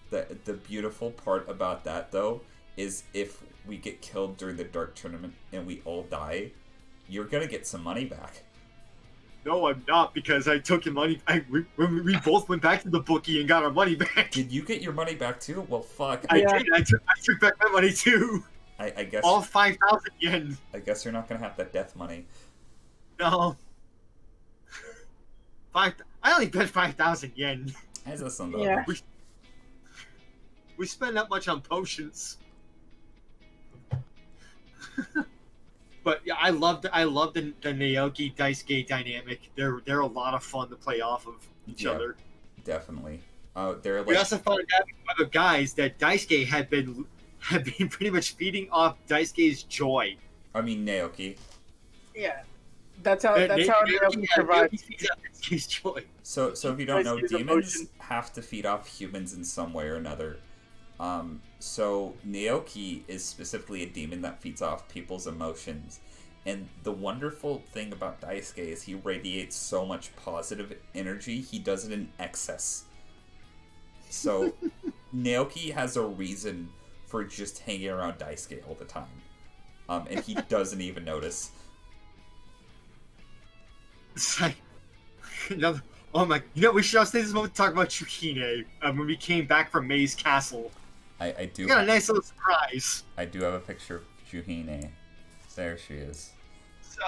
The beautiful part about that though is if we get killed during the Dark Tournament and we all die, you're gonna get some money back. No, I'm not, because I took your money. We both went back to the bookie and got our money back. Did you get your money back too? Well, fuck. I did. I took back my money too. I guess all 5,000 yen. I guess you're not gonna have that death money. No. I only bet 5,000 yen. That's some yeah. We spend that much on potions. But yeah, I love the Naoki Daisuke dynamic. They're a lot of fun to play off of each other. Definitely. They're like... We also found out with other guys that Daisuke had been pretty much feeding off Daisuke's joy. I mean Naoki. Yeah. That's how Naoki provides Daisuke's joy. So if you don't know, demons have to feed off humans in some way or another. So Naoki is specifically a demon that feeds off people's emotions. And the wonderful thing about Daisuke is he radiates so much positive energy, he does it in excess. So Naoki has a reason for just hanging around Daisuke all the time. And he doesn't even notice. It's like, oh my, we should also take this moment to talk about Chukine when we came back from May's castle. I do. We got a nice little surprise. I do have a picture of Juhine. There she is. So,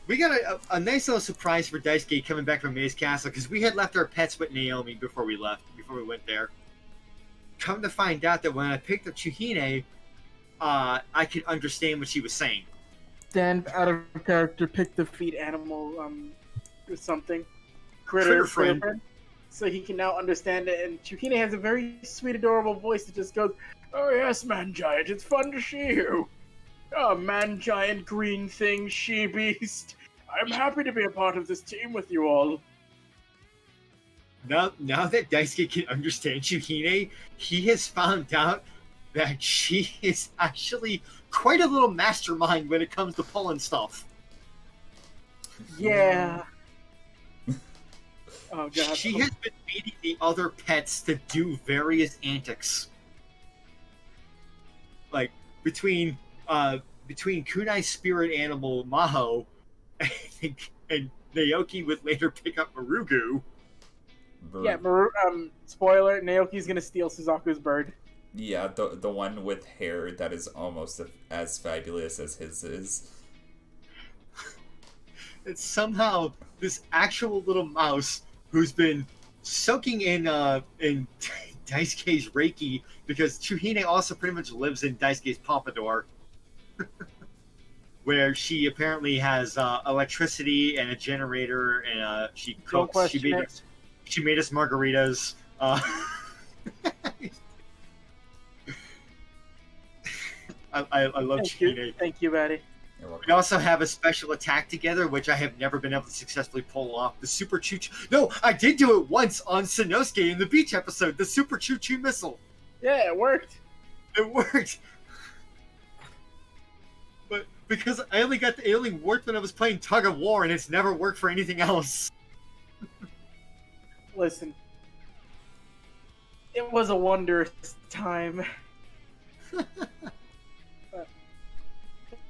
we got a nice little surprise for Daisuke coming back from May's castle, because we had left our pets with Naomi before we went there. Come to find out that when I picked up Chukine, I could understand what she was saying. Dan, out of character, picked the feed animal or something. Critter friend. So he can now understand it, and Chukine has a very sweet, adorable voice that just goes, "Oh yes, man giant, it's fun to see you. Oh, man giant, green thing, she beast. I'm happy to be a part of this team with you all." Now that Daisuke can understand Chukine, he has found out that she is actually quite a little mastermind when it comes to pulling stuff. Yeah. Oh, God. She has been leading the other pets to do various antics. Like, between Kunai's spirit animal, Maho, and Naoki would later pick up Marugu. Bird. Yeah, spoiler, Naoki's gonna steal Suzaku's bird. Yeah, the one with hair that is almost as fabulous as his is. It's somehow this actual little mouse who's been soaking in Daisuke's Reiki, because Chukine also pretty much lives in Daisuke's pompadour. where she apparently has electricity and a generator, and she Don't cooks. question it. She made us margaritas. I love Thank you, Chihine. thank you, Batty. You're welcome. We also have a special attack together, which I have never been able to successfully pull off. The Super Choo Choo. No, I did do it once on Sanosuke in the beach episode. The Super Choo Choo missile. Yeah, it worked. It worked. But because it only worked when I was playing Tug of War, and it's never worked for anything else. Listen, it was a wondrous time.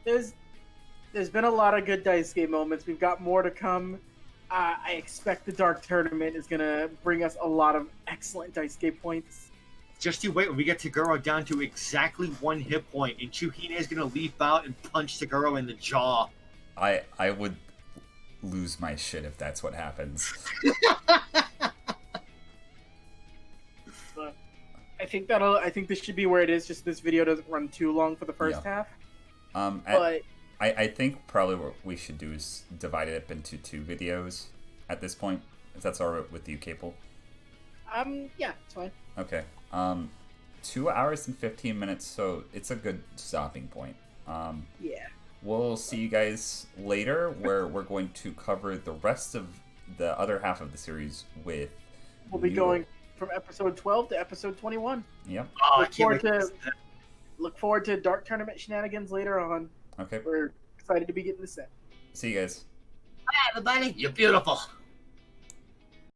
There's been a lot of good Daisuke moments. We've got more to come. I expect the Dark Tournament is gonna bring us a lot of excellent Daisuke points. Just you wait when we get Taguro down to exactly 1 hit point, and Chihine is gonna leap out and punch Taguro in the jaw. I would lose my shit if that's what happens. But I think this should be where it is. Just this video doesn't run too long for the first half. But I think probably what we should do is divide it up into 2 videos at this point, if that's alright with you, Capel. Yeah, it's fine. Okay. 2 hours and 15 minutes, so it's a good stopping point. Yeah. We'll see you guys later, where we're going to cover the rest of the other half of the series with. We'll be going from episode 12 to episode 21. Yep. Oh, I can't wait. Look forward to Dark Tournament shenanigans later on. Okay. We're excited to be getting this set. See you guys. Bye, everybody. You're beautiful.